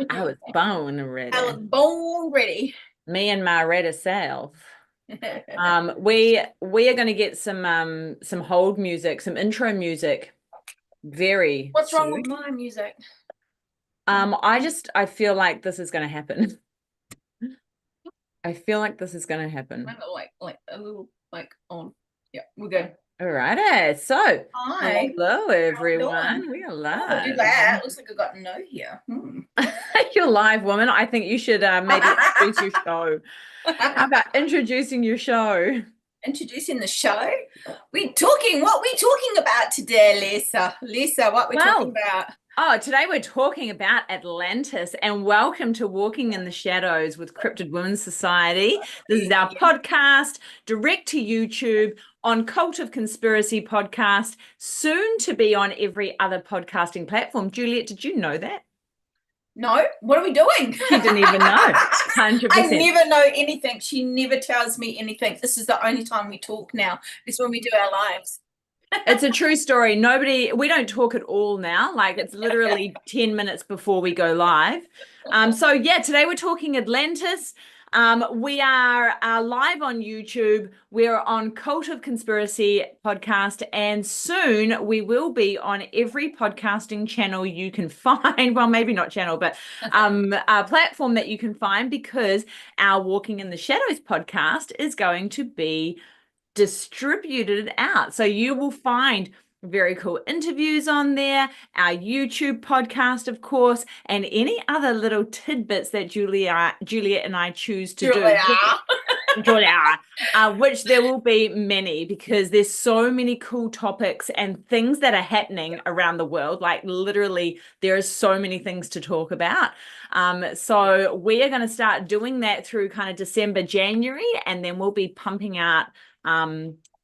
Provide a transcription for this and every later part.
I was born I ready. was born ready. Me and my ready self. We are going to get some hold music, some intro music very What's wrong with soon. my music? I feel like this is going to happen. I feel like this is going to happen. Like a little like on. Yeah, we're good. All righty. So, Hi. hello How we doing? everyone. We are Oh, look at live. that. Looks like I got a note here. You're live, woman. I think you should maybe introduce your show. How about introducing your show? Introducing the show. What we talking about today, Lisa? Lisa, what we're talking Well, about? oh, today we're talking about Atlantis, and welcome to Walking in the Shadows with Cryptid Women's Society. This is our podcast, direct to YouTube, on Cult of Conspiracy podcast, soon to be on every other podcasting platform. Juliet, did you know that? No, what are we doing? You didn't even know. I 100%. never know anything. She never tells me anything. This is the only time we talk now. This is when we do our lives. It's a true story. We don't talk at all now. Like it's literally 10 minutes before we go live. So yeah, today we're talking Atlantis. We are live on YouTube. We're on Cult of Conspiracy podcast, and soon we will be on every podcasting channel you can find. Well, maybe not channel, but a platform that you can find, because our Walking in the Shadows podcast is going to be distributed out. So you will find very cool interviews on there, our YouTube podcast, of course, and any other little tidbits that Juliet and I choose to do. Julia, which there will be many, because there's so many cool topics and things that are happening around the world. Like literally, there are so many things to talk about. So we are going to start doing that through kind of December, January, and then we'll be pumping out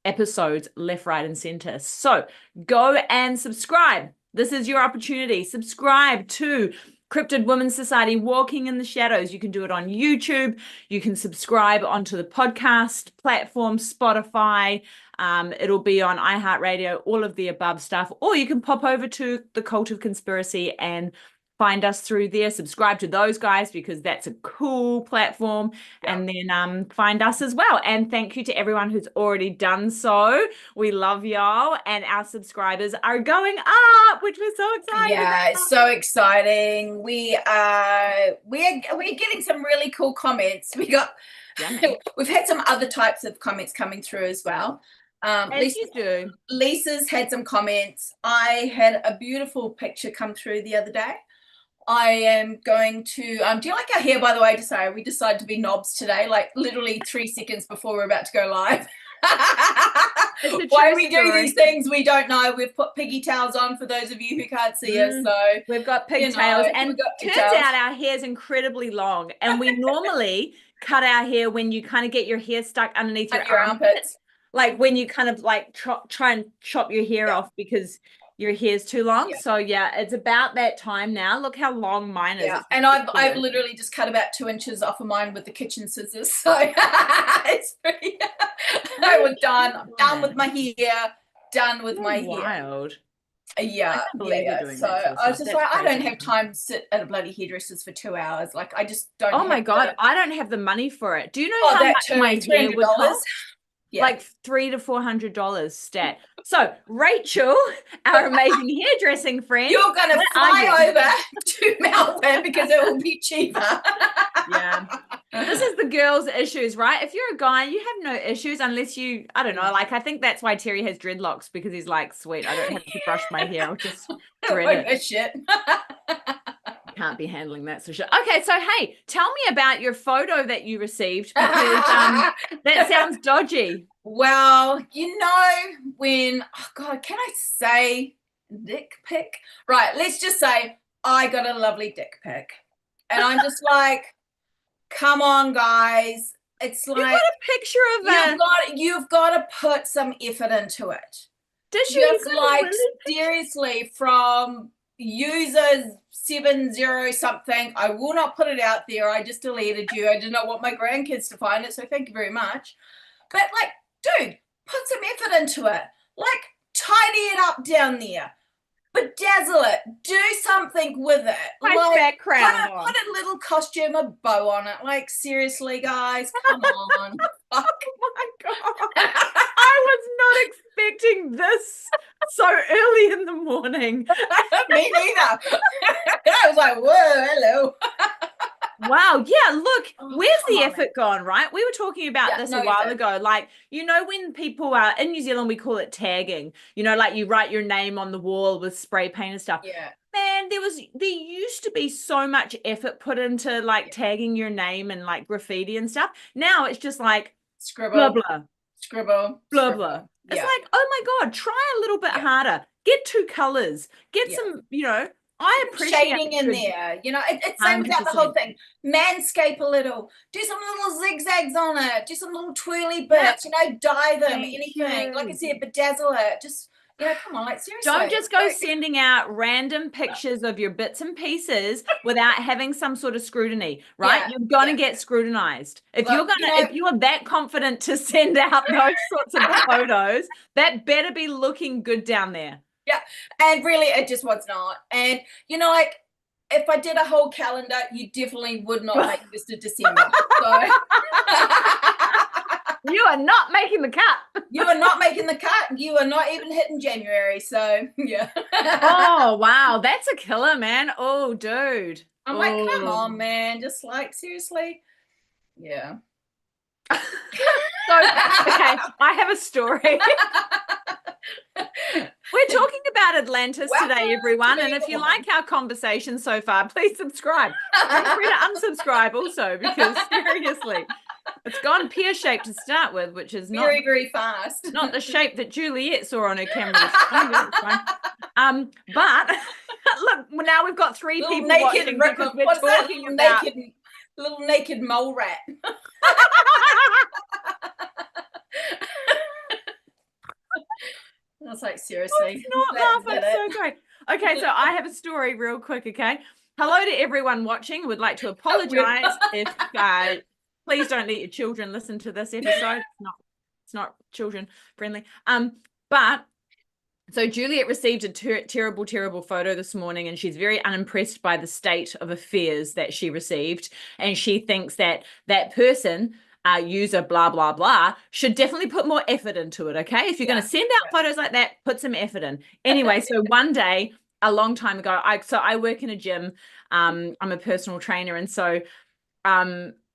episodes left, right, and center. So go and subscribe. This is your opportunity. Subscribe to Cryptid Women's Society, Walking in the Shadows. You can do it on YouTube. You can subscribe onto the podcast platform, Spotify. It'll be on iHeartRadio, all of the above stuff. Or you can pop over to the Cult of Conspiracy and find us through there. Subscribe to those guys, because that's a cool platform. Yeah. And then find us as well. And thank you to everyone who's already done so. We love y'all, and our subscribers are going up, which we're so excited Yeah, about. it's so exciting. We're getting some really cool comments. We've had some other types of comments coming through as well. As you do. Lisa's had some comments. I had a beautiful picture come through the other day. I am going to do you like our hair, by the way? To say we decided to be knobs today, like literally 3 seconds before we're about to go live. Why we do these things, we don't know. We've put piggy tails on for those of you who can't see us. So we've got pigtails, and turns out our hair's incredibly long, and we normally cut our hair when you kind of get your hair stuck underneath your armpits. Like when you kind of like try and chop your hair off because your hair's too long. Yeah. So yeah, it's about that time now. Look how long mine is. Yeah, and I've literally just cut about 2 inches off of mine with the kitchen scissors. So it's pretty. I was done. I'm done with my hair. Done with my hair. Wild. Yeah. So I was just like, I don't have time to sit at a bloody hairdresser's for 2 hours. Like I just don't. Oh my God, I don't have the money for it. Do you know how much my hair would cost? Yeah. Like $300 to $400 stat. So Rachel, our amazing hairdressing friend, you're going to fly over to Melbourne because it will be cheaper. Yeah. This is the girls' issues, right? If you're a guy, you have no issues unless you, I don't know, like I think that's why Terry has dreadlocks, because he's like, sweet, I don't have to brush my hair. I'll just dread it. Shit. Can't be handling that sort of shit. Okay, so hey, tell me about your photo that you received, because that sounds dodgy. Well, when, oh God, can I say dick pic? Right, let's just say I got a lovely dick pic. And I'm just like, come on, guys. It's like, you got a picture of you've got to put some effort into it. Does just like seriously, from user 70 something, I will not put it out there. I just deleted you. I did not want my grandkids to find it, so thank you very much. But like, dude, put some effort into it. Like, tidy it up down there. bedazzle it, do something with it. Nice Like, background on. put a little costume, a bow on it. Like, seriously, guys, come on. Fuck. Oh my God. I was not expecting this so early in the morning. Me neither. I was like, whoa, hello. Wow. Yeah. Look, Oh, where's come the on, effort man. gone, right? We were talking about Yeah, this no a while effort. ago. Like, you know, when people are in New Zealand, we call it tagging, you know, like you write your name on the wall with spray paint and stuff. Yeah. Man, there used to be so much effort put into like tagging your name and like graffiti and stuff. Now it's just like blah, Scribble, blah, scribble, blah, scribble. blah. It's Yeah. like, oh my God, try a little bit harder. Get two colors. Get Yeah. some, you know, I appreciate shading in good- there. You know, it's same about the whole 100%. thing. Manscape a little. Do some little zigzags on it. Do some little twirly bits. You know, dye them. Thank Anything. you. Like I said, bedazzle it. Just, you know, come on, like seriously. Don't just go Like, sending out random pictures of your bits and pieces without having some sort of scrutiny, right? Yeah, You're gonna yeah. get scrutinized. If Look, you're gonna, you know- if you are that confident to send out those sorts of photos, that better be looking good down there. Yeah, and really, it just was not. And you know, like if I did a whole calendar, you definitely would not make this to December. So You are not making the cut. you are not making the cut. You are not even hitting January. So yeah. Oh wow, that's a killer, man. Oh, dude. I'm like, come on, man. Just like seriously. Yeah. So, okay, I have a story. We're talking about Atlantis today, everyone. And if you like our conversation so far, please subscribe. Feel free to unsubscribe also, because seriously, it's gone pear-shaped to start with, which is not very fast. not the shape that Juliet saw on her camera. But look, now we've got three Little people naked watching because we're what's that? talking about Little naked mole rat. I was like, seriously. It's not laughing. It's so great. Okay, so I have a story real quick, okay? Hello to everyone watching. Would like to apologize if please don't let your children listen to this episode. It's not children friendly. But so Juliet received a terrible photo this morning, and she's very unimpressed by the state of affairs that she received, and she thinks that that person user blah blah blah should definitely put more effort into it. Okay, if you're going to send out photos like that, put some effort in. Anyway, so one day a long time ago, I work in a gym. I'm a personal trainer, and so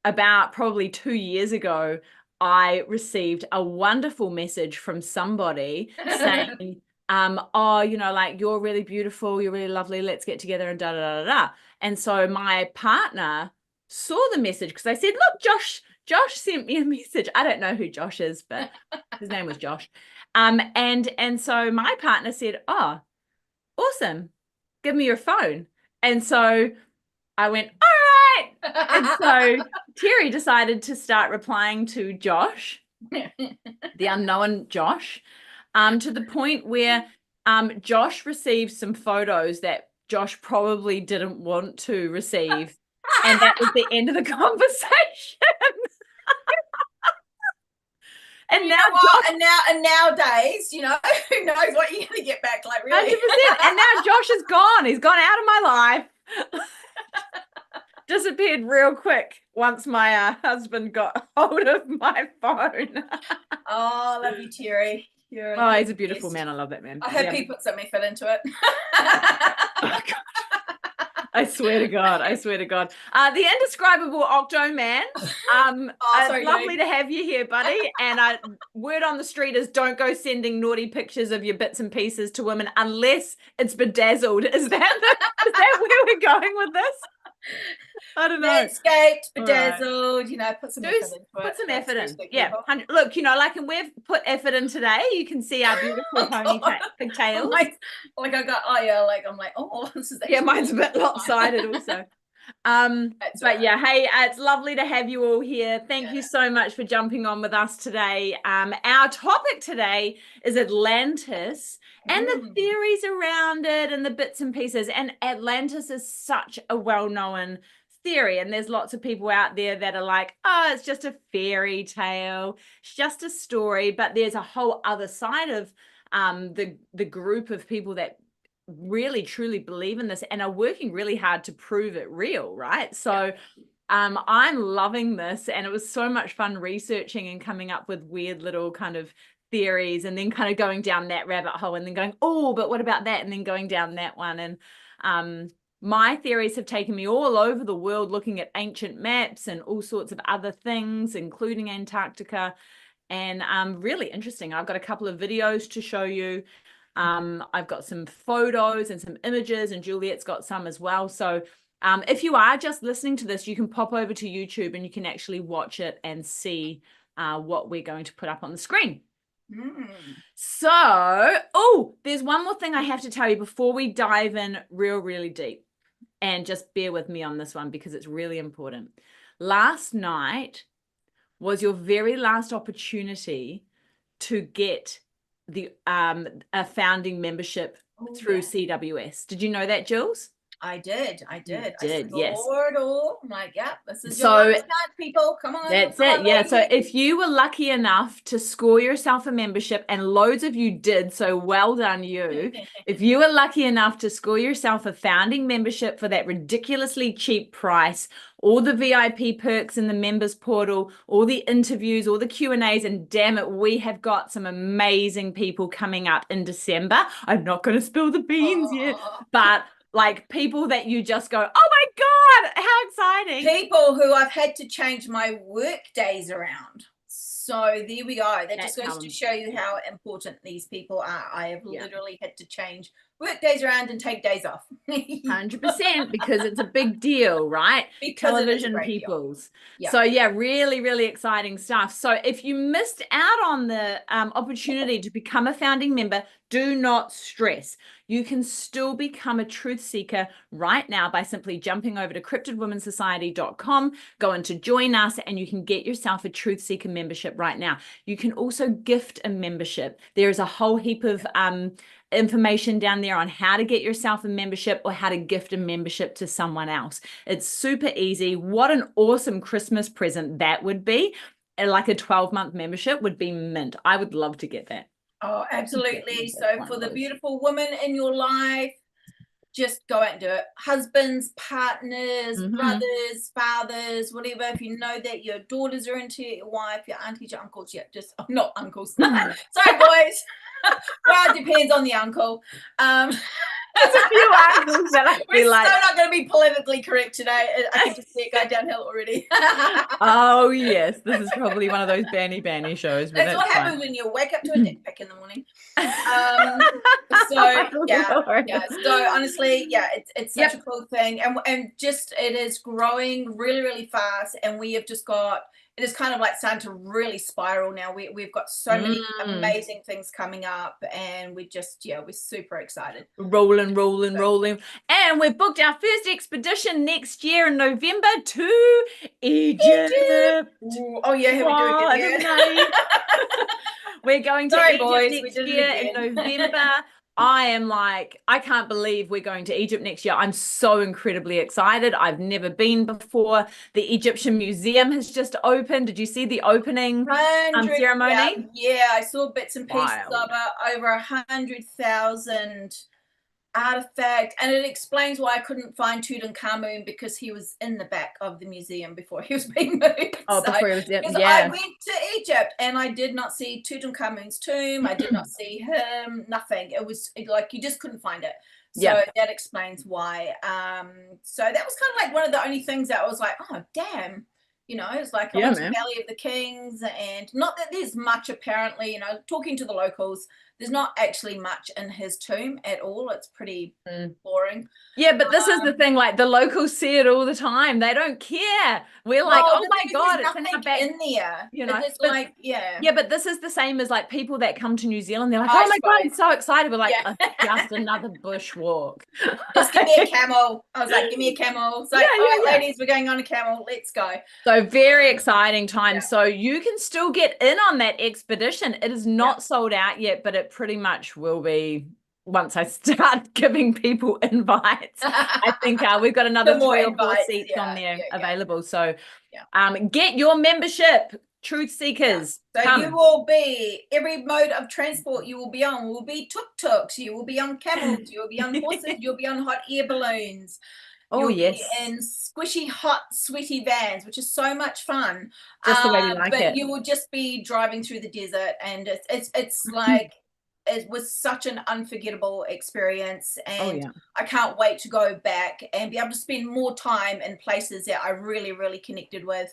about probably 2 years ago, I received a wonderful message from somebody saying oh, you know, like, you're really beautiful, you're really lovely, let's get together and da da da da. And so my partner saw the message because I said, look, Josh sent me a message. I don't know who Josh is, but his name was Josh. And so my partner said, oh, awesome, give me your phone. And so I went, all right. And so Terry decided to start replying to Josh, the unknown Josh, to the point where Josh received some photos that Josh probably didn't want to receive. And that was the end of the conversation. And you now, and nowadays, you know, who knows what you're gonna get back, like really. 100%. And now Josh is gone. He's gone out of my life. Disappeared real quick once my husband got hold of my phone. Oh, love you, Terry. Oh, he's a beautiful man. I love that man. I hope he put some effort into it. Oh, I swear to God. I swear to God. The indescribable Octo Man. It's lovely to have you here, buddy. And word on the street is don't go sending naughty pictures of your bits and pieces to women unless it's bedazzled. Is that where we're going with this? I don't know. Manscaped, bedazzled, right. You know, put some effort into it. Put some effort in. Yeah. Look, you know, like, and we've put effort in today. You can see our beautiful pony pigtails. Like I got, oh yeah, like I'm like, oh, this is yeah, mine's a bit lopsided also. But right. Yeah, hey, it's lovely to have you all here. Thank you so much for jumping on with us today. Our topic today is Atlantis and the theories around it and the bits and pieces. And Atlantis is such a well-known theory, and there's lots of people out there that are like, oh, it's just a fairy tale, it's just a story. But there's a whole other side of the group of people that really truly believe in this and are working really hard to prove it real, right? So I'm loving this, and it was so much fun researching and coming up with weird little kind of theories, and then kind of going down that rabbit hole, and then going, oh, but what about that, and then going down that one. And my theories have taken me all over the world, looking at ancient maps and all sorts of other things, including Antarctica, and really interesting. I've got a couple of videos to show you. I've got some photos and some images, and Juliet's got some as well. So if you are just listening to this, you can pop over to YouTube and you can actually watch it and see what we're going to put up on the screen. So, oh, there's one more thing I have to tell you before we dive in really deep. And just bear with me on this one because it's really important. Last night was your very last opportunity to get the a founding membership through CWS. Did you know that, Jules? I did. You did, I said, yes. Lord, I'm like, yeah, this is So your last night, people. Come on. That's come it. on, Yeah. lady. So if you were lucky enough to score yourself a membership, and loads of you did, so well done you. If you were lucky enough to score yourself a founding membership for that ridiculously cheap price, all the VIP perks in the members portal, all the interviews, all the Q&As, and damn it, we have got some amazing people coming up in December. I'm not going to spill the beans yet, but like people that you just go, oh my God, how exciting. People who I've had to change my work days around. So there we go. That just goes to show you how important these people are. I have literally had to change work days around and take days off. 100%, because it's a big deal, right? Because television peoples. Yeah. So yeah, really exciting stuff. So if you missed out on the opportunity to become a founding member, do not stress. You can still become a truth seeker right now by simply jumping over to cryptidwomensociety.com, go into join us, and you can get yourself a truth seeker membership right now. You can also gift a membership. There is a whole heap of information down there on how to get yourself a membership or how to gift a membership to someone else. It's super easy. What an awesome Christmas present that would be. Like a 12-month membership would be mint. I would love to get that. Oh, absolutely. So for the beautiful women in your life, just go out and do it. Husbands, partners, brothers, fathers, whatever. If you know that your daughters are into it, your wife, your aunties, your uncles, not uncles. Sorry, boys. Well, it depends on the uncle. There's a few uncles that I We're still not going to be politically correct today. I can just see it go downhill already. Oh yes, this is probably one of those banny shows. That's what happens when you wake up to a dick pic in the morning. So honestly, it's such a cool thing, and just it is growing really fast, and we have just got. It is kind of like starting to really spiral now. We've got so many amazing things coming up, and we're super excited. Rolling. And we've booked our first expedition next year in November to Egypt. Ooh, oh yeah, here we go again. We're going to Egypt next year in November. I can't believe we're going to Egypt next year. I'm so incredibly excited. I've never been before. The Egyptian Museum has just opened. Did you see the opening ceremony? Yeah, I saw bits and pieces of it. Over 100,000 artifact, and it explains why I couldn't find Tutankhamun, because he was in the back of the museum before he was being moved. Before he was I went to Egypt and I did not see Tutankhamun's tomb. I did not see him. Nothing. It was like you just couldn't find it. So that explains why. So that was kind of like one of the only things that I was like, oh damn. It's like I went to Valley of the Kings, and not that there's much apparently, talking to the locals, there's not actually much in his tomb at all. It's pretty boring. Yeah, but this is the thing, like the locals see it all the time. They don't care. We're like, oh my God, it's in our back. In there. It's Yeah, but this is the same as like people that come to New Zealand. They're like, oh my God, I'm so excited. We're like, just another bushwalk. Just give me a camel. I was like, give me a camel. So, all right, ladies, we're going on a camel. Let's go. So very exciting time. Yeah. So you can still get in on that expedition. It is not sold out yet, but it pretty much will be once I start giving people invites. I think we've got another 3 or 4 seats on there available. So get your membership. Truth seekers. So Come. you will be, every mode of transport you will be on will be tuk-tuks, you will be on camels, you will be on horses, you'll be on hot air balloons. Oh, You'll yes. be in squishy, hot, sweaty vans, which is so much fun. Just the way we like but it. you will just be driving through the desert, and it's like, it was such an unforgettable experience, and I can't wait to go back and be able to spend more time in places that I really, really connected with,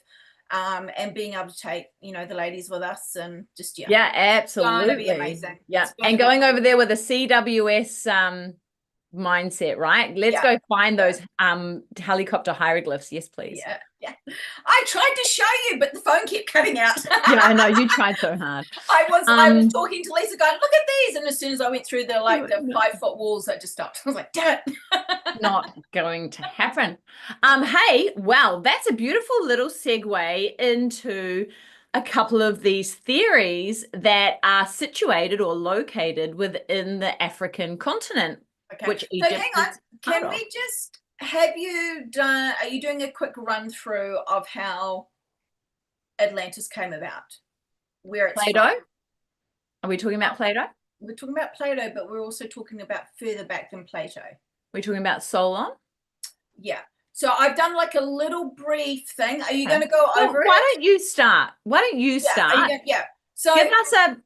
and being able to take, you know, the ladies with us, and just yeah, absolutely, it's gonna be amazing. Yeah, and going over there with a CWS mindset, right? Let's go find those helicopter hieroglyphs. Yes, please. Yeah. I tried to show you, but the phone kept cutting out. Yeah, I know, you tried so hard. I was talking to Lisa, going, look at these, and as soon as I went through the 5-foot walls, I just stopped. I was like, damn it. Not going to happen. Hey, well, that's a beautiful little segue into a couple of these theories that are situated or located within the African continent. Okay. Which so hang on, can we just are you doing a quick run through of how Atlantis came about? Where it's Plato? From? Are we talking about Plato? We're talking about Plato, but we're also talking about further back than Plato. We're talking about Solon? Yeah. So I've done like a little brief thing. Are you going to go over it? Why don't you start? Why don't you start? So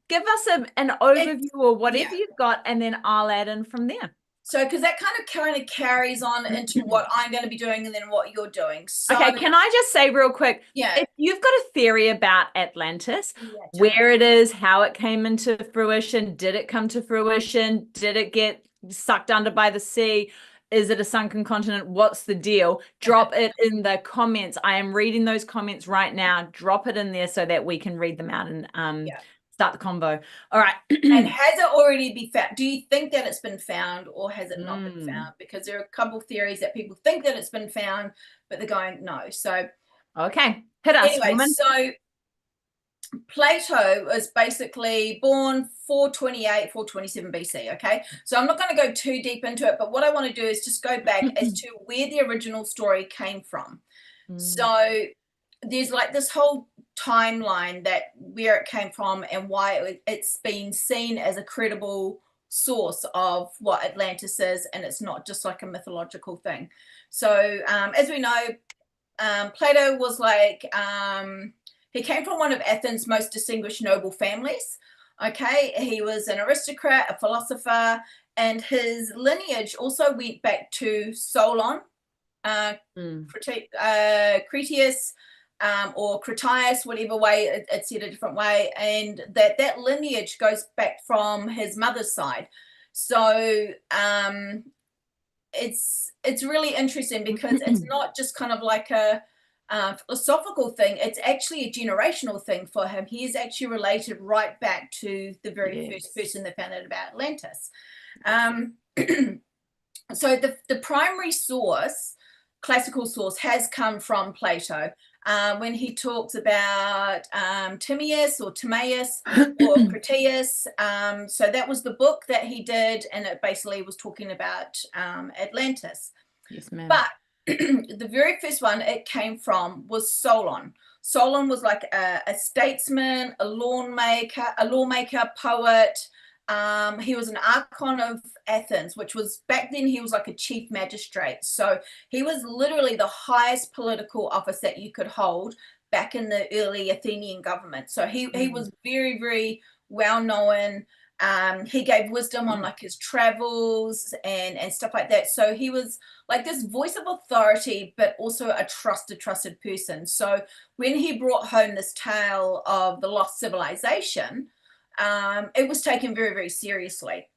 give us an overview or whatever you've got, and then I'll add in from there. So, because that kind of carries on into what I'm going to be doing and then what you're doing. So, okay, can I just say real quick? Yeah. If you've got a theory about Atlantis, where it is, how it came into fruition, did it come to fruition? Did it get sucked under by the sea? Is it a sunken continent? What's the deal? Drop it in the comments. I am reading those comments right now. Drop it in there so that we can read them out and start the convo. All right. And has it already been found? Do you think that it's been found, or has it not been found? Because there are a couple of theories that people think that it's been found, but they're going no. So okay, hit us. Anyway, so Plato was basically born 428, 427 BC. Okay, so I'm not going to go too deep into it, but what I want to do is just go back as to where the original story came from. So there's like this whole timeline that where it came from and why it's been seen as a credible source of what Atlantis is, and it's not just like a mythological thing. So as we know, Plato was like he came from one of Athens' most distinguished noble families. Okay, he was an aristocrat, a philosopher, and his lineage also went back to Solon, Critias, or Critias, whatever way it's said a different way, and that lineage goes back from his mother's side. So it's really interesting because it's not just kind of like a philosophical thing, it's actually a generational thing for him. He is actually related right back to the very first person that found out about Atlantis. So the primary source, classical source, has come from Plato. When he talks about Timaeus or Timaeus or Critias. So that was the book that he did, and it basically was talking about Atlantis. Yes, ma'am. But the very first one it came from was Solon. Solon was like a statesman, a lawmaker, poet. He was an archon of Athens, which was back then he was like a chief magistrate. So he was literally the highest political office that you could hold back in the early Athenian government. So he was very, very well known. He gave wisdom on like his travels and stuff like that. So he was like this voice of authority, but also a trusted person. So when he brought home this tale of the lost civilization, it was taken very, very seriously.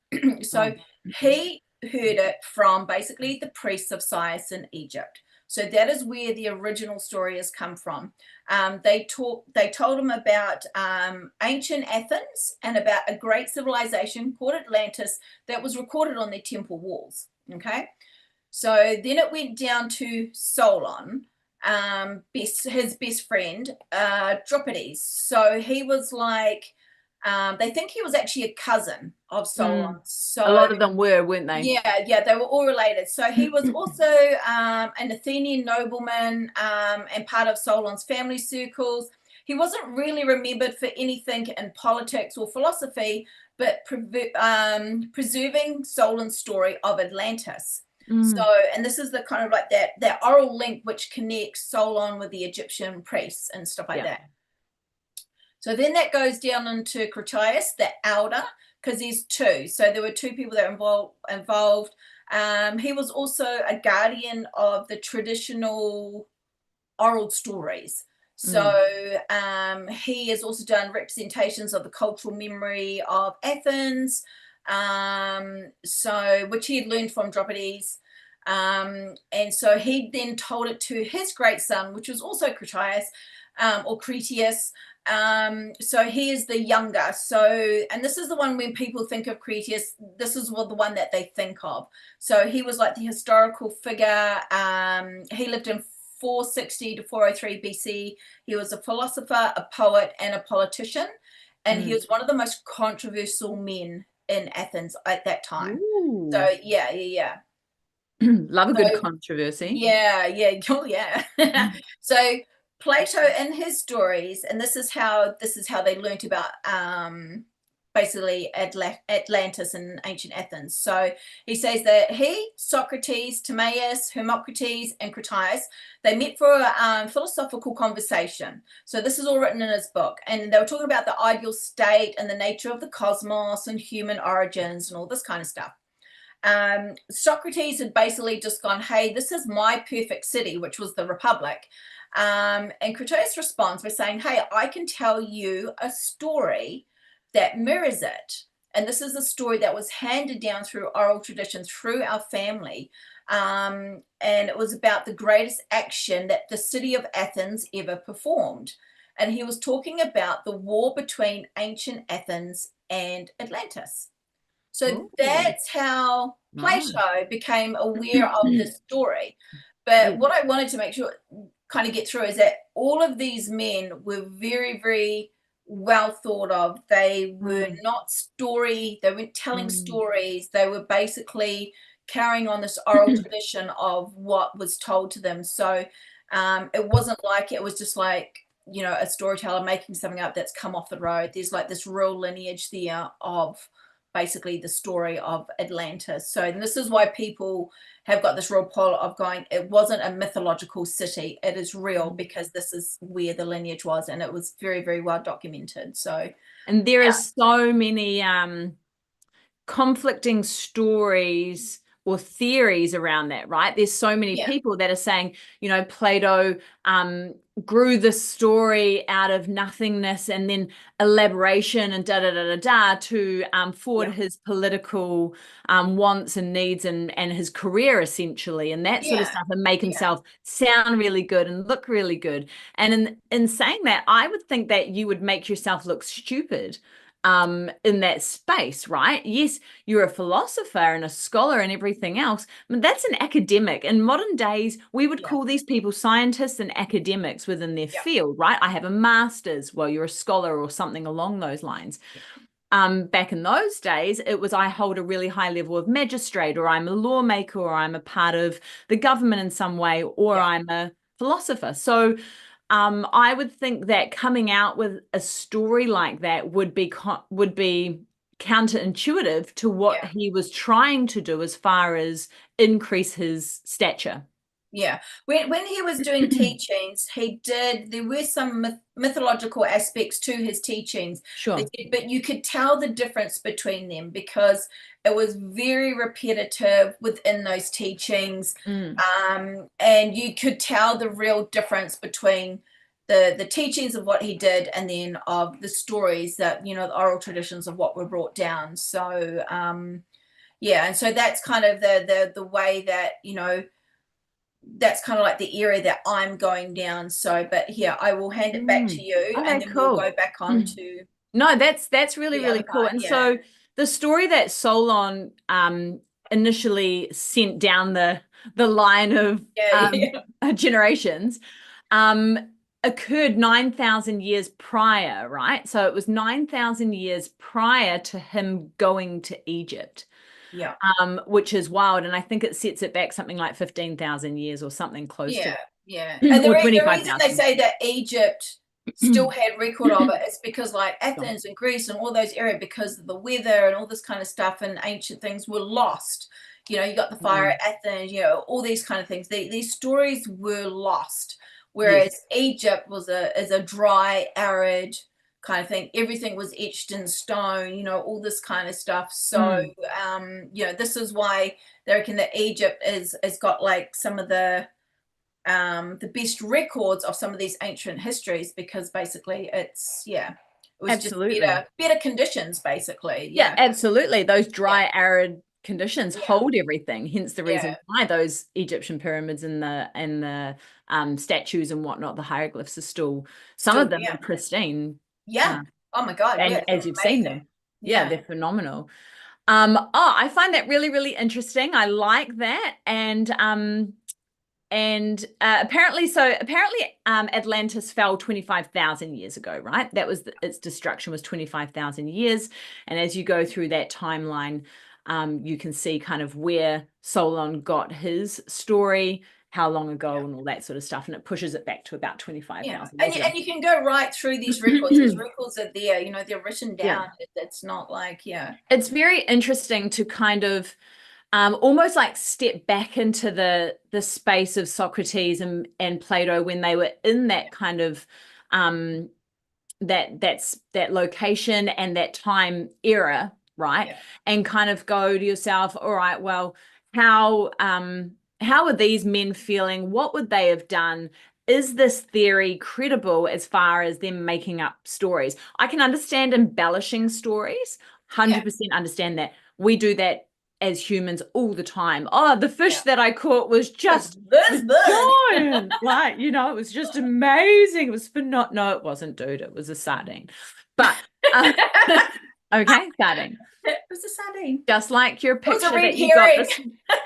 So he heard it from basically the priests of Sais in Egypt. So that is where the original story has come from. They told him about ancient Athens and about a great civilization called Atlantis that was recorded on their temple walls. Okay, so then it went down to Solon, his best friend, Dropides. So he was like, they think he was actually a cousin of Solon. So a lot of them were, weren't they? Yeah, they were all related. So he was also an Athenian nobleman and part of Solon's family circles. he wasn't really remembered for anything in politics or philosophy, but preserving Solon's story of Atlantis. So, and this is the kind of like that oral link which connects Solon with the Egyptian priests and stuff like that. So then that goes down into Critias, the elder, because there's two. So there were two people that were involved. He was also a guardian of the traditional oral stories. So he has also done representations of the cultural memory of Athens, which he had learned from Dropides. And so he then told it to his great son, which was also Critias, or Critias. So he is the younger. So, and this is the one when people think of Critias, this is the one that they think of. So he was like the historical figure. He lived in 460 to 403 BC. He was a philosopher, a poet, and a politician. And he was one of the most controversial men in Athens at that time. Ooh. So yeah. Love a good controversy. Oh yeah. So Plato in his stories, and this is how they learnt about basically Atlantis and ancient Athens. So he says that he, Socrates, Timaeus, Hermocrates, and Critias, they met for a philosophical conversation. So this is all written in his book, and they were talking about the ideal state and the nature of the cosmos and human origins and all this kind of stuff. Socrates had basically just gone, hey, this is my perfect city, which was the Republic. And Critias responds by saying, hey, I can tell you a story that mirrors it. And this is a story that was handed down through oral tradition through our family. And it was about the greatest action that the city of Athens ever performed. And he was talking about the war between ancient Athens and Atlantis. So that's how Plato became aware of this story. But what I wanted to make sure kind of get through is that all of these men were very, very well thought of. They were not they weren't telling stories. They were basically carrying on this oral tradition of what was told to them. So it wasn't like it was just like, you know, a storyteller making something up that's come off the road. There's like this real lineage there of basically the story of Atlantis. So and this is why people have got this real pull of going, it wasn't a mythological city, it is real, because this is where the lineage was, and it was very, very well documented. So, and there are so many conflicting stories or theories around that, right? There's so many people that are saying, you know, Plato grew the story out of nothingness and then elaboration and to forward his political wants and needs and his career essentially, and that sort of stuff, and make himself sound really good and look really good. And in saying that, I would think that you would make yourself look stupid in that space, right? Yes, you're a philosopher and a scholar and everything else, but that's an academic. In modern days, we would call these people scientists and academics within their field, right? I have a master's. Well, you're a scholar or something along those lines. Back in those days, it was I hold a really high level of magistrate, or I'm a lawmaker, or I'm a part of the government in some way, or I'm a philosopher. So I would think that coming out with a story like that would be counterintuitive to what he was trying to do as far as increase his stature. Yeah, when he was doing teachings, there were some mythological aspects to his teachings. Sure. But you could tell the difference between them because it was very repetitive within those teachings. And you could tell the real difference between the teachings of what he did and then of the stories that, you know, the oral traditions of what were brought down. So, and so that's kind of the way that, you know, that's kind of like the area that I'm going down. So, but here I will hand it back to you, and then we'll go back on to. No, that's really, really cool. And so the story that Solon initially sent down the line of generations occurred 9,000 years prior, right? So it was 9,000 years prior to him going to Egypt. Yeah. Which is wild. And I think it sets it back something like 15,000 years or something close to. Yeah. And the reason they say that Egypt still had record of it. It's because like Athens and Greece and all those areas, because of the weather and all this kind of stuff and ancient things were lost. You know, you got the fire at Athens, you know, all these kind of things. These stories were lost. Whereas Egypt is a dry, arid kind of thing. Everything was etched in stone, you know, all this kind of stuff. So, you know, this is why they reckon that Egypt has got like some of the best records of some of these ancient histories, because basically it was Absolutely. just better conditions, basically. Yeah, absolutely. Those dry, arid conditions hold everything. Hence the reason why those Egyptian pyramids and the statues and whatnot, the hieroglyphs are still of them are pristine. Yeah. Oh my God. And as you've seen them. Yeah, they're phenomenal. I find that really, really interesting. I like that. And apparently Atlantis fell 25,000 years ago, right? That was its destruction was 25,000 years. And as you go through that timeline, you can see kind of where Solon got his story, how long ago, and all that sort of stuff. And it pushes it back to about 25,000 years ago. And you can go right through these records. These records are there, you know, they're written down. It's not like, It's very interesting to kind of almost like step back into the space of Socrates and Plato when they were in that kind of that location and that time era, right? And kind of go to yourself, all right, well, how are these men feeling? What would they have done? Is this theory credible as far as them making up stories? I can understand embellishing stories, 100% understand that. We do that as humans all the time. Oh, the fish that I caught was just giant. Like, you know, it was just amazing. It was no, it wasn't, dude. It was a sardine. But okay, sardine. It was a sardine. Just like your picture that you got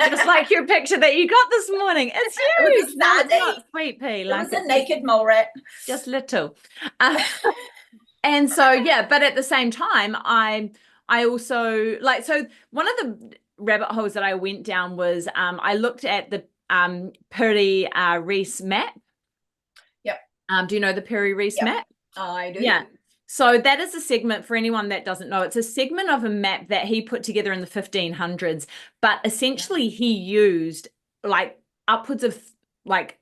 just like your picture that you got this morning. It's huge. It's not sweet pea. It was a naked mole rat. Just little. And so, but at the same time, I also like, so one of the rabbit holes that I went down was I looked at the Piri Reis map. Yep. Do you know the Piri Reis map? I do. Yeah. So that is a segment, for anyone that doesn't know, it's a segment of a map that he put together in the 1500s, but essentially he used like upwards of like,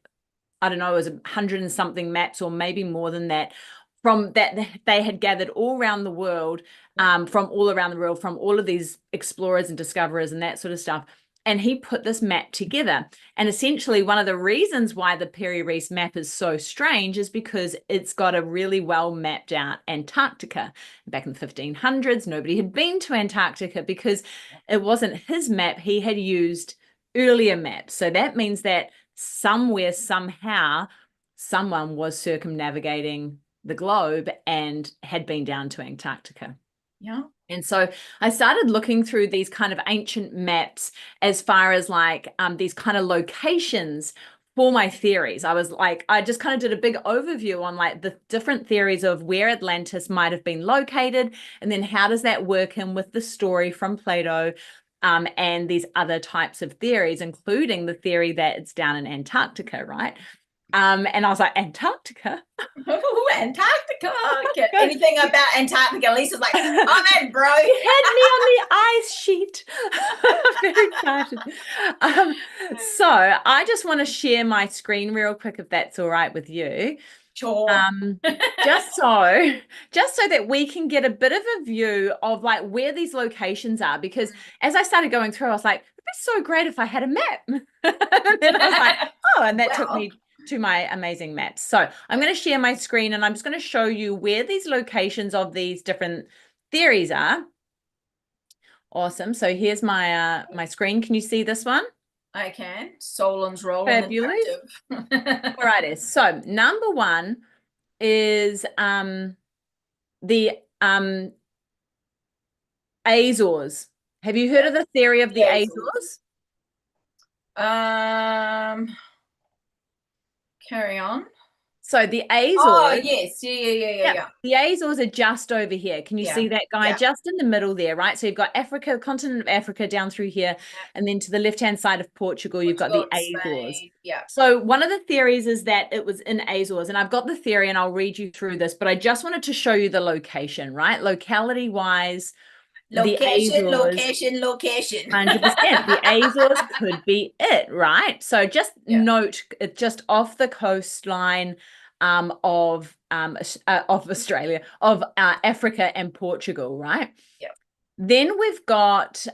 I don't know, it was 100 and something maps or maybe more than that, from that they had gathered all around the world, from all of these explorers and discoverers and that sort of stuff. And he put this map together. And essentially one of the reasons why the Piri Reis map is so strange is because it's got a really well mapped out Antarctica. Back in the 1500s, nobody had been to Antarctica because it wasn't his map. He had used earlier maps. So that means that somewhere, somehow, someone was circumnavigating the globe and had been down to Antarctica. Yeah. And so I started looking through these kind of ancient maps as far as like these kind of locations for my theories. I just kind of did a big overview on like the different theories of where Atlantis might have been located, and then how does that work in with the story from Plato, and these other types of theories, including the theory that it's down in Antarctica, right? And I was like, Antarctica? Ooh, Antarctica. Anything about Antarctica, Lisa's like, I'm in, bro. Had me on the ice sheet. Very excited. So I just want to share my screen real quick, if that's all right with you. Sure. Just so that we can get a bit of a view of like where these locations are, because as I started going through, I was like, it'd be so great if I had a map. And then I was like, and that took me to my amazing maps. So I'm going to share my screen and I'm just going to show you where these locations of these different theories are. Awesome. So here's my my screen. Can you see this one? I can. Solon's role. Fabulous. All right. So number one is the Azores. Have you heard of the theory of the Azores? Carry on. So the Azores. Oh, yes. Yeah. The Azores are just over here. Can you see that guy just in the middle there, right? So you've got Africa, continent of Africa down through here, and then to the left-hand side of Portugal, you've got the Azores. Spain. Yeah. So one of the theories is that it was in Azores, and I've got the theory, and I'll read you through this, but I just wanted to show you the location, right? Locality-wise, the Azores, location. 100%. The Azores could be it, right? So just note, it's just off the coastline of Australia, of Africa and Portugal, right? Yeah. Then we've got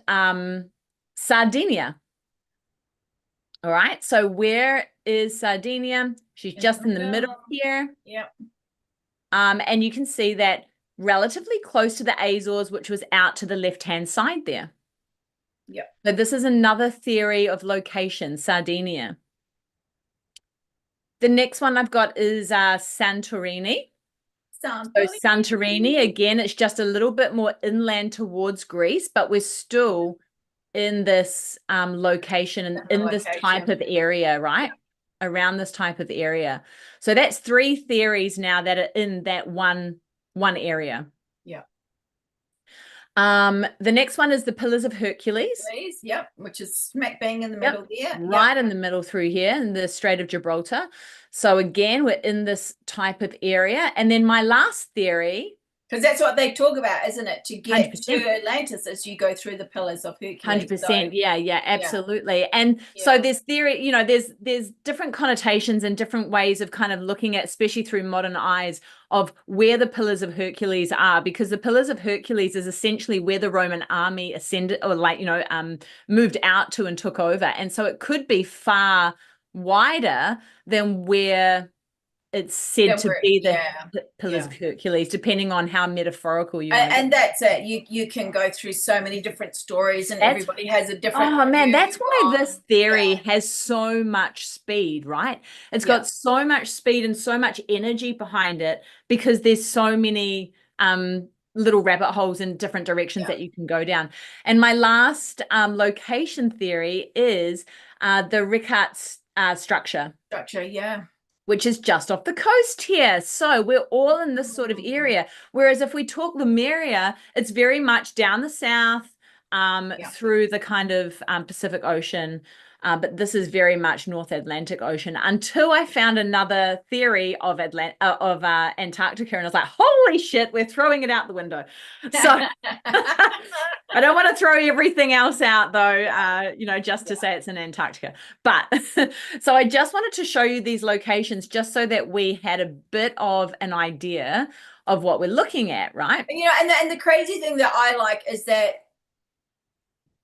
Sardinia. All right. So where is Sardinia? She's just in the middle here. Yeah. And you can see that relatively close to the Azores, which was out to the left-hand side there. Yeah. So this is another theory of location, Sardinia. The next one I've got is Santorini. So Santorini, again, it's just a little bit more inland towards Greece, but we're still in this location and in this type of area, right? Around this type of area. So that's 3 theories now that are in that one area. Yeah. The next one is the Pillars of Hercules. Yep, which is smack bang in the middle there. Right in the middle through here in the Strait of Gibraltar. So again, we're in this type of area. And then my last theory, because that's what they talk about, isn't it? To get 100%. To Atlantis as you go through the Pillars of Hercules. 100%. So, yeah, absolutely. And so there's theory, you know, there's different connotations and different ways of kind of looking at, especially through modern eyes, of where the Pillars of Hercules are, because the Pillars of Hercules is essentially where the Roman army ascended, or moved out to and took over. And so it could be far wider than where it's said to be the Pillars of Hercules, depending on how metaphorical you are. And that's it. You can go through so many different stories, and everybody has a different. Oh man, that's why this theory has so much speed, right? It's got so much speed and so much energy behind it, because there's so many little rabbit holes in different directions that you can go down. And my last location theory is the Rickard's structure, which is just off the coast here. So we're all in this sort of area. Whereas if we talk Lemuria, it's very much down the south through the kind of Pacific Ocean. But this is very much North Atlantic Ocean, until I found another theory of Antarctica, and I was like, holy shit, we're throwing it out the window. So I don't want to throw everything else out though, just to say it's in Antarctica. But so I just wanted to show you these locations just so that we had a bit of an idea of what we're looking at, right? And the crazy thing that I like is that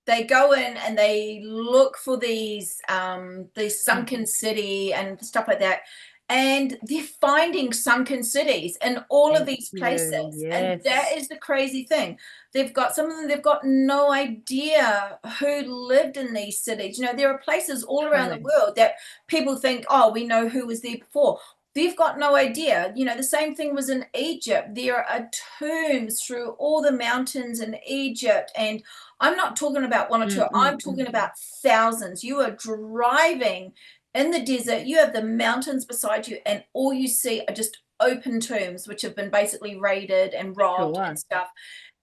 they go in and they look for these sunken city and stuff like that, and they're finding sunken cities in all of these places. And that is the crazy thing. They've got some of them, they've got no idea who lived in these cities. There are places all around the world that people think, oh, we know who was there before. They've got no idea. The same thing was in Egypt. There are tombs through all the mountains in Egypt, and I'm not talking about one or two. I'm talking about thousands. You are driving in the desert. You have the mountains beside you, and all you see are just open tombs, which have been basically raided and robbed and stuff.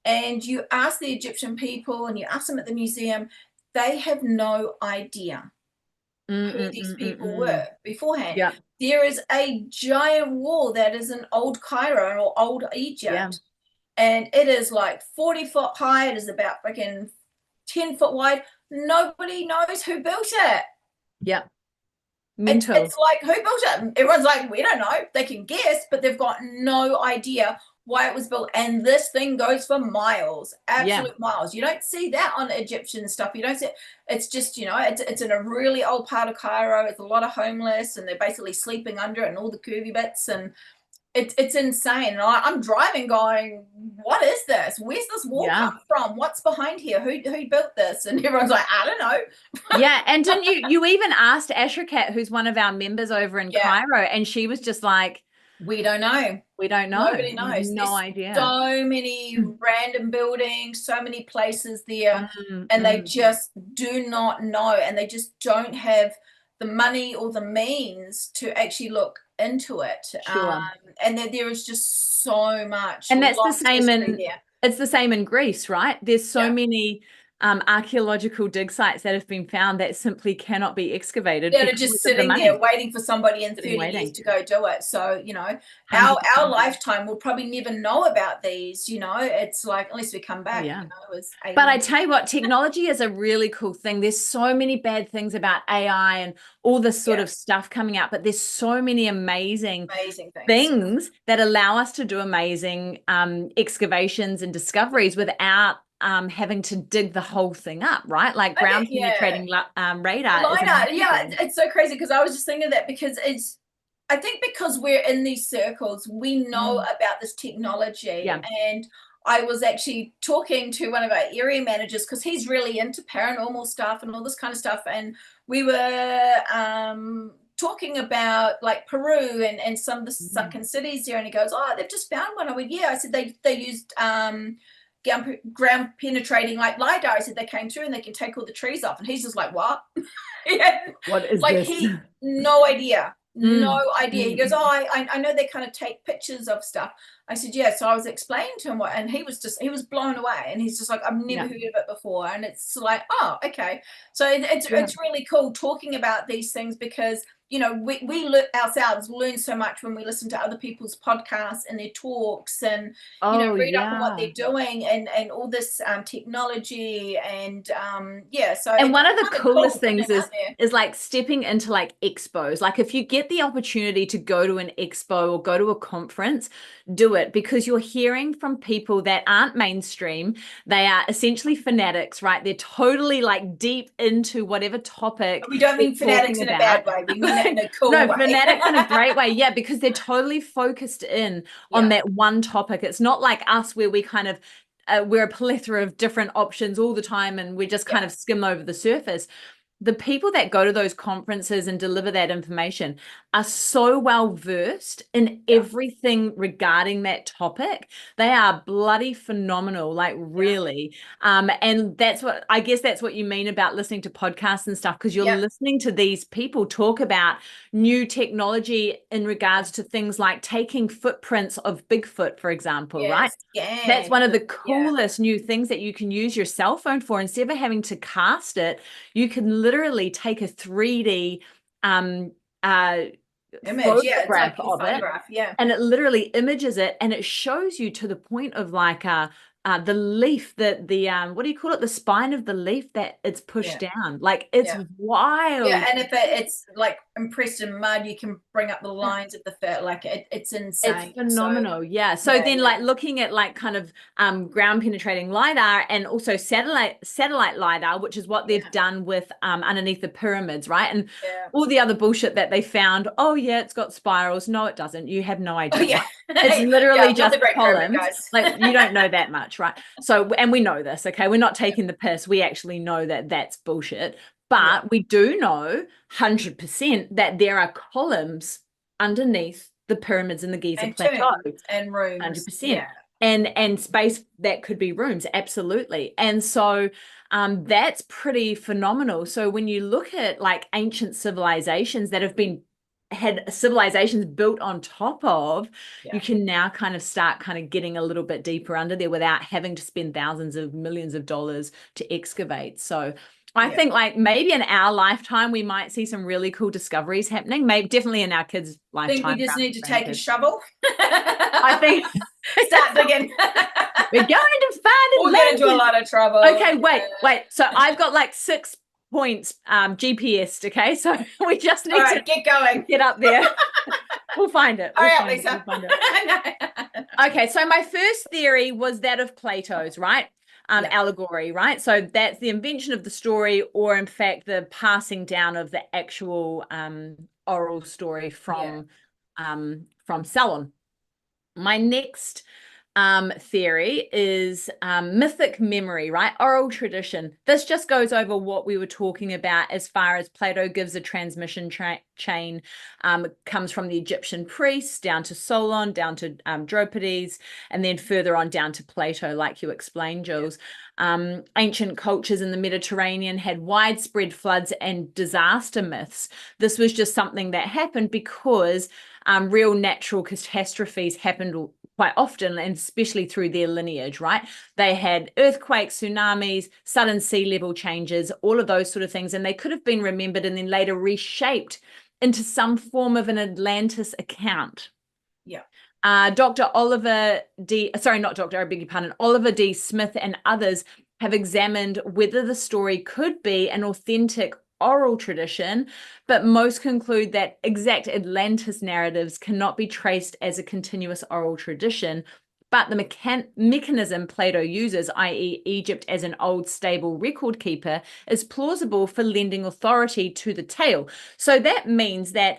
And you ask the Egyptian people, and you ask them at the museum, they have no idea who these people were beforehand. There is a giant wall that is in old Cairo or old Egypt. And it is like 40 foot high. It is about freaking 10 foot wide. Nobody knows who built it. It's like, who built it? Everyone's like, we don't know. They can guess, but they've got no idea why it was built. And this thing goes for miles, absolute miles. You don't see that on Egyptian stuff. You don't see it. It's just, it's in a really old part of Cairo. It's a lot of homeless, and they're basically sleeping under it and all the curvy bits. And it's insane. And I'm driving going, what is this? Where's this wall come from? What's behind here? Who built this? And everyone's like, I don't know. And didn't you even asked Ashrakat, who's one of our members over in Cairo, and she was just like, we don't know. We don't know. Nobody knows. No idea. So many random buildings, so many places there, and they just do not know, and they just don't have the money or the means to actually look into it. Sure. And there is just so much And that's the lost same history in there. it's the same in Greece, right? There's so Yeah. many archaeological dig sites that have been found that simply cannot be excavated They're because just of the sitting there money. waiting for somebody in 30 years Waiting. to go do it. So, you know, our 100%. lifetime will probably never know about these, you know. It's like, unless we come back, Yeah. you know, as But I aliens. tell you what, technology is a really cool thing. There's so many bad things about AI and all this sort of stuff coming out, but there's so many amazing things that allow us to do amazing excavations and discoveries without having to dig the whole thing up, right? Like ground penetrating radar is amazing. Yeah, it's so crazy because I was just thinking that because I think because we're in these circles, we know about this technology. Yeah. And I was actually talking to one of our area managers because he's really into paranormal stuff and all this kind of stuff. And we were talking about like Peru and some of the sunken cities there. And he goes, oh, they've just found one. I went, yeah. I said they used ground penetrating like LiDAR. I said they came through and they can take all the trees off. And he's just like, what? What is like this? No idea. No idea. He goes, oh, I know they kind of take pictures of stuff. I said, yeah. So I was explaining to him and he was blown away. And he's just like, I've never heard of it before. And it's like, oh, okay. So it's really cool talking about these things because, you know, we ourselves learn so much when we listen to other people's podcasts and their talks and, you know, read up on what they're doing and all this technology and so. And one of the coolest things is like stepping into like expos. Like if you get the opportunity to go to an expo or go to a conference, do it because you're hearing from people that aren't mainstream. They are essentially fanatics, right? They're totally like deep into whatever topic. We don't mean fanatics in a bad way. We mean it in a cool way. No, fanatics in a great way. Yeah, because they're totally focused in on that one topic. It's not like us where we kind of we're a plethora of different options all the time and we just kind of skim over the surface. The people that go to those conferences and deliver that information are so well versed in everything regarding that topic. They are bloody phenomenal, like really. And that's what I guess that's what you mean about listening to podcasts and stuff, because you're listening to these people talk about new technology in regards to things like taking footprints of Bigfoot, for example, right? That's one of the coolest new things that you can use your cell phone for. Instead of having to cast it, you can literally take a 3D image, photograph of it, and it literally images it, and it shows you to the point of like the leaf that the what do you call it, the spine of the leaf that it's pushed down. Like it's wild. And if it's like impressed in mud, you can bring up the lines of the foot. Like it's insane. It's phenomenal. So then like looking at like kind of ground penetrating LiDAR and also satellite LiDAR, which is what they've done with underneath the pyramids, right? And all the other bullshit that they found. Oh yeah, it's got spirals. No, it doesn't. You have no idea. It's literally just columns. Like you don't know that much, right? So, and we know this, okay? We're not taking the piss. We actually know that that's bullshit. But we do know 100% that there are columns underneath the pyramids in the Giza Plateau. And rooms. 100%. And space that could be rooms, absolutely. And so that's pretty phenomenal. So when you look at like ancient civilizations that have been had civilizations built on top of, you can now kind of start kind of getting a little bit deeper under there without having to spend thousands of millions of dollars to excavate. So I think like maybe in our lifetime, we might see some really cool discoveries happening. Maybe definitely in our kids' lifetime. I think we just need to take a shovel. I think start digging. We're going to find it. We'll get into a lot of trouble. Okay, wait. So I've got like 6 points GPS. Okay, so we just need to get going. Get up there. We'll find it. All right, Lisa. We'll find it. Okay, so my first theory was that of Plato's, right? Allegory, right? So that's the invention of the story, or in fact the passing down of the actual oral story from Solon. My next theory is mythic memory, right? Oral tradition. This just goes over what we were talking about as far as Plato gives a transmission chain, comes from the Egyptian priests down to Solon, down to Dropides, and then further on down to Plato, like you explained, Jules. Ancient cultures in the Mediterranean had widespread floods and disaster myths. This was just something that happened because real natural catastrophes happened quite often, and especially through their lineage, right? They had earthquakes, tsunamis, sudden sea level changes, all of those sort of things, and they could have been remembered and then later reshaped into some form of an Atlantis account. Yeah. Dr. Oliver D. Sorry, not Dr. I beg your pardon. Oliver D. Smith and others have examined whether the story could be an authentic oral tradition, but most conclude that exact Atlantis narratives cannot be traced as a continuous oral tradition, but the mechanism Plato uses, i.e. Egypt as an old stable record keeper, is plausible for lending authority to the tale. So that means that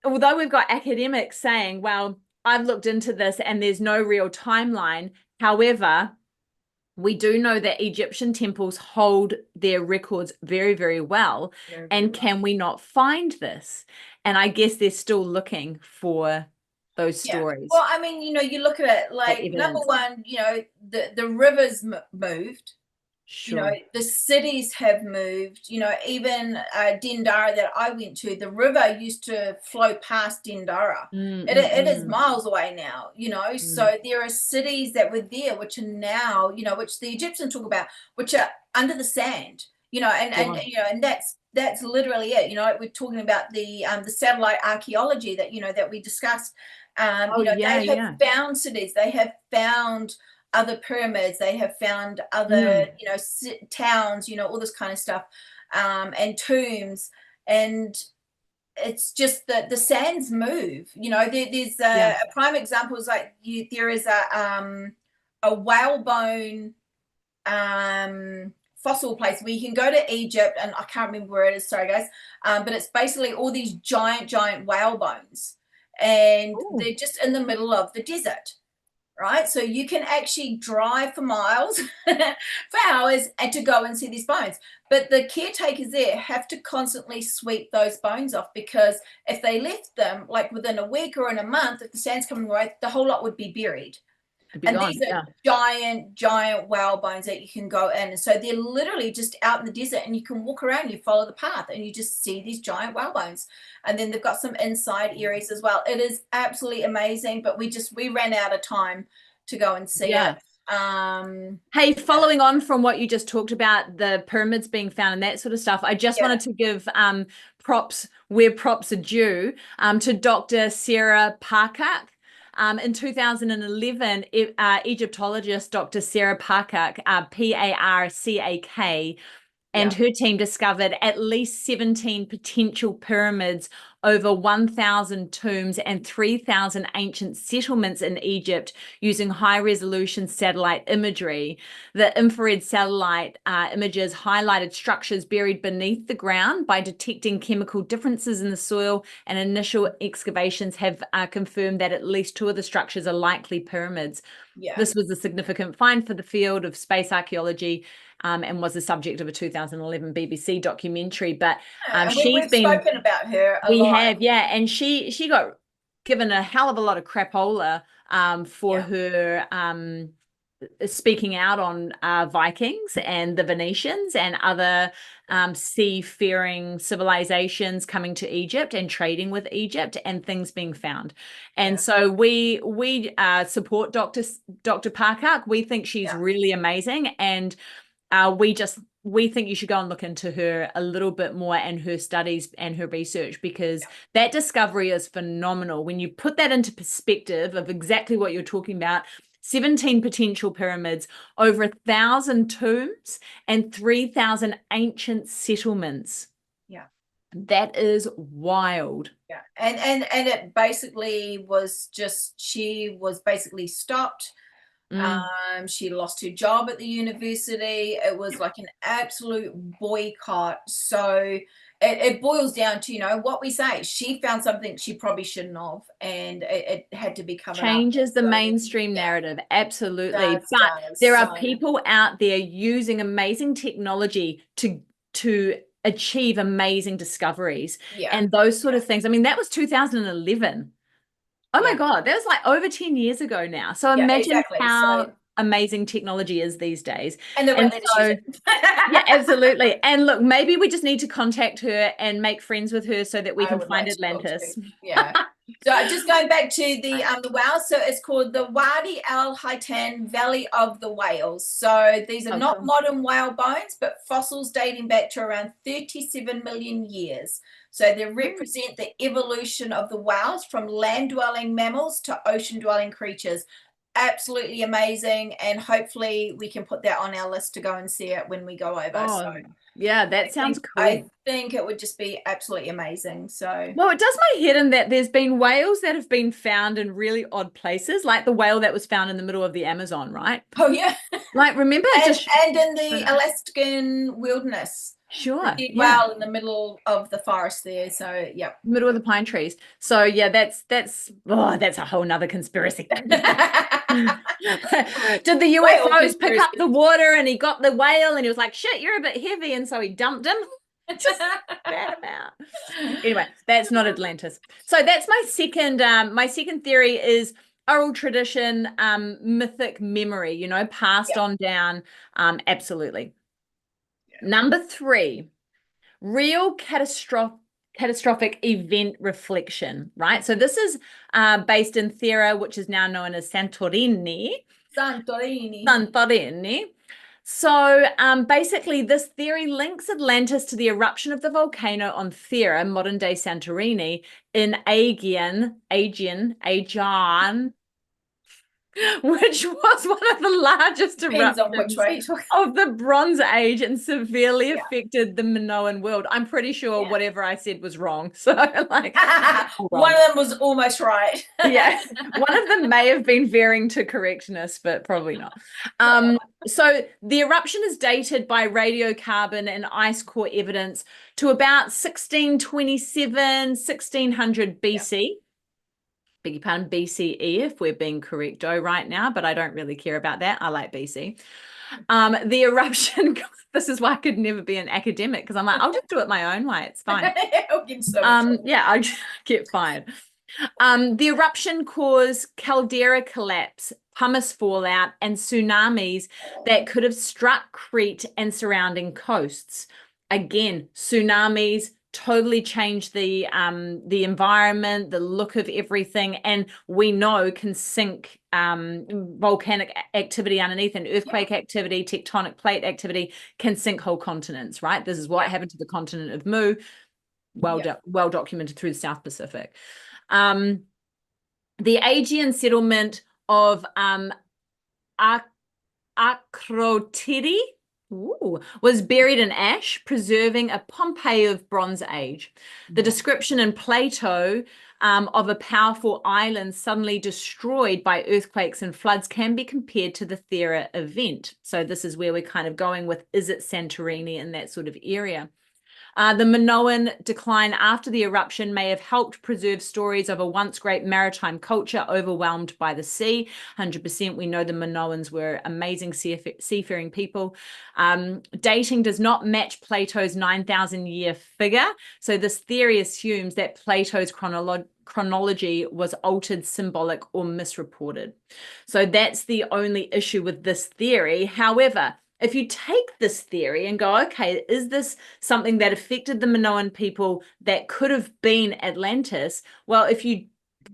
although we've got academics saying, well, I've looked into this and there's no real timeline, however, we do know that Egyptian temples hold their records very, very well. Very, very and well. can we not find this? And I guess they're still looking for those stories. Well, I mean, you look at it like, number one, the rivers moved. Sure. The cities have moved. Even Dendara that I went to, the river used to flow past Dendara. It is miles away now. So there are cities that were there which are now, which the Egyptians talk about, which are under the sand. And that's literally it. We're talking about the satellite archaeology that we discussed. They have found cities. They have found other pyramids, they have found other towns, all this kind of stuff, and tombs, and it's just that the sands move. There's a prime example is like there is a whalebone fossil place where you can go to Egypt, and I can't remember where it is, sorry guys, but it's basically all these giant whale bones, and they're just in the middle of the desert. Right, so you can actually drive for miles, for hours, and to go and see these bones. But the caretakers there have to constantly sweep those bones off, because if they left them, like within a week or in a month, if the sand's coming away, the whole lot would be buried. And these are giant whale bones that you can go in. And so they're literally just out in the desert, and you can walk around, you follow the path, and you just see these giant whale bones. And then they've got some inside areas as well. It is absolutely amazing, but we ran out of time to go and see it. Hey, following on from what you just talked about, the pyramids being found and that sort of stuff, I just wanted to give props where props are due to Dr. Sarah Parkak. In 2011, Egyptologist Dr. Sarah Parkak, Parcak, and her team discovered at least 17 potential pyramids, over 1,000 tombs, and 3,000 ancient settlements in Egypt using high-resolution satellite imagery. The infrared satellite images highlighted structures buried beneath the ground by detecting chemical differences in the soil, and initial excavations have confirmed that at least 2 of the structures are likely pyramids. This was a significant find for the field of space archaeology, and was the subject of a 2011 BBC documentary. But we've spoken about her a lot. And she got given a hell of a lot of crapola for her speaking out on Vikings and the Venetians and other seafaring civilizations coming to Egypt and trading with Egypt and things being found. And so we support Dr. Parkak. We think she's really amazing, and we think you should go and look into her a little bit more and her studies and her research, because that discovery is phenomenal. When you put that into perspective of exactly what you're talking about, 17 potential pyramids, over 1,000 tombs, and 3,000 ancient settlements. That is wild. And it basically was just, she was basically stopped. She lost her job at the university. It was like an absolute boycott. So it boils down to, you know, what we say. She found something she probably shouldn't have, and it had to be covered up. Changes the So, mainstream yeah, narrative. Absolutely. does, But does. there are So, people out there using amazing technology to achieve amazing discoveries yeah, and those sort of things. I mean, that was 2011. Oh my yeah, God, that was like over 10 years ago now. So yeah, imagine exactly. how So, amazing technology is these days. and the right And letters use so, it. yeah, absolutely. And look, maybe we just need to contact her and make friends with her so that we I can would find like to talk Atlantis. to. Yeah. So just going back to the whales. So it's called the Wadi Al Hitan Valley of the Whales. So these are Oh, not cool. modern whale bones, but fossils dating back to around 37 million years. So they represent the evolution of the whales from land-dwelling mammals to ocean-dwelling creatures. Absolutely amazing, and hopefully we can put that on our list to go and see it when we go over. Oh, So yeah, that sounds cool. I think it would just be absolutely amazing. So, Well, it does my head in that there's been whales that have been found in really odd places, like the whale that was found in the middle of the Amazon, right? oh yeah, Like, remember just and in the Alaskan wilderness, the sure, dead yeah, whale in the middle of the forest there. So, yeah. middle of the pine trees. So yeah, that's a whole nother conspiracy. Did the UFOs pick up the water and he got the whale and he was like, shit, you're a bit heavy, and so he dumped him? Just spat him out. Anyway, that's not Atlantis. So that's my second theory is oral tradition, mythic memory, you know, passed on down. Absolutely. Yeah. Number 3, real catastrophic event reflection, right? So this is based in Thera, which is now known as Santorini. So basically, this theory links Atlantis to the eruption of the volcano on Thera, modern-day Santorini, in Aegean, which was one of the largest Depends on which eruptions way you talk. of the Bronze Age and severely affected the Minoan world. I'm pretty sure Yeah. whatever I said was wrong. So like one of them was almost right. yeah, one of them may have been veering to correctness, but probably not. So the eruption is dated by radiocarbon and ice core evidence to about 1627, 1600 BC. Yeah. Beg your pardon, BCE, if we're being correcto right now, but I don't really care about that. I like BC. The eruption, this is why I could never be an academic, because I'm like, I'll just do it my own way. It's fine. Yeah, I get fired. The eruption caused caldera collapse, pumice fallout, and tsunamis that could have struck Crete and surrounding coasts. Again, tsunamis totally changed the environment, the look of everything, and we know can sink volcanic activity underneath, and earthquake activity, tectonic plate activity can sink whole continents, right? This is what happened to the continent of Mu, well documented through the South Pacific. The Aegean settlement of Akrotiri was buried in ash, preserving a Pompeii of Bronze Age. The description in Plato of a powerful island suddenly destroyed by earthquakes and floods can be compared to the Thera event. So this is where we're kind of going with, is it Santorini in that sort of area? The Minoan decline after the eruption may have helped preserve stories of a once great maritime culture overwhelmed by the sea. 100% we know the Minoans were amazing seafaring people. Dating does not match Plato's 9,000-year figure. So this theory assumes that Plato's chronology was altered, symbolic, or misreported. So that's the only issue with this theory. However, if you take this theory and go, okay, is this something that affected the Minoan people that could have been Atlantis? Well, if you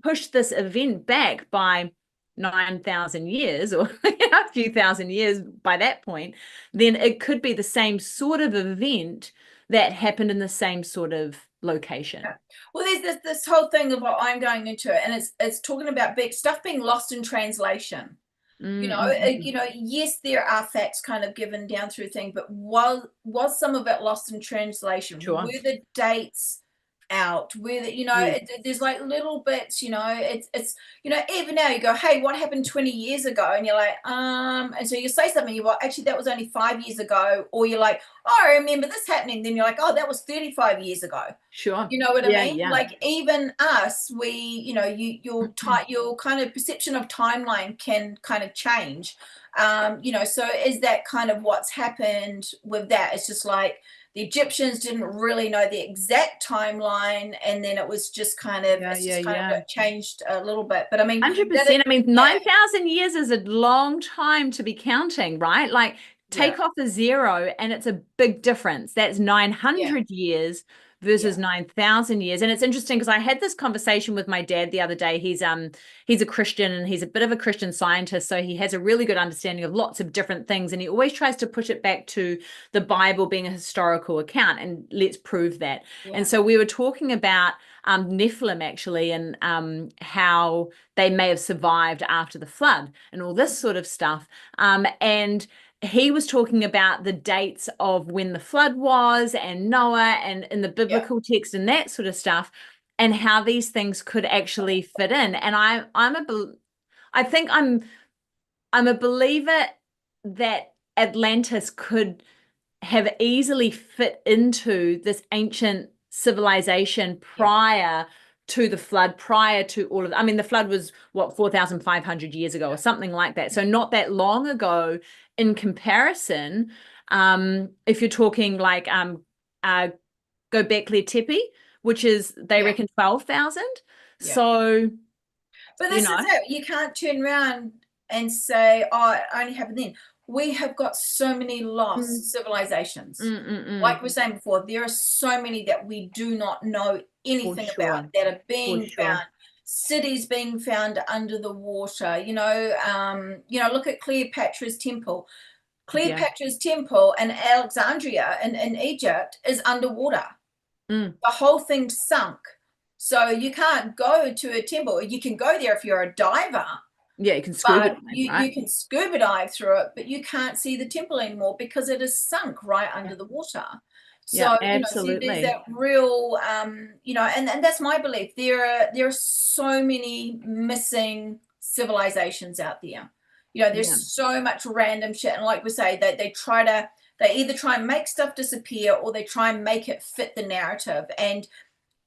push this event back by 9,000 years or a few thousand years by that point, then it could be the same sort of event that happened in the same sort of location. Well, there's this whole thing of what I'm going into it, and it's talking about stuff being lost in translation. You know, yes, there are facts kind of given down through thing, but was some of it lost in translation? Sure. Were the dates out where that, Yeah. there's like little bits, it's even now you go, hey, what happened 20 years ago? And you're like, and so you say something, you're like, actually that was only 5 years ago. Or you're like, oh, I remember this happening. Then you're like, oh, that was 35 years ago. Sure. You know what I Yeah, mean? yeah. Like even us, your kind of perception of timeline can kind of change. So is that kind of what's happened with that? It's just like the Egyptians didn't really know the exact timeline, and then it was just kind of changed a little bit. But I mean, 100%. I mean, 9,000 years is a long time to be counting, right? Like take off a zero and it's a big difference. That's 900 years versus 9,000 years. And it's interesting because I had this conversation with my dad the other day. He's a Christian and he's a bit of a Christian scientist. So he has a really good understanding of lots of different things. And he always tries to push it back to the Bible being a historical account. And let's prove that. Yeah. And so we were talking about Nephilim actually, and how they may have survived after the flood and all this sort of stuff. And he was talking about the dates of when the flood was and Noah and in the biblical text and that sort of stuff, and how these things could actually fit in. And I think I'm a believer that Atlantis could have easily fit into this ancient civilization prior to the flood, prior to all of, I mean, the flood was what, 4,500 years ago or something like that. So not that long ago in comparison. If you're talking like Göbekli Tepe, which is, they reckon 12,000. So, but this is it. You can't turn around and say, oh, it only happened then. We have got so many lost civilizations. Like we were saying before, there are so many that we do not know anything about that are being found. Cities being found under the water. Look at Cleopatra's temple. Cleopatra's temple in Alexandria in Egypt is underwater. The whole thing sunk. So you can't go to a temple. You can go there if you're a diver. Yeah, you can scuba dive, right? You can scuba dive through it, but you can't see the temple anymore because it is sunk right under the water. So, absolutely. There's that real, and that's my belief. There are so many missing civilizations out there. There's so much random shit. And like we say, they either try and make stuff disappear or they try and make it fit the narrative. And,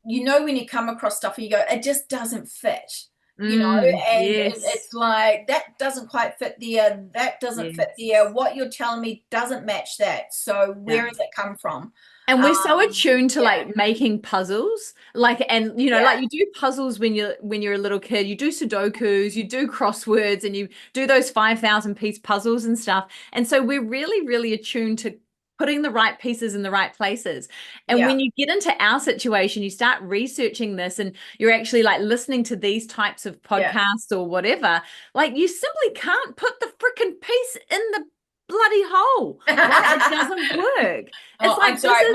when you come across stuff and you go, it just doesn't fit. It's like that doesn't quite fit there, that doesn't fit there, what you're telling me doesn't match that, so where does it come from? And we're so attuned to like making puzzles, like, and like you do puzzles when you're a little kid, you do Sudokus, you do crosswords, and you do those 5,000 piece puzzles and stuff. And so we're really, really attuned to putting the right pieces in the right places. And when you get into our situation, you start researching this and you're actually like listening to these types of podcasts or whatever, like you simply can't put the freaking piece in the bloody hole. Right? It doesn't work. It's like, I'm sorry,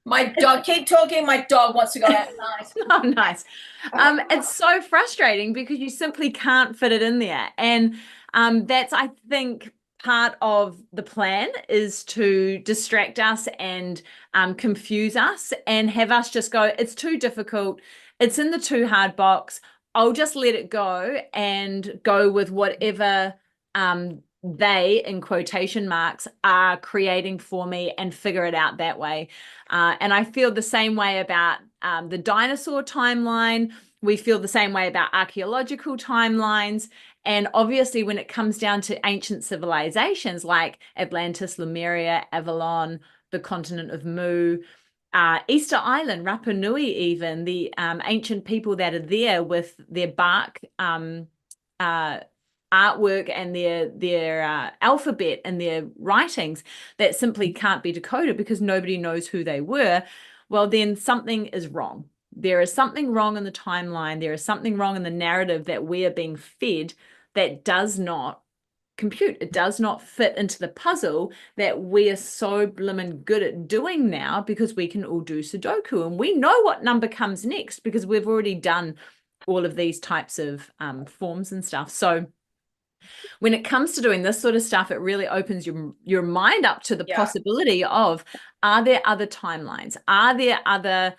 my dog, keep talking, my dog wants to go outside. Oh, nice. It's so frustrating because you simply can't fit it in there. And that's, I think, part of the plan is to distract us and confuse us and have us just go, it's too difficult, it's in the too hard box, I'll just let it go and go with whatever they, in quotation marks, are creating for me and figure it out that way. And I feel the same way about the dinosaur timeline. We feel the same way about archaeological timelines. And obviously, when it comes down to ancient civilizations like Atlantis, Lemuria, Avalon, the continent of Mu, Easter Island, Rapa Nui, even the ancient people that are there with their bark artwork and their alphabet and their writings that simply can't be decoded because nobody knows who they were, well, then something is wrong. There is something wrong in the timeline. There is something wrong in the narrative that we are being fed that does not compute. It does not fit into the puzzle that we are so blimmin' good at doing now because we can all do Sudoku and we know what number comes next because we've already done all of these types of forms and stuff. So when it comes to doing this sort of stuff, it really opens your mind up to the possibility of, are there other timelines? Are there other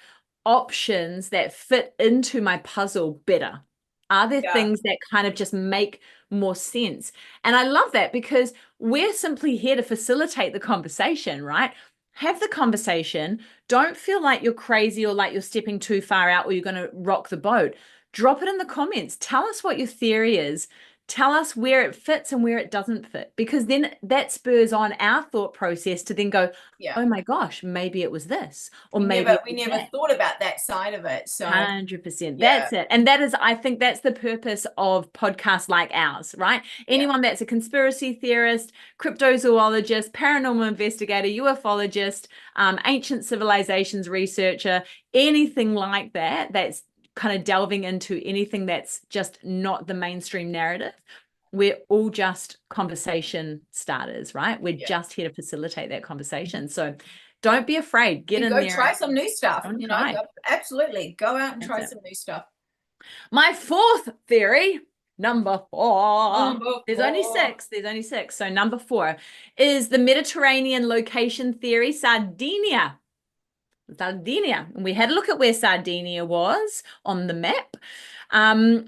options that fit into my puzzle better? Are there things that kind of just make more sense? And I love that, because we're simply here to facilitate the conversation, right? Have the conversation. Don't feel like you're crazy or like you're stepping too far out or you're going to rock the boat. Drop it in the comments. Tell us what your theory is. Tell us where it fits and where it doesn't fit, because then that spurs on our thought process to then go, oh my gosh, maybe it was this, or we maybe never thought about that side of it. So 100%. That's it. And that is, I think that's the purpose of podcasts like ours, right? Anyone that's a conspiracy theorist, cryptozoologist, paranormal investigator, ufologist, ancient civilizations researcher, anything like that, that's kind of delving into anything that's just not the mainstream narrative. We're all just conversation starters, right? We're just here to facilitate that conversation. So don't be afraid. Get in there. Try some new stuff. You know, absolutely. Go out and try some new stuff. My fourth theory, number four. There's only six. There's only six. So number 4 is the Mediterranean location theory, Sardinia. Sardinia. And we had a look at where Sardinia was on the map.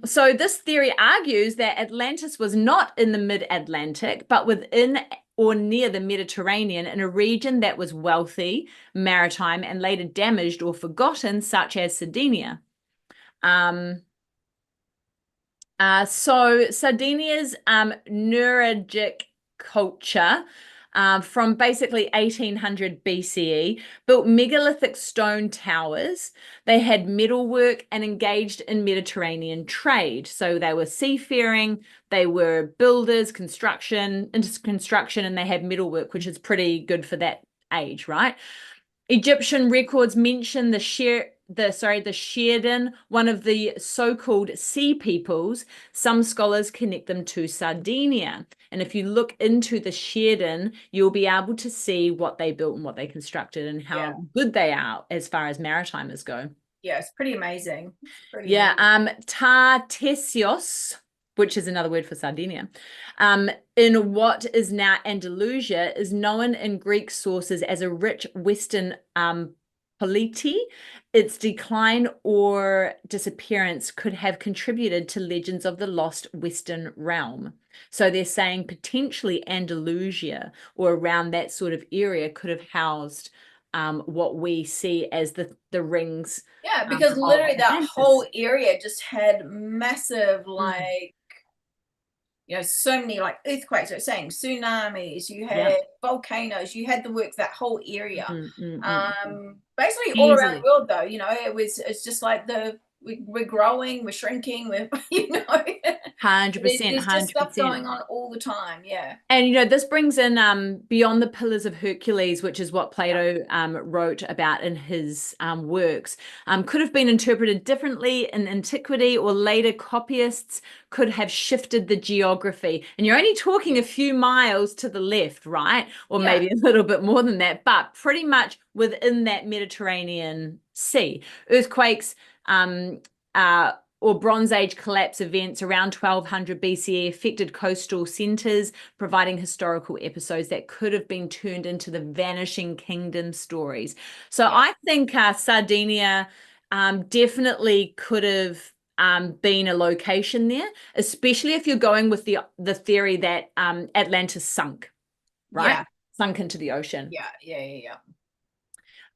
So this theory argues that Atlantis was not in the mid-Atlantic, but within or near the Mediterranean, in a region that was wealthy, maritime, and later damaged or forgotten, such as Sardinia. So Sardinia's Nuragic culture, from basically 1800 BCE, built megalithic stone towers. They had metalwork and engaged in Mediterranean trade. So they were seafaring, they were builders, construction, and they had metalwork, which is pretty good for that age, right? Egyptian records mention the Sheridan, one of the so-called sea peoples. Some scholars connect them to Sardinia. And if you look into the Sheridan, you'll be able to see what they built and what they constructed and how good they are as far as maritimers go. Yeah, it's pretty amazing. Tartessios, which is another word for Sardinia, in what is now Andalusia, is known in Greek sources as a rich Western polity. Its decline or disappearance could have contributed to legends of the lost Western realm. So they're saying potentially Andalusia or around that sort of area could have housed what we see as the rings. Yeah, because literally that whole area just had massive, like, you know, so many like earthquakes. I was saying tsunamis, you had volcanoes, you had that whole area. Basically all around the world, though, you know, it's just like we're growing, we're shrinking, we're, you know, 100%, there's just stuff going on all the time. And you know, this brings in beyond the pillars of Hercules, which is what Plato wrote about in his works, could have been interpreted differently in antiquity, or later copyists could have shifted the geography. And you're only talking a few miles to the left, right? Or maybe a little bit more than that, but pretty much within that Mediterranean Sea. Earthquakes, or Bronze Age collapse events around 1200 BCE affected coastal centers, providing historical episodes that could have been turned into the Vanishing Kingdom stories. So I think Sardinia definitely could have been a location there, especially if you're going with the theory that Atlantis sunk, right? Sunk into the ocean.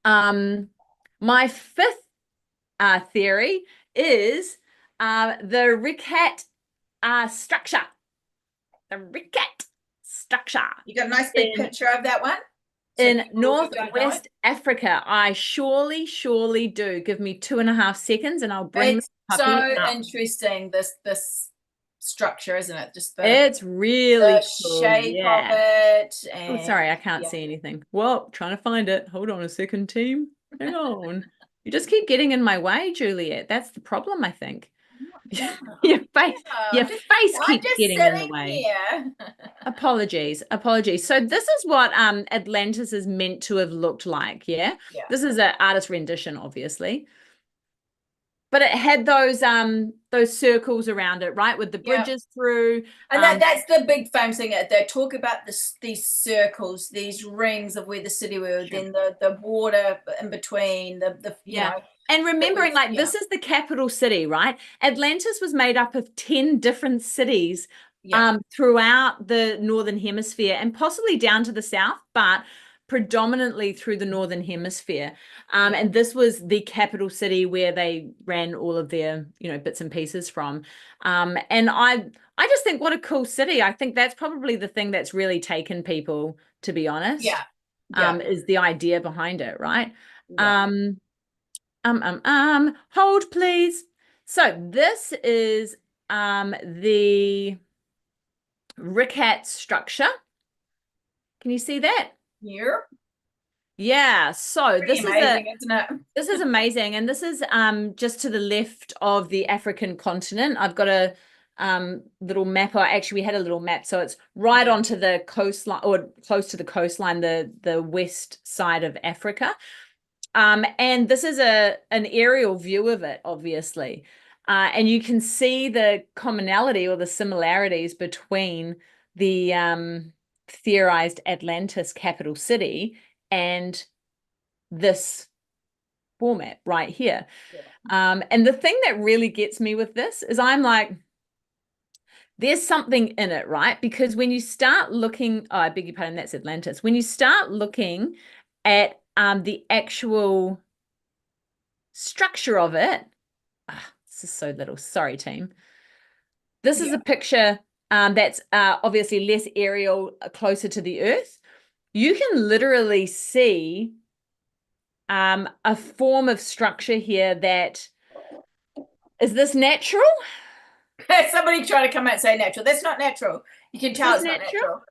My fifth theory is the Ricat structure. The Ricat structure. You got a nice big picture of that one? In Northwest Africa. I surely do. Give me 2.5 seconds and I'll bring it's so up. Interesting, this structure, isn't it? Just it's really cool. Shape of it. And, sorry, I can't see anything. Well, trying to find it. Hold on a second, team. Hang on. You just keep getting in my way, Juliet. That's the problem, I think. Your face keeps getting in the way. Apologies. So this is what Atlantis is meant to have looked like. This is an artist rendition, obviously, but it had those circles around it, right, with the bridges through. And that's the big famous thing. They talk about these circles, these rings of where the city was, then the water in between, you know. And remembering, like, yeah. this is the capital city, right? Atlantis was made up of 10 different cities Yeah. throughout the Northern Hemisphere and possibly down to the south, but predominantly through the Northern Hemisphere. And this was the capital city where they ran all of their, bits and pieces from. And I just think what a cool city. I think that's probably the thing that's really taken people, to be honest. Yeah. Yeah. Is the idea behind it, right? Yeah. Hold please. So this is the Rickett structure. Can you see that? Here. Yeah, so Pretty amazing, isn't it? This is amazing, and this is just to the left of the African continent. I've got a little map. Or actually, we had a little map, so it's right onto the coastline, or close to the coastline, the west side of Africa. And this is an aerial view of it, obviously. And you can see the commonality or the similarities between the theorized Atlantis capital city and this format right here. And the thing that really gets me with this is I'm like, there's something in it, right? Because when you start looking, oh, I beg your pardon, that's Atlantis. When you start looking at the actual structure of it, this is so little. Sorry, team. This is a picture that's obviously less aerial, closer to the earth. You can literally see a form of structure here that is this natural? Somebody trying to come out and say natural. That's not natural. You can tell it's not natural.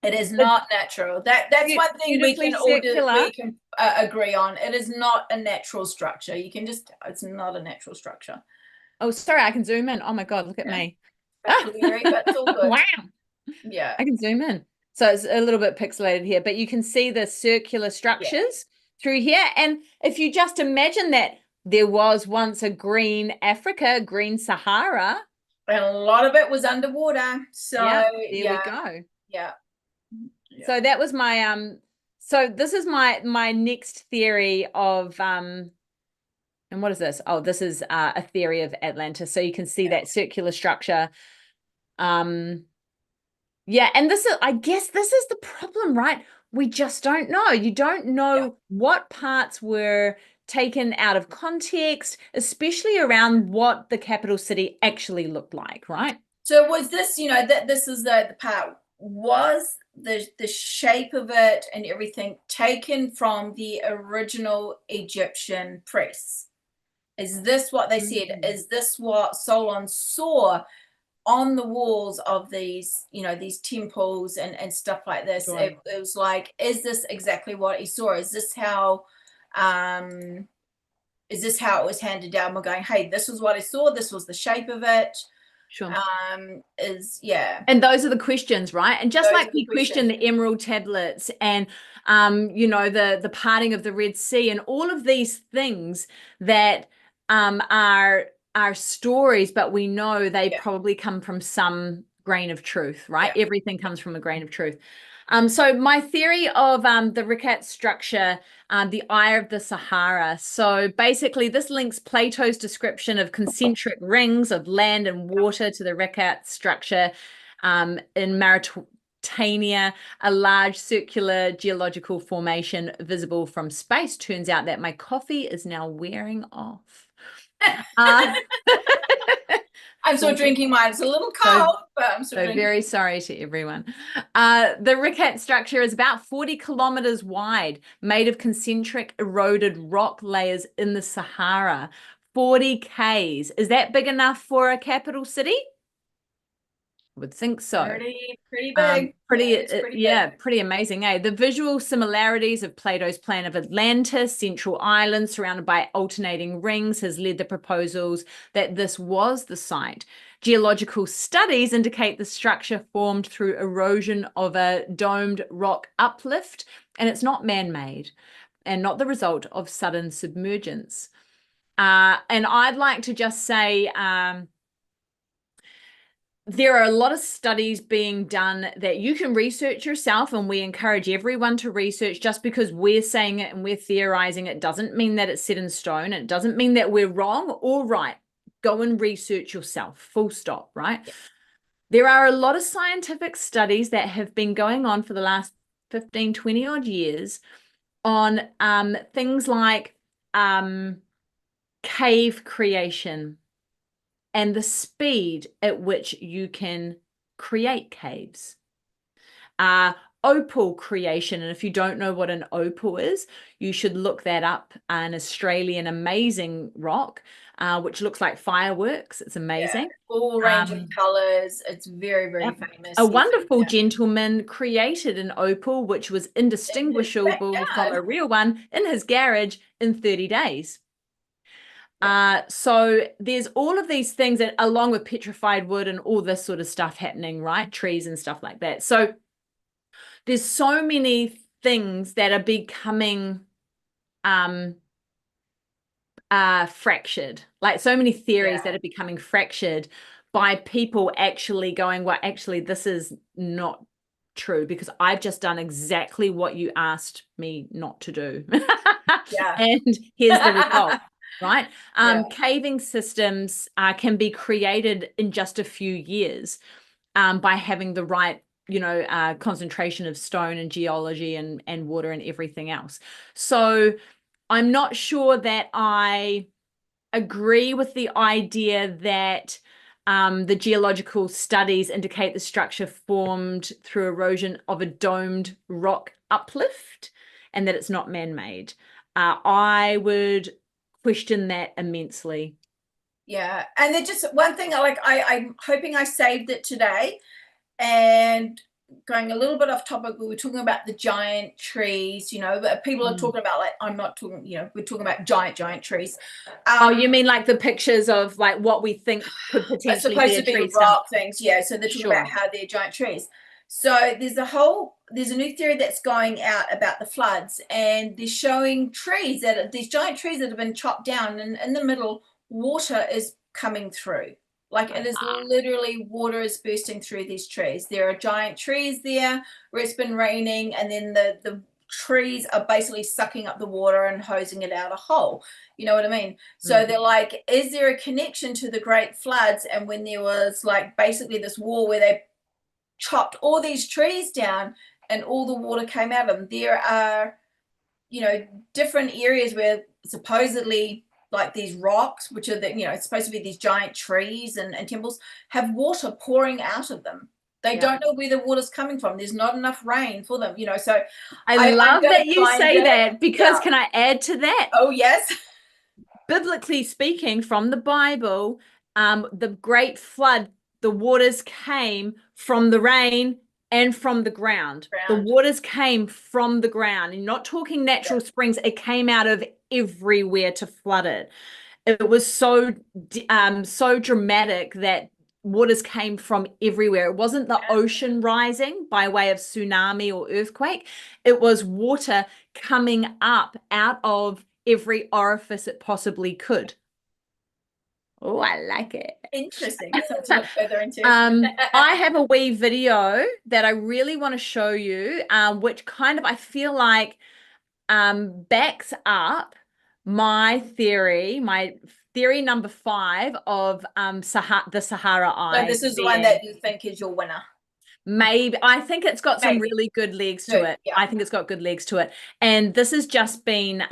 It is not natural. That's one thing we can agree on. It is not a natural structure. You can just tell it's not a natural structure. Oh, sorry, I can zoom in. Oh my God, look at me. Blurry, but it's all good. Wow. Yeah. I can zoom in. So it's a little bit pixelated here, but you can see the circular structures through here. And if you just imagine that there was once a green Africa, green Sahara. And a lot of it was underwater. So there we go. Yeah. So that was my so this is my next theory of and what is this? Oh, this is a theory of Atlantis. So you can see that circular structure. Yeah, and this is, I guess this is the problem, right? We just don't know. You don't know what parts were taken out of context, especially around what the capital city actually looked like, right? So was this, that this is the part, was the shape of it and everything taken from the original Egyptian priests? Is this what they said? Is this what Solon saw on the walls of these, these temples and stuff like this? Sure. It was like, is this exactly what he saw? Is this how it was handed down? We're going, hey, this was what I saw, this was the shape of it. Sure. And those are the questions, right? And just like we question the emerald tablets and the parting of the Red Sea and all of these things that are stories, but we know they probably come from some grain of truth, right? Everything comes from a grain of truth. So my theory of the Rickett structure, the eye of the Sahara. So basically this links Plato's description of concentric rings of land and water to the Rickett structure in Mauritania, a large circular geological formation visible from space. Turns out that my coffee is now wearing off. I'm still drinking mine. It's a little cold, but I'm still drinking. Very sorry to everyone. The Rickett structure is about 40 kilometers wide, made of concentric eroded rock layers in the Sahara. 40 Ks. Is that big enough for a capital city? I would think so. Pretty big. Pretty amazing, eh? The visual similarities of Plato's plan of Atlantis, central island surrounded by alternating rings, has led the proposals that this was the site. Geological studies indicate the structure formed through erosion of a domed rock uplift, and it's not man-made and not the result of sudden submergence. And I'd like to just say there are a lot of studies being done that you can research yourself, and we encourage everyone to research. Just because we're saying it and we're theorizing it doesn't mean that it's set in stone. It doesn't mean that we're wrong or right. Go and research yourself, full stop, right? Yeah. There are a lot of scientific studies that have been going on for the last 15, 20 odd years on things like cave creation and the speed at which you can create caves. Opal creation, and if you don't know what an opal is, you should look that up. An Australian amazing rock, which looks like fireworks. It's amazing. Yeah, all range of colors. It's very, very Yep. famous. A wonderful gentleman created an opal which was In indistinguishable his from a backyard. real one in his garage in 30 days. So there's all of these things that, along with petrified wood and all this sort of stuff happening, right? Trees and stuff like that. So there's so many things that are becoming fractured, like so many theories that are becoming fractured by people actually going, well, actually, this is not true because I've just done exactly what you asked me not to do. And here's the result. Right? Caving systems can be created in just a few years by having the right, concentration of stone and geology and water and everything else. So I'm not sure that I agree with the idea that the geological studies indicate the structure formed through erosion of a domed rock uplift and that it's not man-made. I would question that immensely. Yeah, and then just one thing, I'm hoping I saved it today. And going a little bit off topic, we were talking about the giant trees, but people are talking about, like, I'm not talking, we're talking about giant trees. Oh, you mean like the pictures of like what we think could potentially supposed be to be tree rock things, yeah. So they're talking Sure. about how they're giant trees. So there's a new theory that's going out about the floods, and they're showing these giant trees that have been chopped down, and in the middle, water is coming through. Like, it is literally, water is bursting through these trees. There are giant trees there where it's been raining, and then the trees are basically sucking up the water and hosing it out a hole. You know what I mean? So they're like, is there a connection to the Great Floods? And when there was, like, basically this war where they chopped all these trees down and all the water came out of them, there are, different areas where supposedly, like, these rocks, which are it's supposed to be these giant trees and temples, have water pouring out of them. They don't know where the water's coming from. There's not enough rain for them, so I love that you say that, because can I add to that? Oh, yes. Biblically speaking, from the Bible, the great flood, the waters came from the rain and from the ground. The waters came from the ground. And not talking natural springs, it came out of everywhere to flood it. It was so dramatic that waters came from everywhere. It wasn't the ocean rising by way of tsunami or earthquake. It was water coming up out of every orifice it possibly could. Oh, I like it. Interesting. Something to look further into. I have a wee video that I really want to show you, which kind of, I feel like, backs up my theory number 5 of the Sahara So Eye. this is the one that you think is your winner. Maybe. I think it's got some really good legs to it. Yeah. I think it's got good legs to it. And this has just been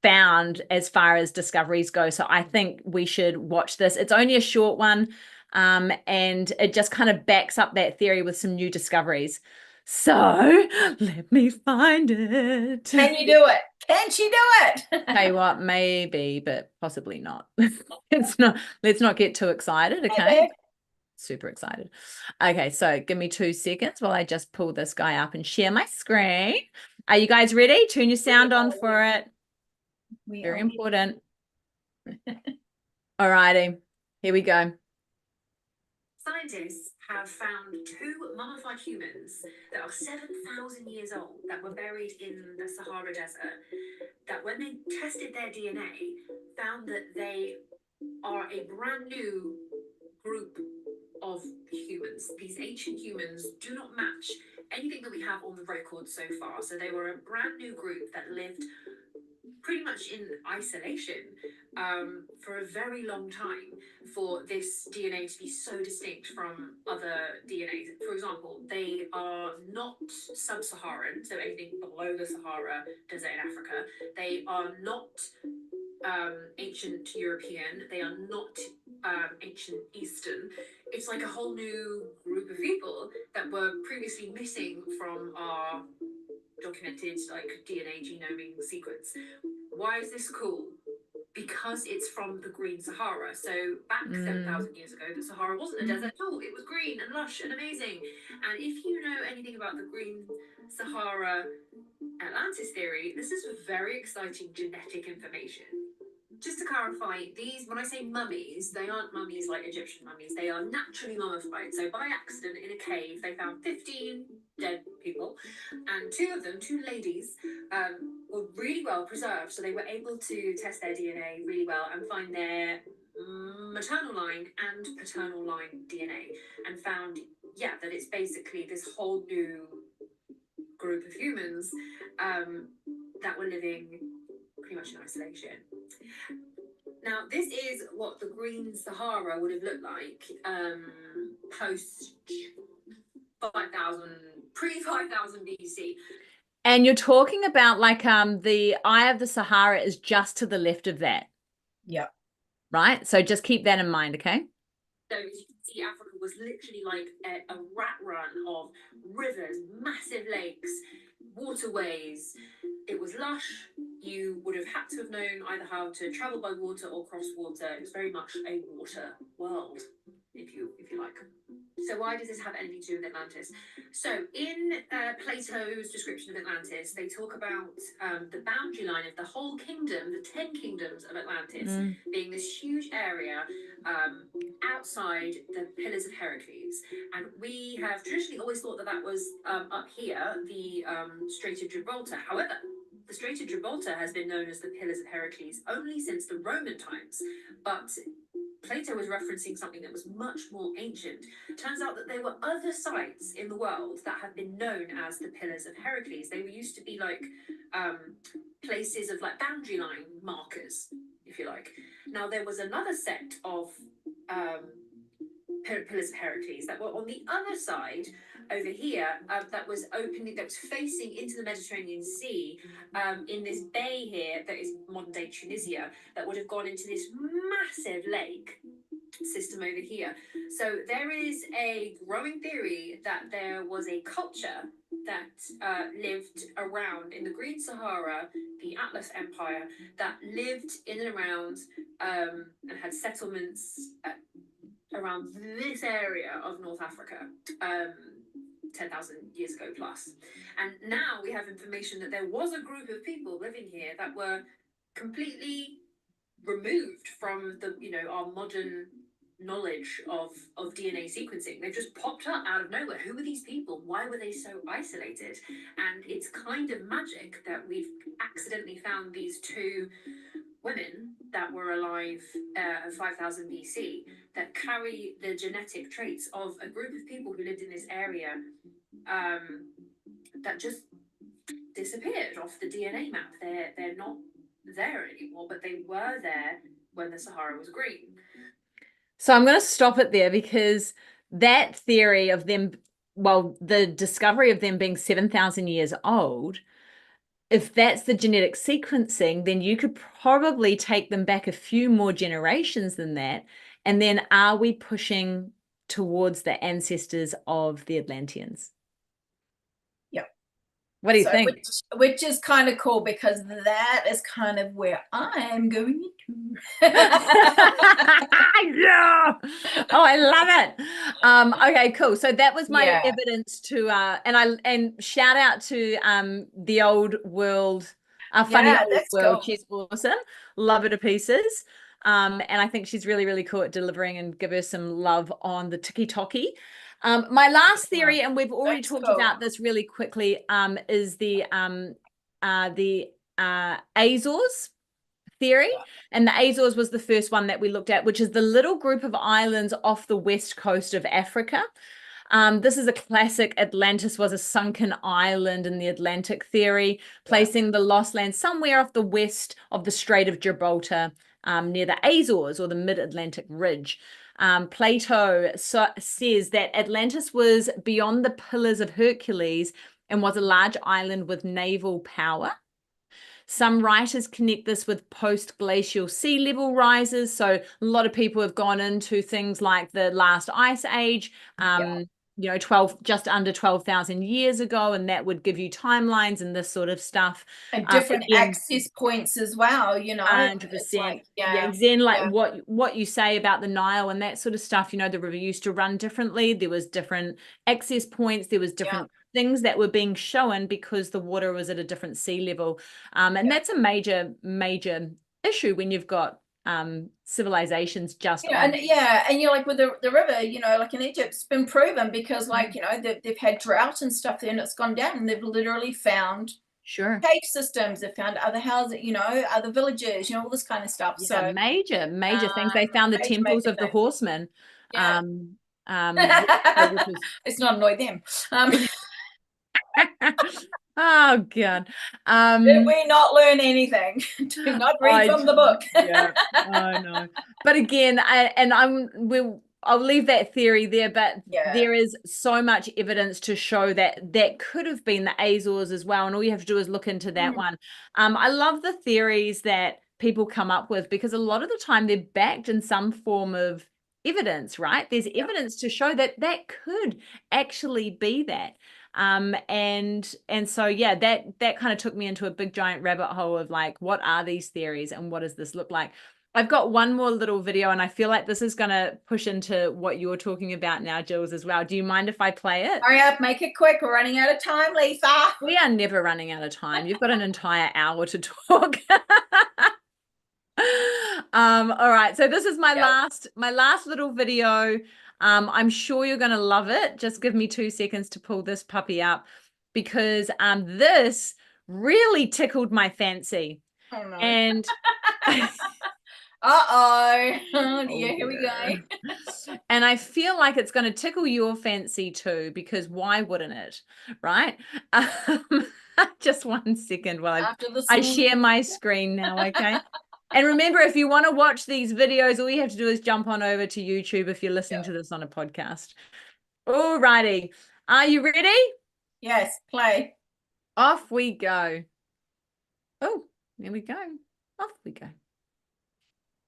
found as far as discoveries go. So I think we should watch this. It's only a short one. And it just kind of backs up that theory with some new discoveries. So let me find it. Can you do it? Can she do it? Tell you what, maybe, but possibly not. Let's not get too excited, okay? Super excited. Okay, so give me 2 seconds while I just pull this guy up and share my screen. Are you guys ready? Turn your sound on for it. Very important. All righty, here we go. Scientists have found 2 mummified humans that are 7,000 years old that were buried in the Sahara Desert, that when they tested their DNA, found that they are a brand new group of humans. These ancient humans do not match anything that we have on the record so far. So they were a brand new group that lived pretty much in isolation for a very long time for this DNA to be so distinct from other DNA. For example, they are not sub-Saharan, so anything below the Sahara Desert in Africa. They are not ancient European. They are not ancient Eastern. It's like a whole new group of people that were previously missing from our documented like DNA genoming sequence. Why is this cool? Because it's from the Green Sahara. So back 7,000 years ago, the Sahara wasn't a desert at all. It was green and lush and amazing. And if you know anything about the Green Sahara Atlantis theory, this is very exciting genetic information. Just to clarify, these, when I say mummies, they aren't mummies like Egyptian mummies. They are naturally mummified. So by accident in a cave, they found 15 dead people, and two of them, two ladies, were really well preserved. So they were able to test their DNA really well and find their maternal line and paternal line DNA, and found, yeah, that it's basically this whole new group of humans that were living pretty much in isolation. Now, this is what the Green Sahara would have looked like post 5,000, pre-5,000 BC. And you're talking about like the Eye of the Sahara is just to the left of that. Yep. Right? So just keep that in mind, okay? So as you can see, Africa was literally like a rat run of rivers, massive lakes, waterways. It was lush. You would have had to have known either how to travel by water or cross water. It was very much a water world, if you like. So why does this have anything to do with Atlantis? So in Plato's description of Atlantis, they talk about the boundary line of the whole kingdom, the 10 kingdoms of Atlantis, being this huge area outside the Pillars of Hercules. And we have traditionally always thought that that was up here, the Strait of Gibraltar. However, the Strait of Gibraltar has been known as the Pillars of Hercules only since the Roman times. But Plato was referencing something that was much more ancient. Turns out that there were other sites in the world that have been known as the Pillars of Hercules. They were used to be like places of like boundary line markers, if you like. Now there was another set of Pillars of Hercules that were on the other side over here, that was opening, that was facing into the Mediterranean Sea, in this bay here that is modern day Tunisia, that would have gone into this massive lake system over here. So there is a growing theory that there was a culture that lived around in the Green Sahara, the Atlas Empire, that lived in and around and had settlements around this area of North Africa, 10,000 years ago plus. And now we have information that there was a group of people living here that were completely removed from the, our modern knowledge of DNA sequencing. They've just popped up out of nowhere. Who were these people? Why were they so isolated? And it's kind of magic that we've accidentally found these two women that were alive 5,000 BC that carry the genetic traits of a group of people who lived in this area that just disappeared off the DNA map. They're not there anymore, but they were there when the Sahara was green. So I'm going to stop it there, because that theory of them, well, the discovery of them being 7,000 years old, if that's the genetic sequencing, then you could probably take them back a few more generations than that. And then are we pushing towards the ancestors of the Atlanteans? Yep. What do you think? Which is kind of cool, because that is kind of where I'm going into. Yeah. Oh, I love it. Okay, cool. So that was my evidence to and shout out to the old world, funny old world. Cool. She's awesome. Love her to pieces. And I think she's really, really cool at delivering, and give her some love on the tiki-toki. My last theory, and we've already talked about this really quickly, is the Azores theory. And the Azores was the first one that we looked at, which is the little group of islands off the west coast of Africa. This is a classic. Atlantis was a sunken island in the Atlantic theory, placing the lost land somewhere off the west of the Strait of Gibraltar, near the Azores or the mid-Atlantic ridge. Plato says that Atlantis was beyond the Pillars of Hercules and was a large island with naval power. Some writers connect this with post-glacial sea level rises. So a lot of people have gone into things like the last ice age, you know, just under 12,000 years ago, and that would give you timelines and this sort of stuff. And different access points as well, you know. 100%. Like, then what you say about the Nile and that sort of stuff, you know, the river used to run differently. There was different access points. There was different things that were being shown because the water was at a different sea level. And that's a major issue when you've got civilizations just and you're like with the river, you know, like in Egypt, it's been proven because like, you know, they've had drought and stuff there and it's gone down and they've literally found cave systems, they've found other houses, you know, other villages, you know, all this kind of stuff. So major things. They found the temples of the horsemen. It's not annoy them. Oh God. Did we not learn anything? Do not read from the book. I know. But again, I'll leave that theory there, but there is so much evidence to show that that could have been the Azores as well. And all you have to do is look into that one. I love the theories that people come up with because a lot of the time they're backed in some form of evidence, right? There's evidence to show that that could actually be that. And so that kind of took me into a big giant rabbit hole of like, what are these theories and what does this look like? I've got one more little video and I feel like this is going to push into what you're talking about now, Jules, as well. Do you mind if I play it? Hurry up, make it quick. We're running out of time, Lisa. We are never running out of time. You've got an entire hour to talk. All right, so this is my last little video. I'm sure you're going to love it. Just give me 2 seconds to pull this puppy up because this really tickled my fancy. Oh, no. And here we go. And I feel like it's going to tickle your fancy too, because why wouldn't it, right? Just 1 second while I share my screen now, okay? And remember, if you want to watch these videos, all you have to do is jump on over to YouTube if you're listening to this on a podcast. All righty. Are you ready? Yes, play. Off we go. Oh, there we go. Off we go.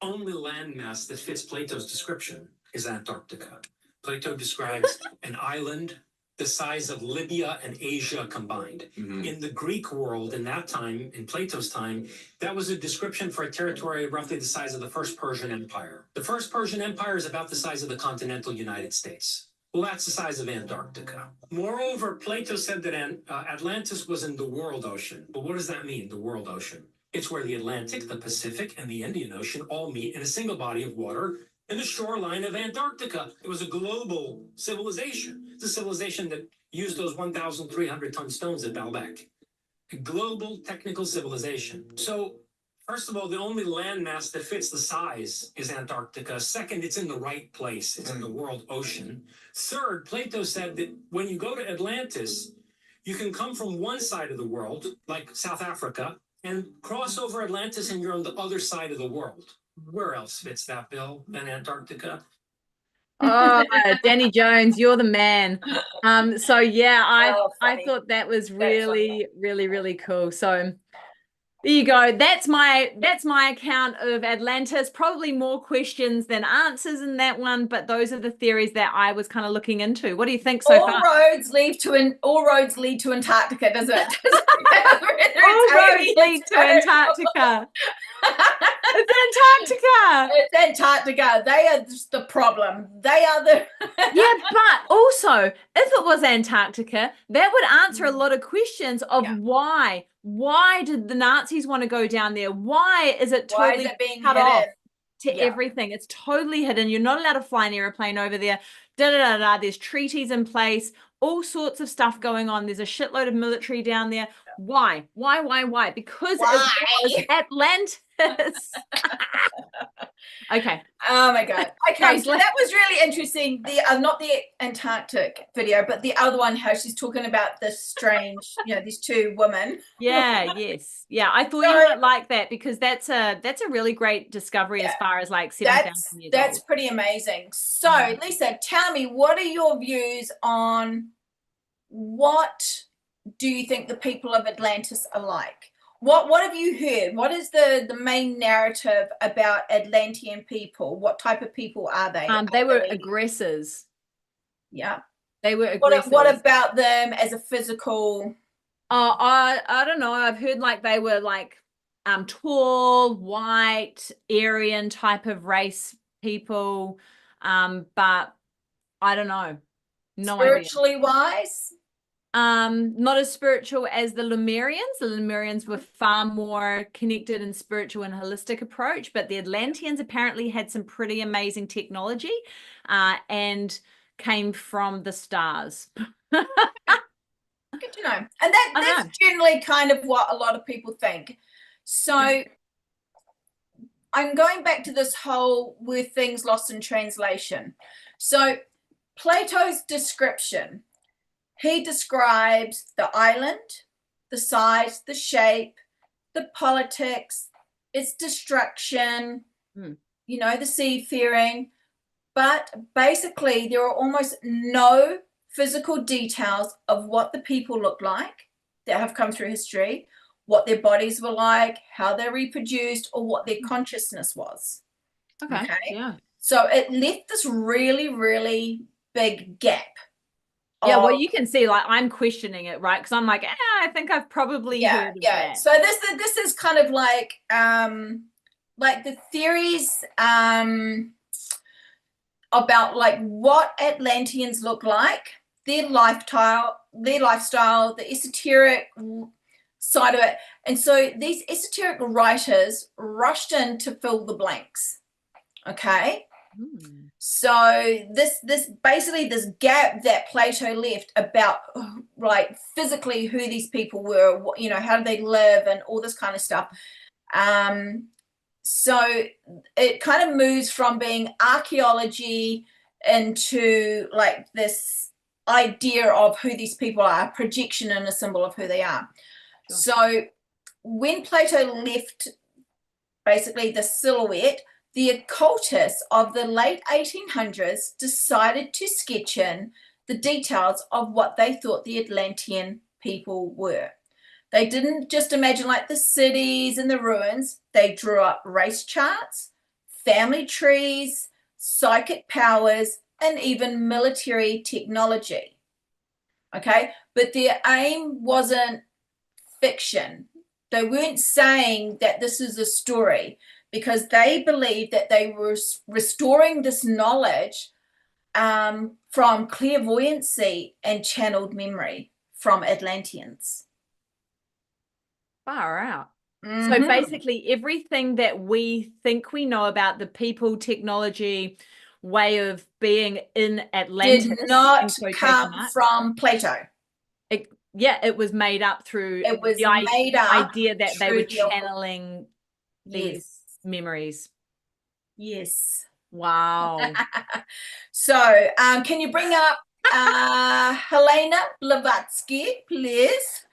Only landmass that fits Plato's description is Antarctica. Plato describes an island the size of Libya and Asia combined. In the Greek world, in that time, in Plato's time, that was a description for a territory roughly the size of the First Persian Empire. The First Persian Empire is about the size of the continental United States. Well, that's the size of Antarctica. Moreover, Plato said that Atlantis was in the world ocean. But what does that mean, the world ocean? It's where the Atlantic, the Pacific, and the Indian Ocean all meet in a single body of water in the shoreline of Antarctica. It was a global civilization. It's a civilization that used those 1,300-ton stones at Baalbek. A global technical civilization. So, first of all, the only landmass that fits the size is Antarctica. Second, it's in the right place. It's in the world ocean. Third, Plato said that when you go to Atlantis, you can come from one side of the world, like South Africa, and cross over Atlantis and you're on the other side of the world. Where else fits that bill than Antarctica? Oh, Danny Jones, you're the man. So yeah, I thought that was really, really, really cool. So there you go. That's my account of Atlantis. Probably more questions than answers in that one, but those are the theories that I was kind of looking into. What do you think so far? All roads lead to Antarctica, does it? All roads lead to Antarctica. It's Antarctica. It's Antarctica. They are just the problem. They are the but also, if it was Antarctica, that would answer a lot of questions of why. Why did the Nazis want to go down there? Why is it totally being cut hidden off to everything? It's totally hidden. You're not allowed to fly an airplane over there. There's treaties in place, all sorts of stuff going on. There's a shitload of military down there. Why? Because Why? it was Atlantis. Okay. Oh my God. Okay, Guys, so that was really interesting. The not the Antarctic video, but the other one, how she's talking about this strange, these two women. Yeah, yes. Yeah, I thought So- you might like that because that's a really great discovery as far as like 7,000 years That's old. pretty amazing. So, Lisa, tell me, what are your views on what do you think the people of Atlantis are like? What have you heard? What is the main narrative about Atlantean people? What type of people are they? They were aggressors. Yeah. They were aggressors. What about them as a physical? I don't know. I've heard like they were like tall, white, Aryan type of race people. But I don't know. No idea. Spiritually wise? Not as spiritual as the Lemurians. The Lemurians were far more connected and spiritual and holistic approach, but the Atlanteans apparently had some pretty amazing technology and came from the stars. Good to know. And that's generally kind of what a lot of people think. So I'm going back to this whole were things lost in translation. So Plato's description, he describes the island, the size, the shape, the politics, its destruction, the seafaring. But basically, there are almost no physical details of what the people look like that have come through history, what their bodies were like, how they reproduced, or what their consciousness was. Okay. Yeah. So it left this really, really big gap. Yeah, well, you can see, like, I'm questioning it, right? Because I'm like, I think I've probably heard of that. So this is kind of like the theories about like what Atlanteans look like, their lifestyle, the esoteric side of it. And so these esoteric writers rushed in to fill the blanks. Okay. So this basically this gap that Plato left about like physically who these people were, how did they live and all this kind of stuff. So it kind of moves from being archaeology into like this idea of who these people are, projection and a symbol of who they are. Sure. So when Plato left basically the silhouette, the occultists of the late 1800s decided to sketch in the details of what they thought the Atlantean people were. They didn't just imagine like the cities and the ruins. They drew up race charts, family trees, psychic powers, and even military technology. Okay, but their aim wasn't fiction. They weren't saying that this is a story, because they believed that they were restoring this knowledge from clairvoyancy and channeled memory from Atlanteans. Far out. So basically everything that we think we know about the people, technology, way of being in Atlantis did not come from Plato. It was made up through the idea that they were channeling these memories. Yes. Wow. So can you bring up Helena Blavatsky, please?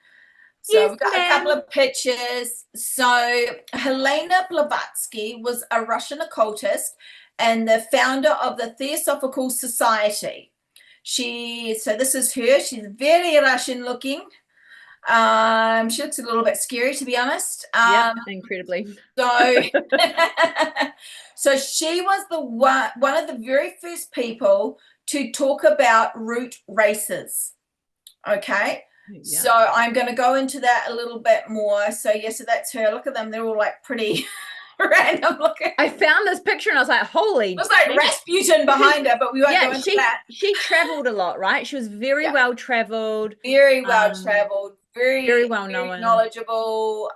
So yes, we've got a couple of pictures. So Helena Blavatsky was a Russian occultist and the founder of the Theosophical Society. So this is her. She's very Russian looking. She looks a little bit scary, to be honest. Incredibly. So she was one of the very first people to talk about root races. Okay. Yeah. So I'm going to go into that a little bit more. So so that's her. Look at them. They're all like pretty random looking. I found this picture and I was like, holy. It was like Rasputin behind her, but we won't go into that. She traveled a lot, right? She was very well traveled. Very well traveled. Very well known, very knowledgeable.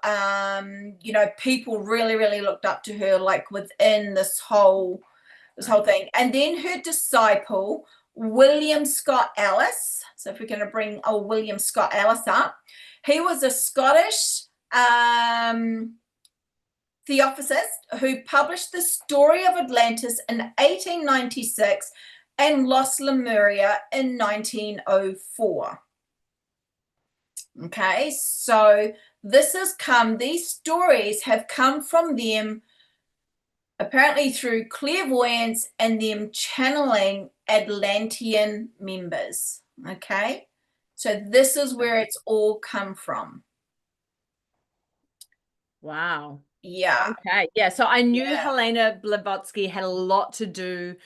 People really, really looked up to her, like within this whole thing. And then her disciple, William Scott-Ellis. So if we're going to bring William Scott-Ellis up, He was a Scottish theosophist who published the story of Atlantis in 1896 and lost Lemuria in 1904. Okay, so these stories have come from them apparently through clairvoyance and them channeling Atlantean members. Okay, so this is where it's all come from. Wow. Yeah. Okay. Yeah. So I knew Yeah. Helena Blavatsky had a lot to do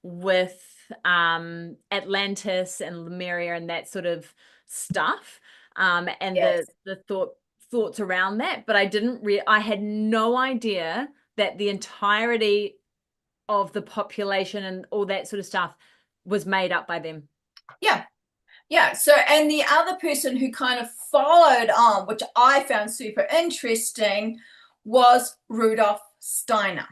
with Atlantis and Lemuria and that sort of stuff. And Yes. the thoughts around that, but I had no idea that the entirety of the population and all that sort of stuff was made up by them. Yeah. Yeah. So, and the other person who kind of followed on, which I found super interesting, was Rudolf Steiner.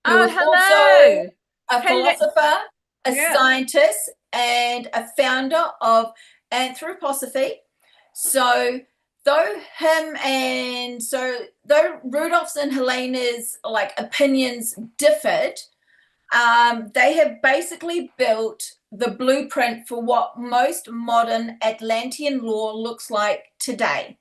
Who was hello. also a philosopher, a Yeah. scientist, and a founder of anthroposophy. So though Rudolph's and Helena's like opinions differed, they have basically built the blueprint for what most modern Atlantean lore looks like today.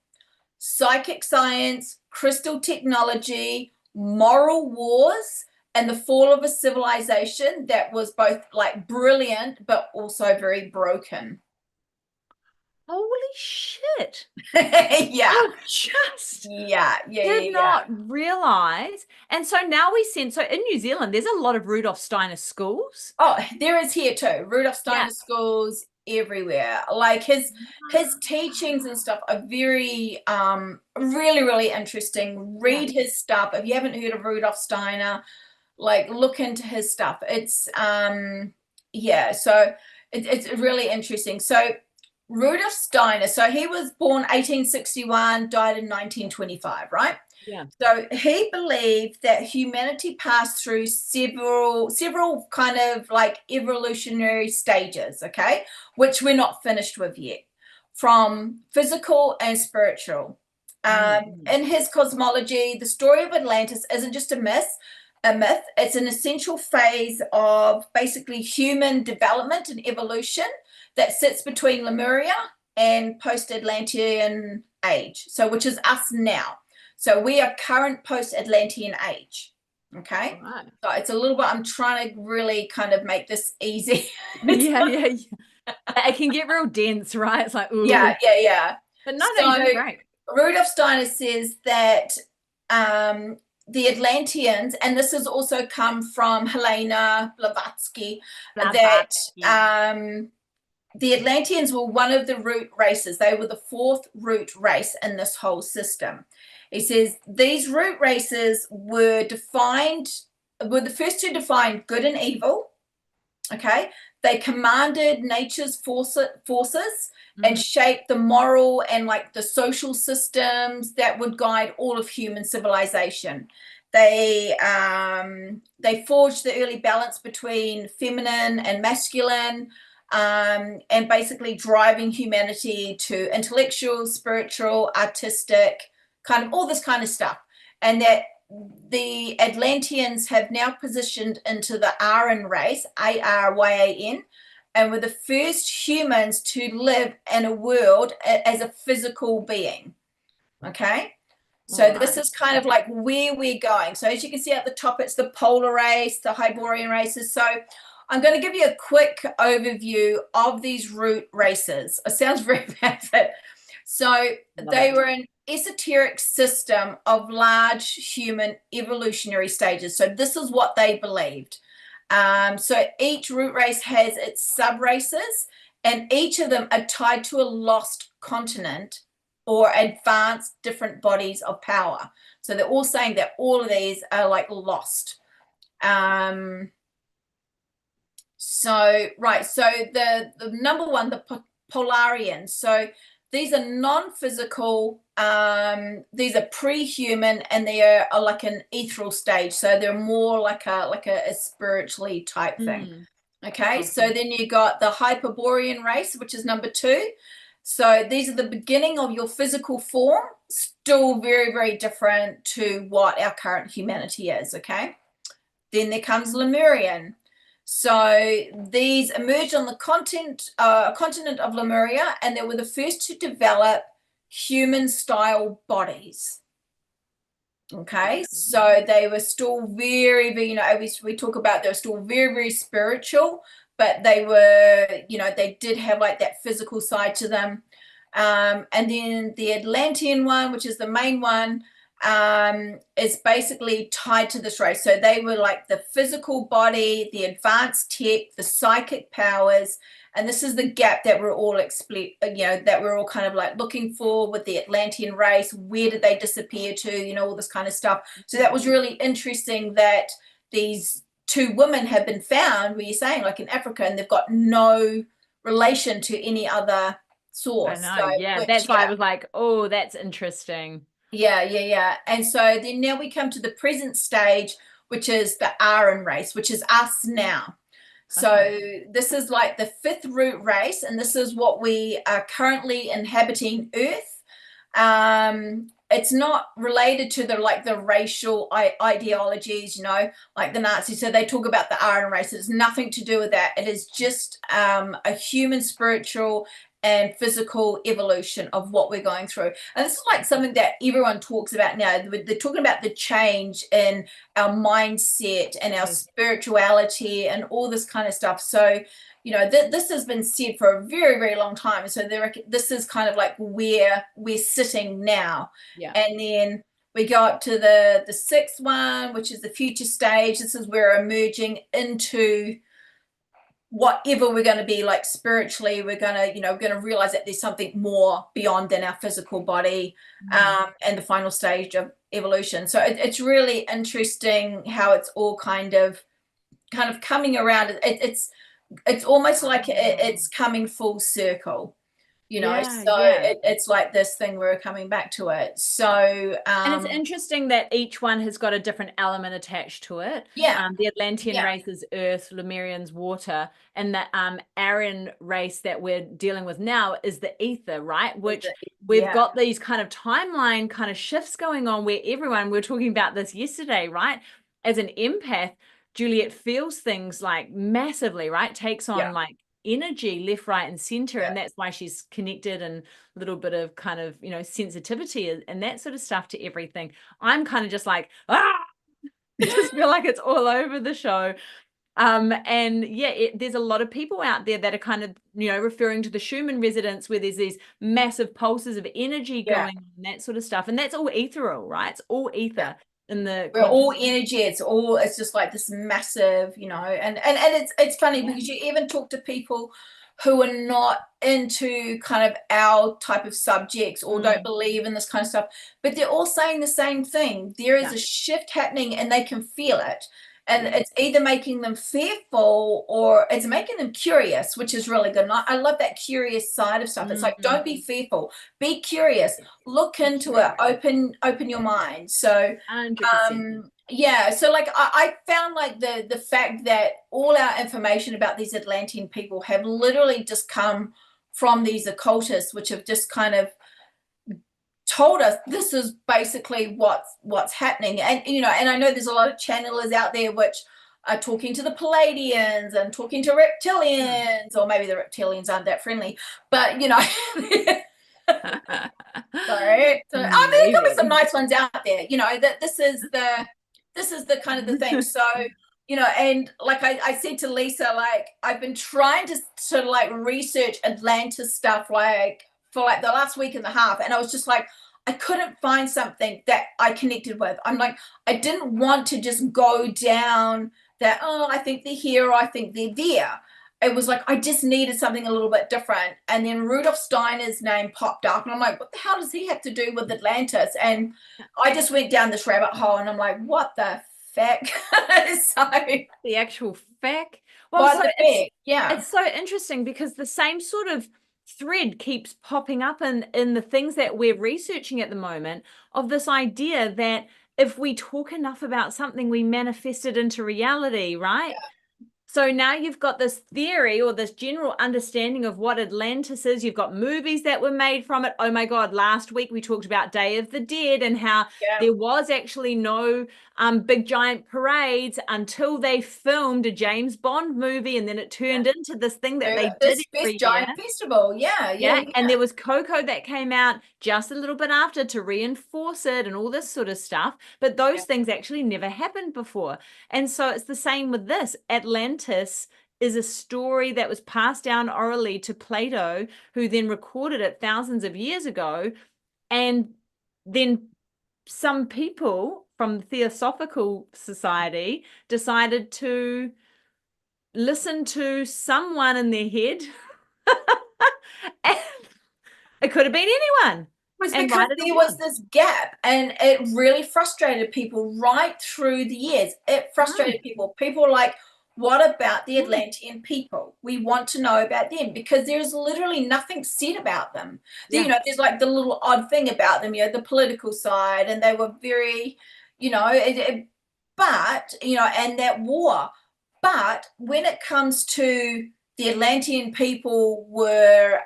Psychic science, crystal technology, moral wars, and the fall of a civilization that was both like brilliant but also very broken. Holy shit. Yeah. I just did not realize. And so now so in New Zealand, there's a lot of Rudolf Steiner schools. Oh, there is here too. Rudolf Steiner schools everywhere. Like his teachings and stuff are very really, really interesting. Read his stuff. If you haven't heard of Rudolf Steiner, like look into his stuff. It's so it's really interesting. So Rudolf Steiner, so he was born 1861, died in 1925, right? Yeah. So he believed that humanity passed through several kind of like evolutionary stages, okay, which we're not finished with yet, from physical and spiritual. In his cosmology, the story of Atlantis isn't just a myth. It's an essential phase of basically human development and evolution that sits between Lemuria and post-Atlantean age, so which is us now. So we are current post-Atlantean age. Okay. Right. So it's a little bit, I'm trying to really kind of make this easy. Yeah. It can get real dense, right? It's like, ooh. Yeah. But no, you're doing great. Rudolf Steiner says that the Atlanteans, and this has also come from Helena Blavatsky, that the Atlanteans were one of the root races. They were the fourth root race in this whole system. He says these root races were the first to define good and evil. Okay. They commanded nature's forces and shaped the moral and like the social systems that would guide all of human civilization. They forged the early balance between feminine and masculine, and basically driving humanity to intellectual, spiritual, artistic, kind of all this kind of stuff. And that the Atlanteans have now positioned into the Aryan race, Aryan, and were the first humans to live in a world as a physical being. Okay. So this is kind of like where we're going. So as you can see at the top, it's the polar race, the Hyborian races. So I'm going to give you a quick overview of these root races. It sounds very bad. So they were an esoteric system of large human evolutionary stages. So this is what they believed. So each root race has its sub-races, and each of them are tied to a lost continent or advanced different bodies of power. So they're all saying that all of these are like lost. So the number one, the Polarians. So these are non-physical, these are pre-human, and they are like an ethereal stage. So they're more like a spiritually type thing. Okay, so then you got the Hyperborean race, which is number 2. So these are the beginning of your physical form, still very, very different to what our current humanity is, okay? Then there comes Lemurian. So these emerged on the continent of Lemuria, and they were the first to develop human-style bodies. Okay, so they were still very, very, you know, we talk about they were still very, very spiritual, but they were, you know, they did have like that physical side to them. And then the Atlantean one, which is the main one, is basically tied to this race. So they were like the physical body, the advanced tech, the psychic powers, and this is the gap that we're all that we're all kind of like looking for with the Atlantean race. Where did they disappear to? You know, all this kind of stuff. So that was really interesting that these two women have been found, where you're saying like in Africa, and they've got no relation to any other source. I know, So, that's why I was like, oh, that's interesting. Yeah. And so then now we come to the present stage, which is the Aryan race, which is us now. So this is like the fifth root race, and this is what we are currently inhabiting Earth. It's not related to the racial ideologies, you know, like the Nazis. So they talk about the Aryan race. It's nothing to do with that. It is just a human spiritual and physical evolution of what we're going through. And this is like something that everyone talks about now. They're talking about the change in our mindset and our spirituality and all this kind of stuff. So, you know, this has been said for a very, very long time. So this is kind of like where we're sitting now. Yeah. And then we go up to the sixth one, which is the future stage. This is where we're emerging into whatever we're going to be like spiritually. We're going to, you know, we're going to realize that there's something more beyond than our physical body, and the final stage of evolution. So it's really interesting how it's all kind of coming around. It's almost like it's coming full circle, you know. It's like this thing, we're coming back to it. So and it's interesting that each one has got a different element attached to it. The Atlantean race is earth, Lemurian's water, and the Aryan race that we're dealing with now is the ether, right? Which we've got these kind of timeline kind of shifts going on, where we were talking about this yesterday, right? As an empath, Juliet feels things like massively, right? Takes on like energy left, right, and center, and that's why she's connected, and a little bit of kind of, you know, sensitivity and that sort of stuff to everything. I'm kind of just like, just feel like it's all over the show. And there's a lot of people out there that are kind of, you know, referring to the Schumann resonance, where there's these massive pulses of energy going on and that sort of stuff, and that's all ethereal, right? It's all ether. We're all energy. It's just like this massive, you know, and it's funny because you even talk to people who are not into kind of our type of subjects or don't believe in this kind of stuff, but they're all saying the same thing. There is a shift happening, and they can feel it. And it's either making them fearful or it's making them curious, which is really good. And I love that curious side of stuff. It's like, don't be fearful, be curious, look into it, open your mind. So 100%. So like I found like the fact that all our information about these Atlantean people have literally just come from these occultists, which have just kind of told us this is basically what's happening. And you know, and I know there's a lot of channelers out there which are talking to the Palladians and talking to reptilians, or maybe the reptilians aren't that friendly, but you know. Sorry. So I mean, there could be some nice ones out there, you know, that this is the kind of the thing. So, you know, and like I said to Lisa, like I've been trying to sort of like research Atlantis stuff like for like the last week and a half, and I was just like, I couldn't find something that I connected with. I'm like, I didn't want to just go down that, I think they're here, or I think they're there. It was like I just needed something a little bit different. And then Rudolf Steiner's name popped up, and I'm like, what the hell does he have to do with Atlantis? And I just went down this rabbit hole, and I'm like, what the feck? So the actual feck. Well, it's so interesting because the same sort of thread keeps popping up in the things that we're researching at the moment, of this idea that if we talk enough about something, we manifest it into reality, right? So now you've got this theory or this general understanding of what Atlantis is. You've got movies that were made from it. Oh my God, last week we talked about Day of the Dead and how there was actually no big giant parades until they filmed a James Bond movie, and then it turned into this thing that they did every year. Giant festival. Yeah. And there was Coco that came out just a little bit after to reinforce it and all this sort of stuff. But those things actually never happened before. And so it's the same with this. Atlantis is a story that was passed down orally to Plato, who then recorded it thousands of years ago. And then some people from the Theosophical Society decided to listen to someone in their head. And it could have been anyone. It was because there was this gap, and it really frustrated people right through the years. It frustrated people. People were like, what about the Atlantean people? We want to know about them, because there's literally nothing said about them. You know, there's like the little odd thing about them, you know, the political side, and they were very, you know, but, you know, and that war. But when it comes to the Atlantean people were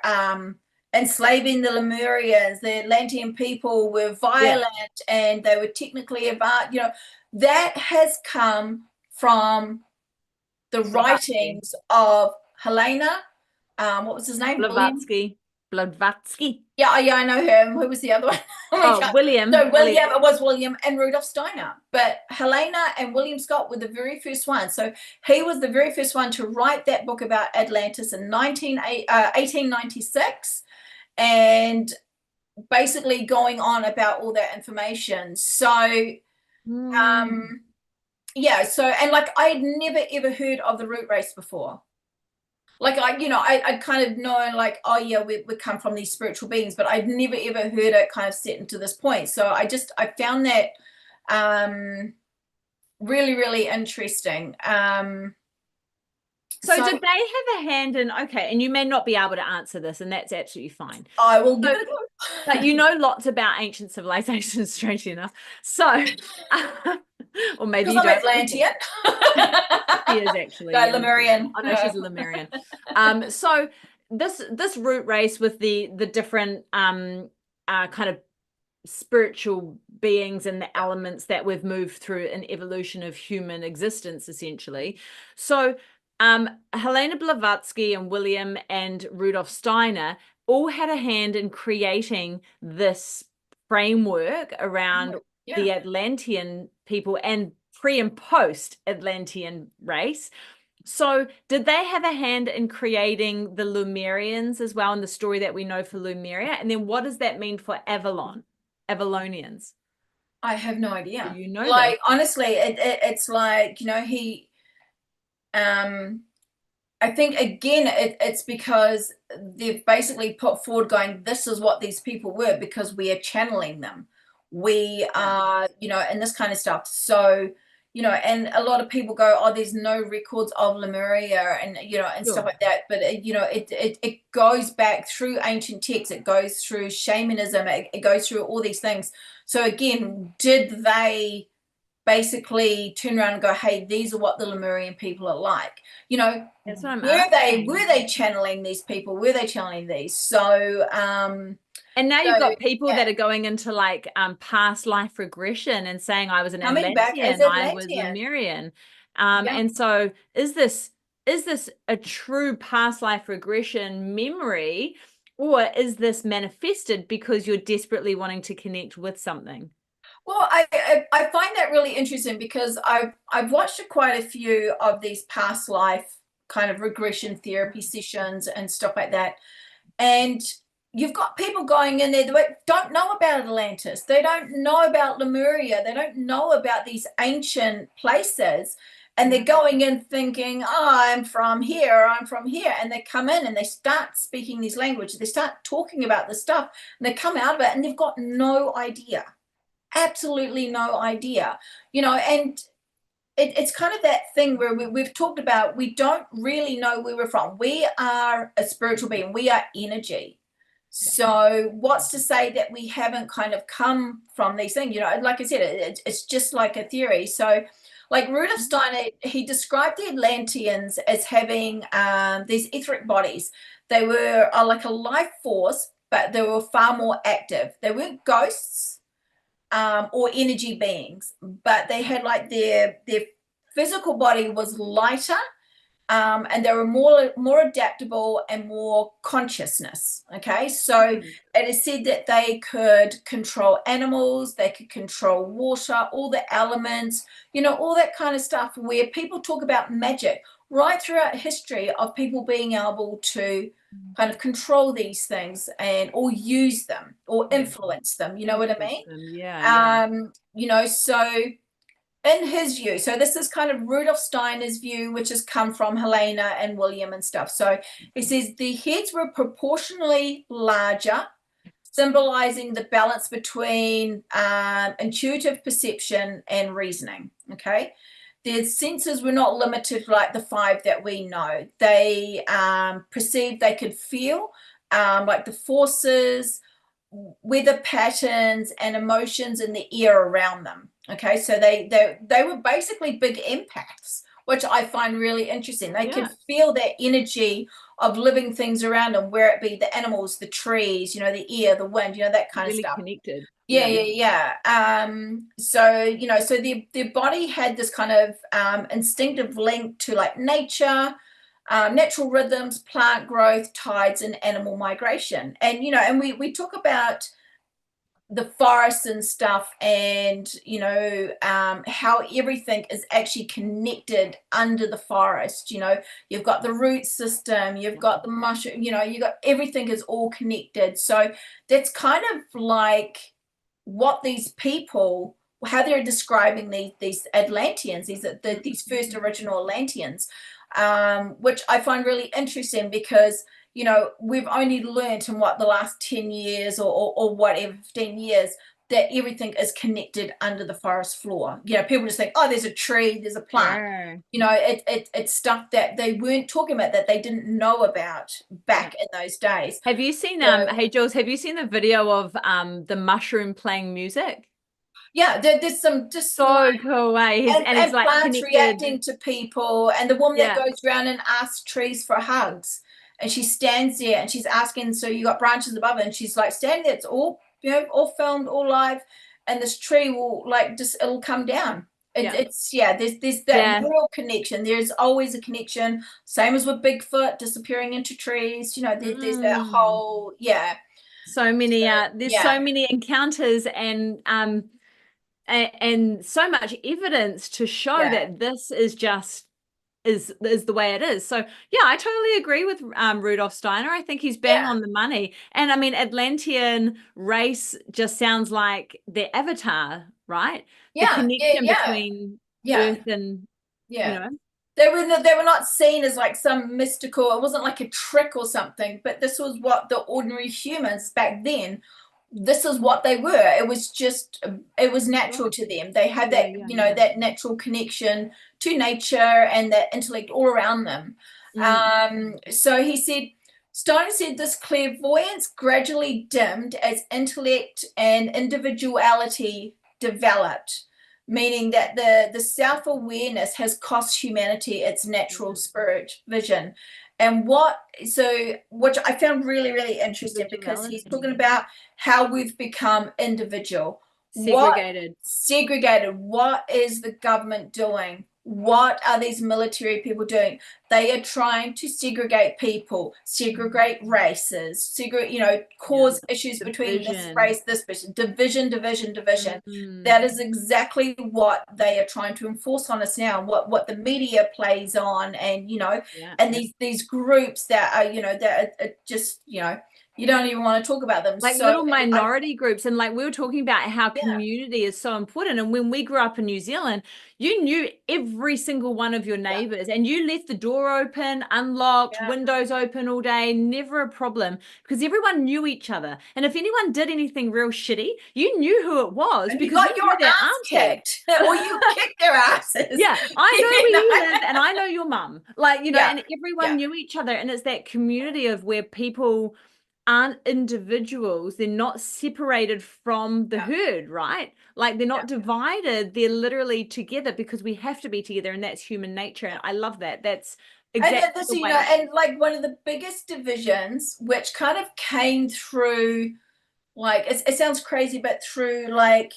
enslaving the Lemurians, the Atlantean people were violent and they were technically advanced, you know, that has come from the writings of Helena, what was his name? Blavatsky. Yeah, I know him. Who was the other one? William. No, William. It was William and Rudolf Steiner. But Helena and William Scott were the very first ones. So he was the very first one to write that book about Atlantis in 1896, and basically going on about all that information. So, yeah. So, and like I'd never ever heard of the root race before. Like I'd kind of known like, oh yeah, we come from these spiritual beings, but I'd never ever heard it kind of set into this point. So I found that really, really interesting. So did they have a hand in, okay, and you may not be able to answer this, and that's absolutely fine. I will give it a go. But you know lots about ancient civilizations, strangely enough. So, or maybe you don't. Atlantean. She is actually. No, Lemurian. I know she's a Lemurian. So this root race with the different kind of spiritual beings and the elements that we've moved through an evolution of human existence, essentially. So Helena Blavatsky and William and Rudolf Steiner all had a hand in creating this framework around the Atlantean people and pre and post Atlantean race. So did they have a hand in creating the Lemurians as well, in the story that we know for Lemuria? And then what does that mean for Avalonians? I have no idea. You know, like that. Honestly, it's like, you know, he I think again it's because they've basically put forward going, this is what these people were, because we are channeling them. We are, you know, and this kind of stuff. So, you know, and a lot of people go, oh, there's no records of Lemuria and, you know, and stuff like that. But, you know, it goes back through ancient texts. It goes through shamanism. It goes through all these things. So again, did they basically turn around and go, hey, these are what the Lemurian people are like? You know, that's what I'm were they channeling these people? Were they channeling these? So, and now you've got people that are going into like past life regression and saying I was an Atlantean, I was Lemurian. And so is this a true past life regression memory, or is this manifested because you're desperately wanting to connect with something? Well, I find that really interesting, because I've watched quite a few of these past life kind of regression therapy sessions and stuff like that. And you've got people going in there that don't know about Atlantis. They don't know about Lemuria. They don't know about these ancient places. And they're going in thinking, oh, I'm from here, I'm from here. And they come in and they start speaking these languages. They start talking about this stuff, and they come out of it and they've got no idea. Absolutely no idea, you know. And it's kind of that thing where we've talked about, we don't really know where we're from. We are a spiritual being. We are energy. So what's to say that we haven't kind of come from these things? You know, like I said, it's just like a theory. So Like Rudolf Steiner, he described the Atlanteans as having these etheric bodies. They were like a life force, but they were far more active. They weren't ghosts or energy beings, but they had like their physical body was lighter, and they were more adaptable and more consciousness. Okay, so it is said that they could control animals, they could control water, all the elements, all that kind of stuff, where people talk about magic right throughout history of people being able to kind of control these things or use them or influence them. You know what I mean? Yeah. So in his view, so this is kind of Rudolf Steiner's view, which has come from Helena and William and stuff. So he says the heads were proportionally larger, symbolizing the balance between intuitive perception and reasoning. Okay, their senses were not limited like the 5 that we know. They perceived, they could feel like the forces, weather patterns, and emotions in the air around them. Okay, so they were basically big empaths, which I find really interesting. They could feel that energy of living things around them, where it be the animals, the trees, the air, the wind, that kind of stuff. Connected. Yeah. So so their body had this kind of instinctive link to like nature, natural rhythms, plant growth, tides, and animal migration. And and we talk about the forests and stuff, and how everything is actually connected under the forest. You've got the root system, you've got the mushroom, you got everything is all connected. So that's kind of like what these people, how they're describing these Atlanteans, these first original Atlanteans, which I find really interesting, because we've only learned in the last 10 years or whatever, 15 years, that everything is connected under the forest floor. People just think, oh, there's a tree, there's a plant. It's stuff that they weren't talking about, that they didn't know about back in those days. Have you seen hey Jules, have you seen the video of the mushroom playing music? Yeah, there's some just so cool way. And it's like plants connected. reacting to people, and the woman that goes around and asks trees for hugs, and she stands there and she's asking, so you got branches above her, and she's like standing there, it's all all filmed, all live, and this tree will it'll come down. There's that real connection. There's always a connection, same as with Bigfoot disappearing into trees. There's that whole so many there's so many encounters and so much evidence to show that this is just is the way it is. So I totally agree with Rudolf Steiner. I think he's bang on the money. And I mean, Atlantean race just sounds like their avatar, right? The connection between Earth and They were not seen as like some mystical, it wasn't like a trick or something, but this was what the ordinary humans back then, this is what they were. It was natural to them. They had that, that natural connection to nature and that intellect all around them. So Steiner said this clairvoyance gradually dimmed as intellect and individuality developed, meaning that the self-awareness has cost humanity its natural spirit vision. And which I found really, really interesting, because he's talking about how we've become individual. Segregated. What is the government doing? What are these military people doing? They are trying to segregate people, segregate races, cause issues between this race, this person, division. That is exactly what they are trying to enforce on us now, what the media plays on, and and these groups that are that are just you don't even want to talk about them. Like little minority groups. And like we were talking about how community is so important. And when we grew up in New Zealand, you knew every single one of your neighbors, and you left the door open, unlocked, windows open all day, never a problem, because everyone knew each other. And if anyone did anything real shitty, you knew who it was, and because you got your ass kicked, or you kicked their asses. Yeah, I know where you live, and I know your mum. Like, and everyone knew each other. And it's that community of where people aren't individuals. They're not separated from the herd, right? Like they're not divided. They're literally together because we have to be together, and that's human nature. And I love that. That's exactly and this, the you way. know, and like one of the biggest divisions, which kind of came through, like it sounds crazy, but through like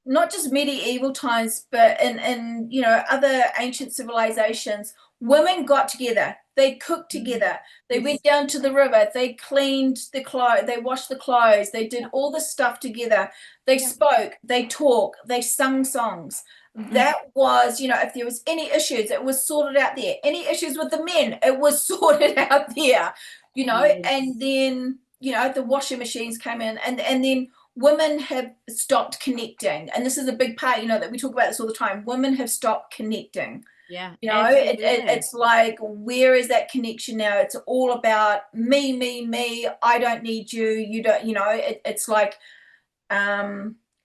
not just medieval times, but in you know, other ancient civilizations, women got together, they cooked together, they went down to the river, they cleaned the clothes, they washed the clothes, they did all this stuff together, they spoke, they talked, they sung songs. That was, you know, if there was any issues, it was sorted out there. Any issues with the men, it was sorted out there, you know. And then, you know, the washing machines came in, and then women have stopped connecting. And this is a big part, you know, that we talk about this all the time. Women have stopped connecting. Yeah, you know, it's like, where is that connection now? It's all about me. I don't need you. You don't, you know, it's like,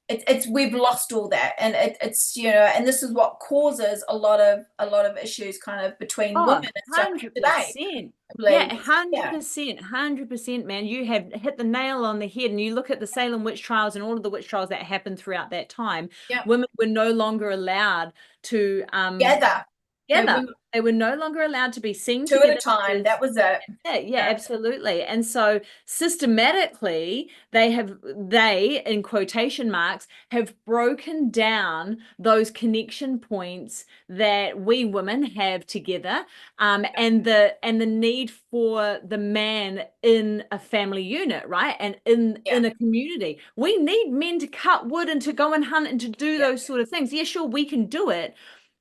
it's we've lost all that, and it's, you know, and this is what causes a lot of issues kind of between women and stuff today. Yeah, 100%, man. You have hit the nail on the head. And you look at the Salem witch trials and all of the witch trials that happened throughout that time. Women were no longer allowed to gather. They were no longer allowed to be seen two at a time. That was it. Yeah, absolutely. And so systematically, they, in quotation marks, have broken down those connection points that we women have together, and the need for the man in a family unit, right? And in a community. We need men to cut wood and to go and hunt and to do those sort of things. Yeah, sure, we can do it.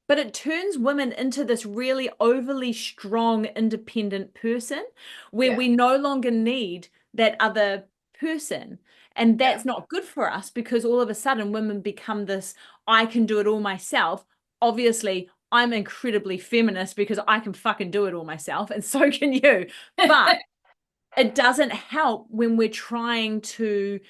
But it turns women into this really overly strong, independent person where we no longer need that other person. And that's not good for us, because all of a sudden women become this, I can do it all myself. Obviously, I'm incredibly feminist because I can fucking do it all myself, and so can you. But it doesn't help when we're trying to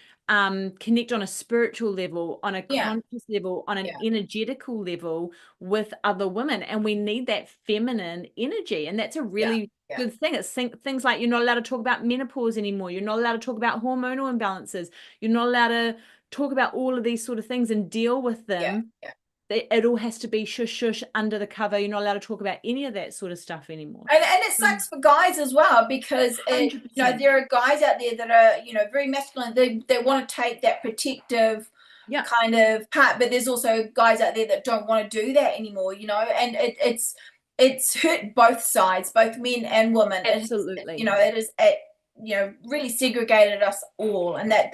connect on a spiritual level, on a conscious level, on an energetical level with other women. And we need that feminine energy. And that's a really good thing. It's things like, you're not allowed to talk about menopause anymore. You're not allowed to talk about hormonal imbalances. You're not allowed to talk about all of these sort of things and deal with them. It all has to be shush under the cover. You're not allowed to talk about any of that sort of stuff anymore. And it sucks for guys as well, because you know, there are guys out there that are, you know, very masculine. They want to take that protective kind of part, but there's also guys out there that don't want to do that anymore, you know. And it's hurt both sides, both men and women. Absolutely. You know, it is you know, really segregated us all, and that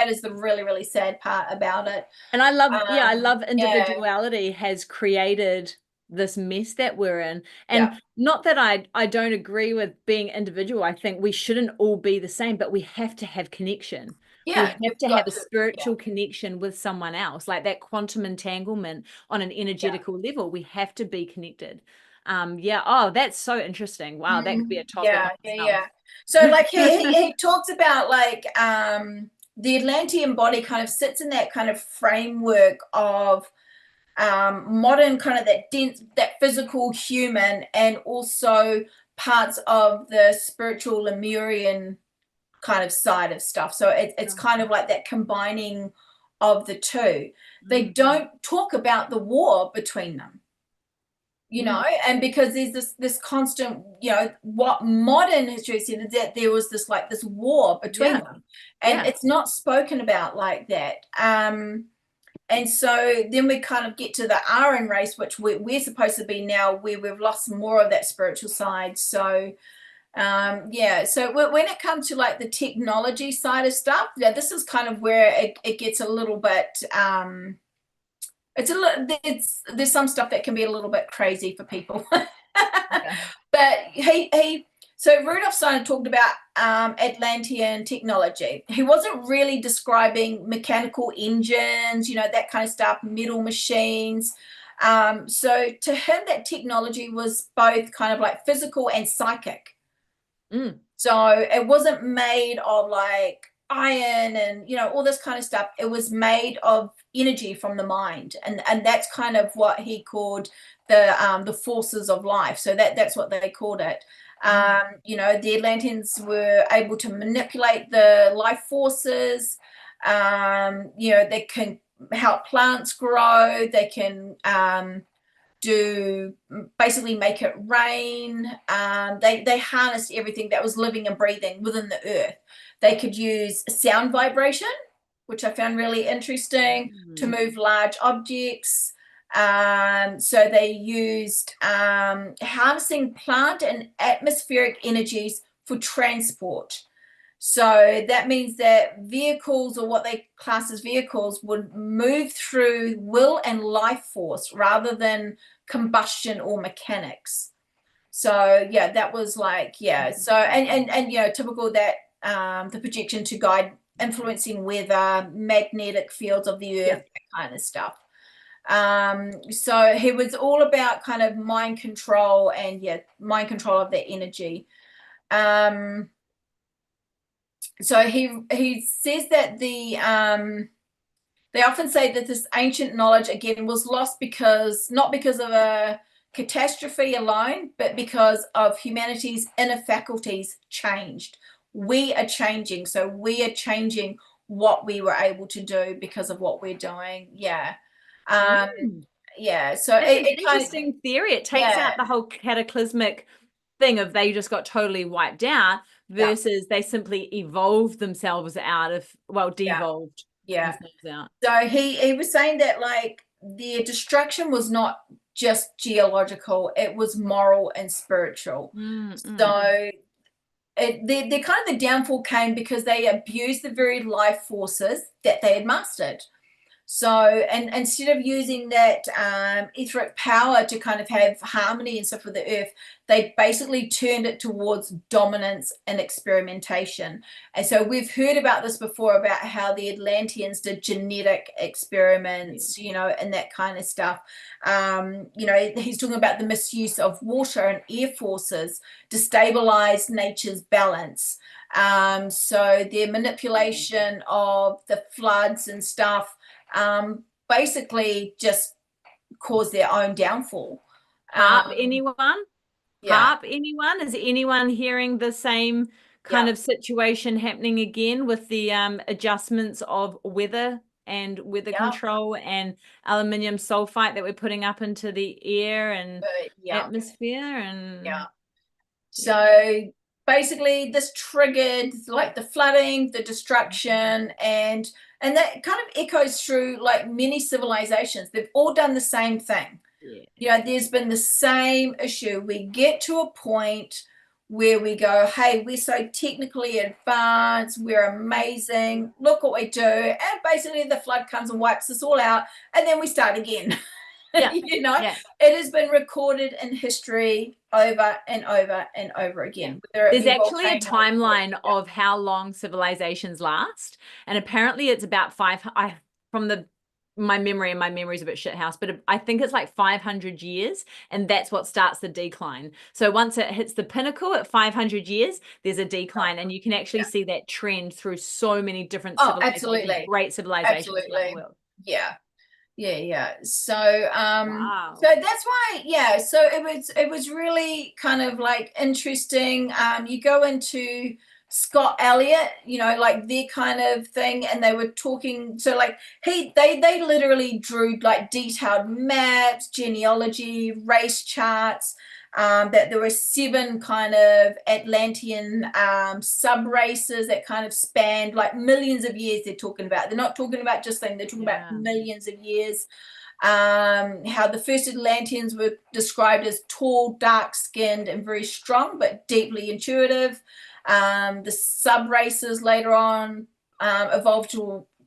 is the really sad part about it. And I love individuality has created this mess that we're in. And not that I don't agree with being individual. I think we shouldn't all be the same, but we have to have connection. We have to have a spiritual connection with someone else, like that quantum entanglement on an energetical level. We have to be connected. Oh, that's so interesting. Wow, that could be a topic. So like he talks about like the Atlantean body kind of sits in that kind of framework of modern kind of that dense, that physical human, and also parts of the spiritual Lemurian kind of side of stuff. So it's kind of like that combining of the two. They don't talk about the war between them, you know, and because there's this constant, you know, what modern history said is that there was this like this war between them, and it's not spoken about like that. And so then we kind of get to the Aryan race, which we're supposed to be now, where we've lost more of that spiritual side. So so when it comes to like the technology side of stuff, this is kind of where it gets a little bit there's some stuff that can be a little bit crazy for people. But so Rudolf Steiner talked about Atlantean technology. He wasn't really describing mechanical engines, you know, that kind of stuff, metal machines. So to him, that technology was both kind of like physical and psychic. So it wasn't made of like iron and, you know, all this kind of stuff. It was made of energy from the mind, and that's kind of what he called the forces of life. So that's what they called it. You know, the Atlanteans were able to manipulate the life forces. You know, they can help plants grow. They can basically make it rain. They harnessed everything that was living and breathing within the earth. They could use sound vibration, which I found really interesting, to move large objects. So they used harnessing plant and atmospheric energies for transport. So that means that vehicles, or what they class as vehicles, would move through will and life force rather than combustion or mechanics. So yeah, that was like, yeah. So and you know, typical that the projection to guide, influencing weather, magnetic fields of the earth, that kind of stuff. So he was all about kind of mind control, and mind control of that energy. So he says that they often say that this ancient knowledge again was lost not because of a catastrophe alone, but because of humanity's inner faculties changed. We are changing, so we are changing what we were able to do because of what we're doing. Yeah. Yeah. So it's an interesting theory. It takes out the whole cataclysmic thing of they just got totally wiped out versus they simply evolved themselves out of, devolved themselves out. So he was saying that like their destruction was not just geological, it was moral and spiritual. So the kind of the downfall came because they abused the very life forces that they had mastered. So, and instead of using that etheric power to kind of have harmony and stuff with the earth, they basically turned it towards dominance and experimentation. And so we've heard about this before, about how the Atlanteans did genetic experiments, you know, and that kind of stuff. You know, he's talking about the misuse of water and air forces to stabilize nature's balance. So their manipulation of the floods and stuff basically just cause their own downfall. Anyone? Anyone? Is anyone hearing the same kind of situation happening again with the adjustments of weather and weather control and aluminium sulfite that we're putting up into the air and atmosphere? And so basically this triggered like the flooding, the destruction, and that kind of echoes through like many civilizations. They've all done the same thing. You know, there's been the same issue. We get to a point where we go, hey, we're so technically advanced, we're amazing, look what we do, and basically the flood comes and wipes us all out, and then we start again. You know, it has been recorded in history over and over and over again. There's actually a timeline of how long civilizations last, and apparently it's about my memory's a bit shithouse, but I think it's like 500 years, and that's what starts the decline. So once it hits the pinnacle at 500 years, there's a decline, and you can actually see that trend through so many different civilizations, great civilizations in the world. So so that's why so it was really kind of like interesting. You go into Scott-Elliot, you know, like their kind of thing, and they were talking, so like they literally drew like detailed maps, genealogy, race charts, that there were 7 kind of Atlantean sub races that kind of spanned like millions of years. They're talking about, they're not talking about just they're talking about millions of years. How the first Atlanteans were described as tall, dark-skinned, and very strong, but deeply intuitive. The sub races later on evolved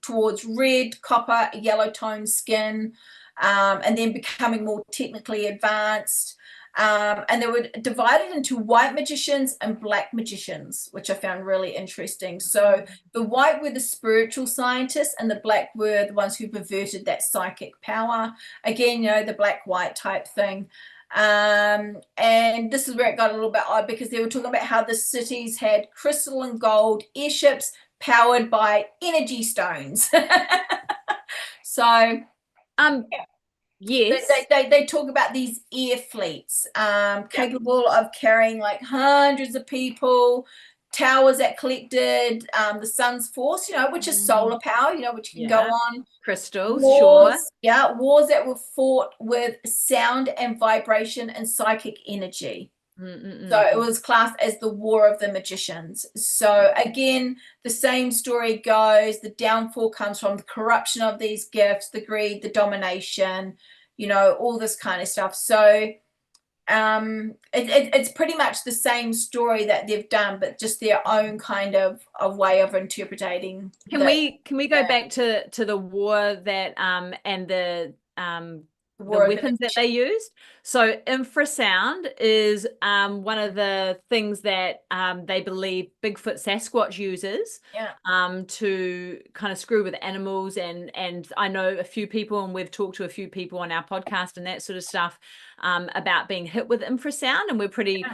towards red, copper, yellow toned skin, and then becoming more technically advanced. And they were divided into white magicians and black magicians, which I found really interesting. So the white were the spiritual scientists, and the black were the ones who perverted that psychic power. Again, you know, the black-white type thing. And this is where it got a little bit odd, because they were talking about how the cities had crystal and gold airships powered by energy stones. So Yes. They talk about these air fleets, capable of carrying like hundreds of people, towers that collected the sun's force, which is solar power, which can go on. Crystals, Wars, sure. yeah, wars that were fought with sound and vibration and psychic energy. So it was classed as the War of the Magicians. So again, the same story goes. The downfall comes from the corruption of these gifts, the greed, the domination, all this kind of stuff. So it's pretty much the same story that they've done, but just their own kind of a way of interpreting. Can we go back to the war that and the weapons that they used? So infrasound is one of the things that they believe Bigfoot Sasquatch uses to kind of screw with animals, and I know a few people, and we've talked to a few people on our podcast and that sort of stuff about being hit with infrasound, and we're pretty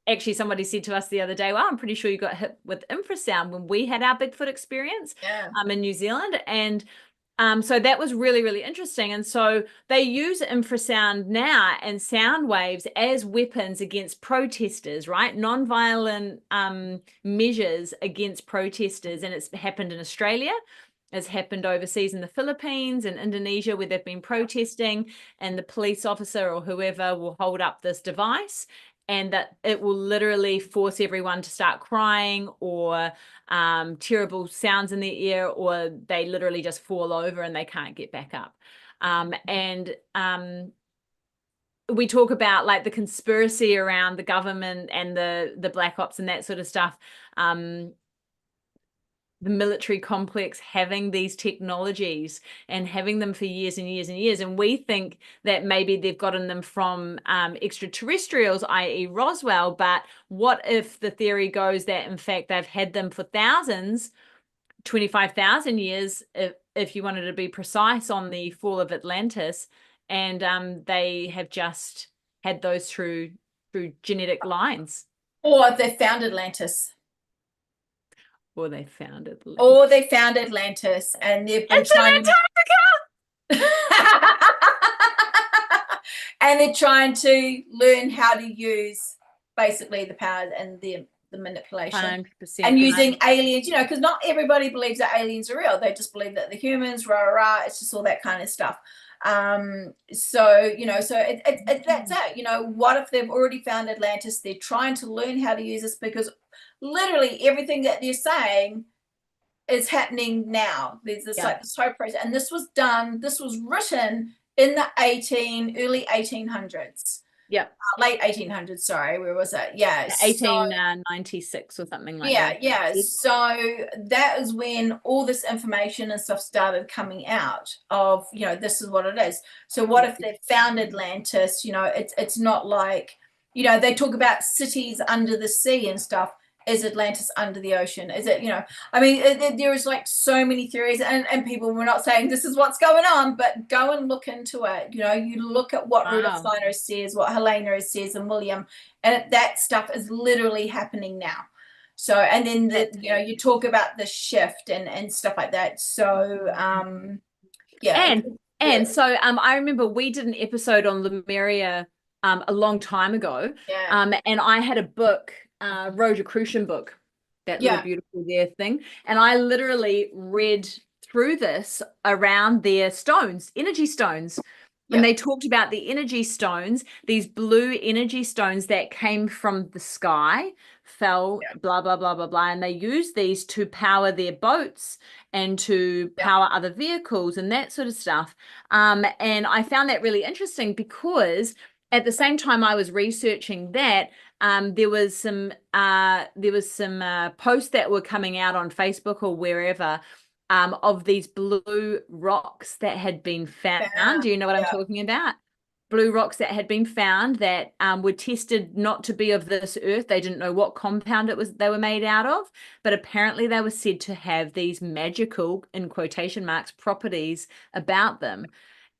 actually, somebody said to us the other day, well, I'm pretty sure you got hit with infrasound when we had our Bigfoot experience in New Zealand. And so that was really, really interesting. And so they use infrasound now and sound waves as weapons against protesters, right? Non-violent measures against protesters. And it's happened in Australia. It's happened overseas in the Philippines and Indonesia, where they've been protesting, and the police officer or whoever will hold up this device, and that it will literally force everyone to start crying, or terrible sounds in their ear, or they literally just fall over and they can't get back up. We talk about like the conspiracy around the government and the black ops and that sort of stuff. The military complex having these technologies and having them for years and years and years. And we think that maybe they've gotten them from extraterrestrials, i.e. Roswell. But what if the theory goes that, in fact, they've had them for thousands, 25,000 years, if you wanted to be precise, on the fall of Atlantis, and they have just had those through genetic lines. Or they found Atlantis. Or they found Atlantis. Or they found Atlantis, and they've been trying to and they're trying to learn how to use basically the power and the manipulation, and using aliens, because not everybody believes that aliens are real. They just believe that the humans, it's just all that kind of stuff. So that's it. What if they've already found Atlantis? They're trying to learn how to use this, because literally everything that they're saying is happening now. There's this like this whole process, and this was written in the early 1800s. Late 1800s, sorry. Where was it? 1896 or something like that. So that is when all this information and stuff started coming out of, this is what it is. So what if they found Atlantis? It's not like, they talk about cities under the sea and stuff. Is Atlantis under the ocean? Is it, there is like so many theories, and people were not saying this is what's going on, but go and look into it. You look at what Rudolf Steiner says, what Helena says, and William, and that stuff is literally happening now. So, and then you talk about the shift and stuff like that. So, And so I remember we did an episode on Lemuria a long time ago, and I had a book, Rosicrucian book, that little beautiful there thing, and I literally read through this around their stones, energy stones, when they talked about the energy stones, these blue energy stones that came from the sky, fell, blah blah blah blah blah, and they used these to power their boats and to power other vehicles and that sort of stuff. And I found that really interesting, because at the same time I was researching that, there was some posts that were coming out on Facebook or wherever of these blue rocks that had been found. Do you know what I'm talking about? Blue rocks that had been found that were tested not to be of this earth. They didn't know what compound they were made out of, but apparently they were said to have these magical, in quotation marks, properties about them.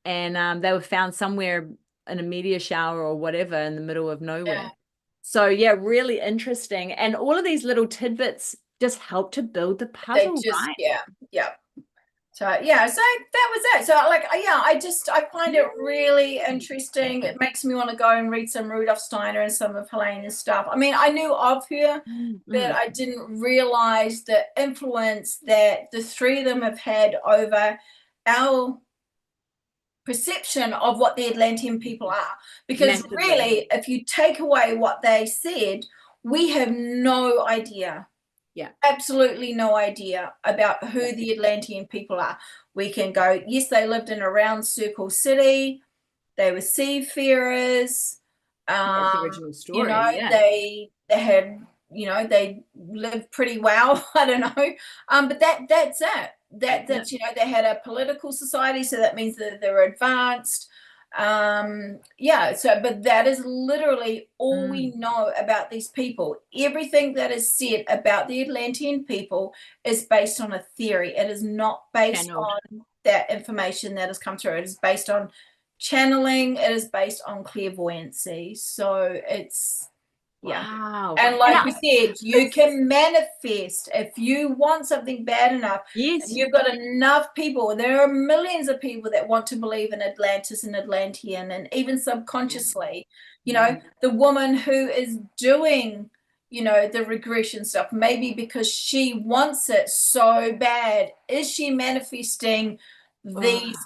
And they were found somewhere in a meteor shower or whatever in the middle of nowhere. So really interesting. And all of these little tidbits just help to build the puzzle, right? So yeah, so that was it. So like, yeah, I find it really interesting. It makes me want to go and read some Rudolf Steiner and some of Helena's stuff. I mean, I knew of her, but I didn't realize the influence that the three of them have had over our perception of what the Atlantean people are. Because Massively. really, if you take away what they said, we have no idea. Yeah. Absolutely no idea about who the Atlantean people are. We can go, yes, they lived in a round circle city. They were seafarers. That's the original story. You know, yeah. they had, you know, they lived pretty well. I don't know. But that's it. That's, you know, they had a political society, so that means that they were advanced. Yeah, so but that is literally all we know about these people. Everything that is said about the Atlantean people is based on a theory. It is not based on that information that has come through. It is based on channeling. It is based on clairvoyancy. So it's wow. And like we said, you can manifest if you want something bad enough. Yes. You've got enough people. There are millions of people that want to believe in Atlantis and Atlantean, and even subconsciously, you know, the woman who is doing, you know, the regression stuff, maybe because she wants it so bad. Is she manifesting these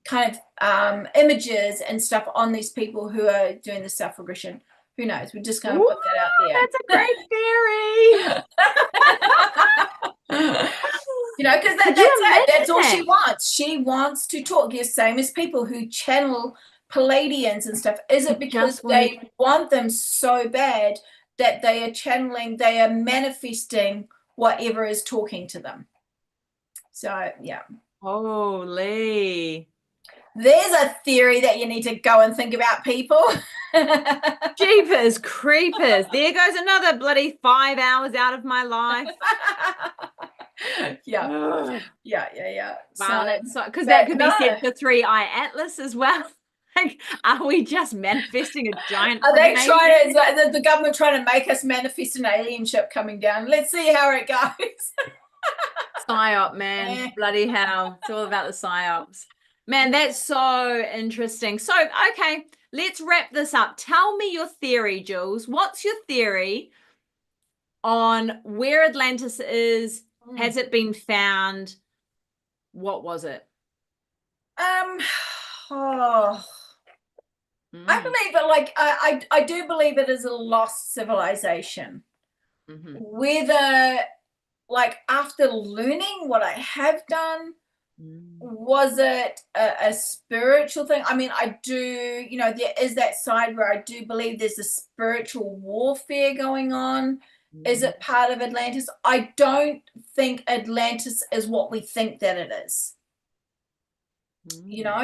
kind of images and stuff on these people who are doing the self-regression? Who knows? We're just going to put that out there. That's a great theory. You know, because that's it. That's all she wants. She wants to talk. Yes, same as people who channel Palladians and stuff. Is it because they want them so bad that they are channeling, they are manifesting whatever is talking to them? So, yeah. Holy. There's a theory that you need to go and think about, people. Jeepers creepers. There goes another bloody 5 hours out of my life. Yeah. Wow, so because that could be said for 3-eye Atlas as well. Like, are we just manifesting a giant? Are they trying to, the government trying to make us manifest an alien ship coming down? Let's see how it goes. Psyop, man. Bloody hell. It's all about the psyops. Man, that's so interesting. So, okay, let's wrap this up. Tell me your theory, Jules. What's your theory on where Atlantis is? Has it been found? What was it? I believe it, like, I do believe it is a lost civilization. Whether, like, after learning what I have done, was it a spiritual thing? I mean, I do, you know, there is that side where I do believe there's a spiritual warfare going on. Is it part of Atlantis? I don't think Atlantis is what we think that it is. You know,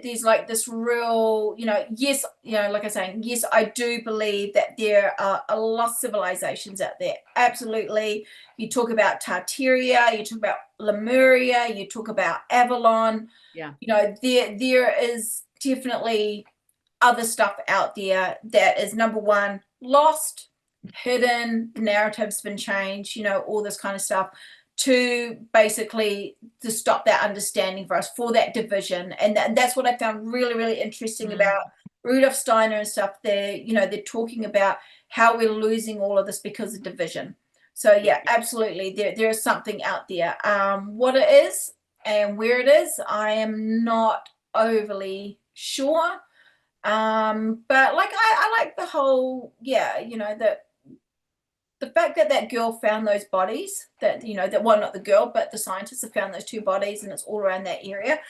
there's like this real, you know, yes, you know, like I was saying, yes, I do believe that there are a lot of civilizations out there. Absolutely. You talk about Tartaria, you talk about Lemuria, you talk about Avalon. Yeah. You know, there is definitely other stuff out there that is, number one, lost, hidden, the narrative's been changed, you know, all this kind of stuff, to basically to stop that understanding for us, for that division. And that's what I found really, really interesting about Rudolf Steiner and stuff. They're, you know, they're talking about how we're losing all of this because of division. So yeah, absolutely, there is something out there. What it is and where it is, I am not overly sure. But like I like the whole, yeah, you know, the fact that girl found those bodies, that, you know, that, well, not the girl, but the scientists have found those 2 bodies, and it's all around that area.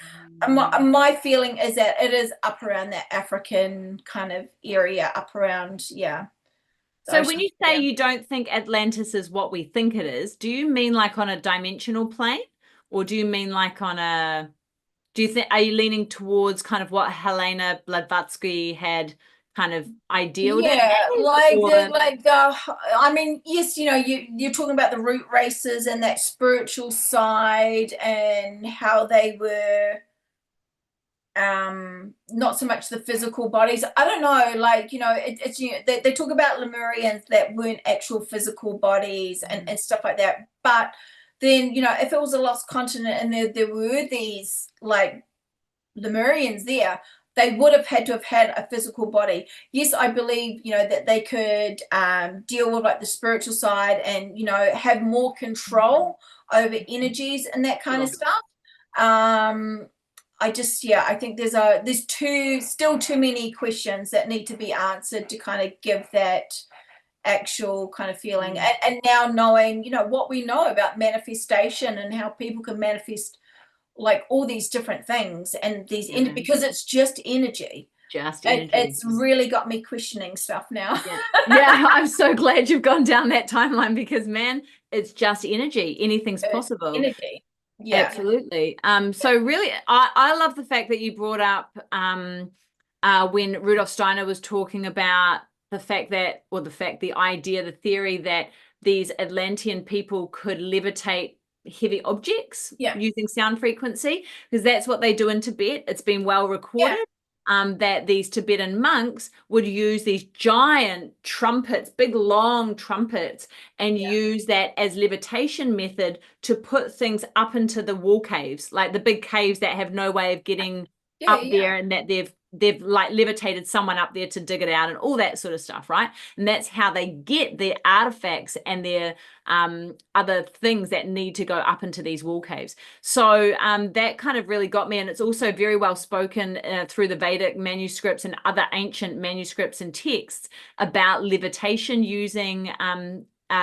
My feeling is that it is up around that African kind of area, up around, yeah. So when you say you don't think Atlantis is what we think it is, do you mean like on a dimensional plane, or do you mean like on a, do you think, are you leaning towards kind of what Helena Blavatsky had kind of ideal? I mean, yes, you know, you're talking about the root races and that spiritual side and how they were not so much the physical bodies. I don't know, like, you know, it's you know, they talk about Lemurians that weren't actual physical bodies and stuff like that, but then, you know, if it was a lost continent and there were these like Lemurians there, they would have had to have had a physical body. Yes, I believe, you know, that they could deal with like the spiritual side and, you know, have more control over energies and that kind of stuff. I just, yeah, I think there's still too many questions that need to be answered to kind of give that actual kind of feeling. And now knowing, you know, what we know about manifestation and how people can manifest like all these different things and these because it's just energy. It's really got me questioning stuff now. Yeah, I'm so glad you've gone down that timeline, because man, it's just energy. Anything's possible. Energy. Yeah, absolutely. So really, I love the fact that you brought up when Rudolf Steiner was talking about the idea, the theory that these Atlantean people could levitate heavy objects using sound frequency, because that's what they do in Tibet. It's been well recorded that these Tibetan monks would use these giant trumpets, big long trumpets, and use that as levitation method to put things up into the wall caves, like the big caves that have no way of getting up there, and that they've like levitated someone up there to dig it out and all that sort of stuff, right? And that's how they get their artifacts and their other things that need to go up into these wall caves. So that kind of really got me. And it's also very well spoken through the Vedic manuscripts and other ancient manuscripts and texts about levitation using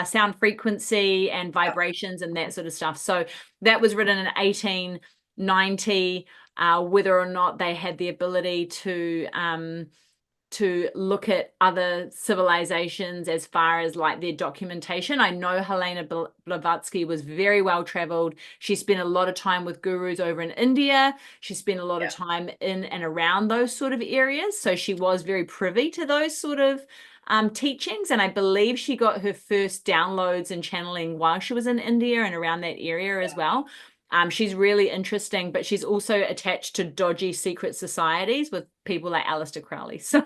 sound frequency and vibrations and that sort of stuff. So that was written in 1890. Whether or not they had the ability to look at other civilizations as far as like their documentation. I know Helena Blavatsky was very well traveled. She spent a lot of time with gurus over in India. She spent a lot of time in and around those sort of areas. So she was very privy to those sort of teachings. And I believe she got her first downloads and channeling while she was in India and around that area as well. She's really interesting, but she's also attached to dodgy secret societies with people like Aleister Crowley. So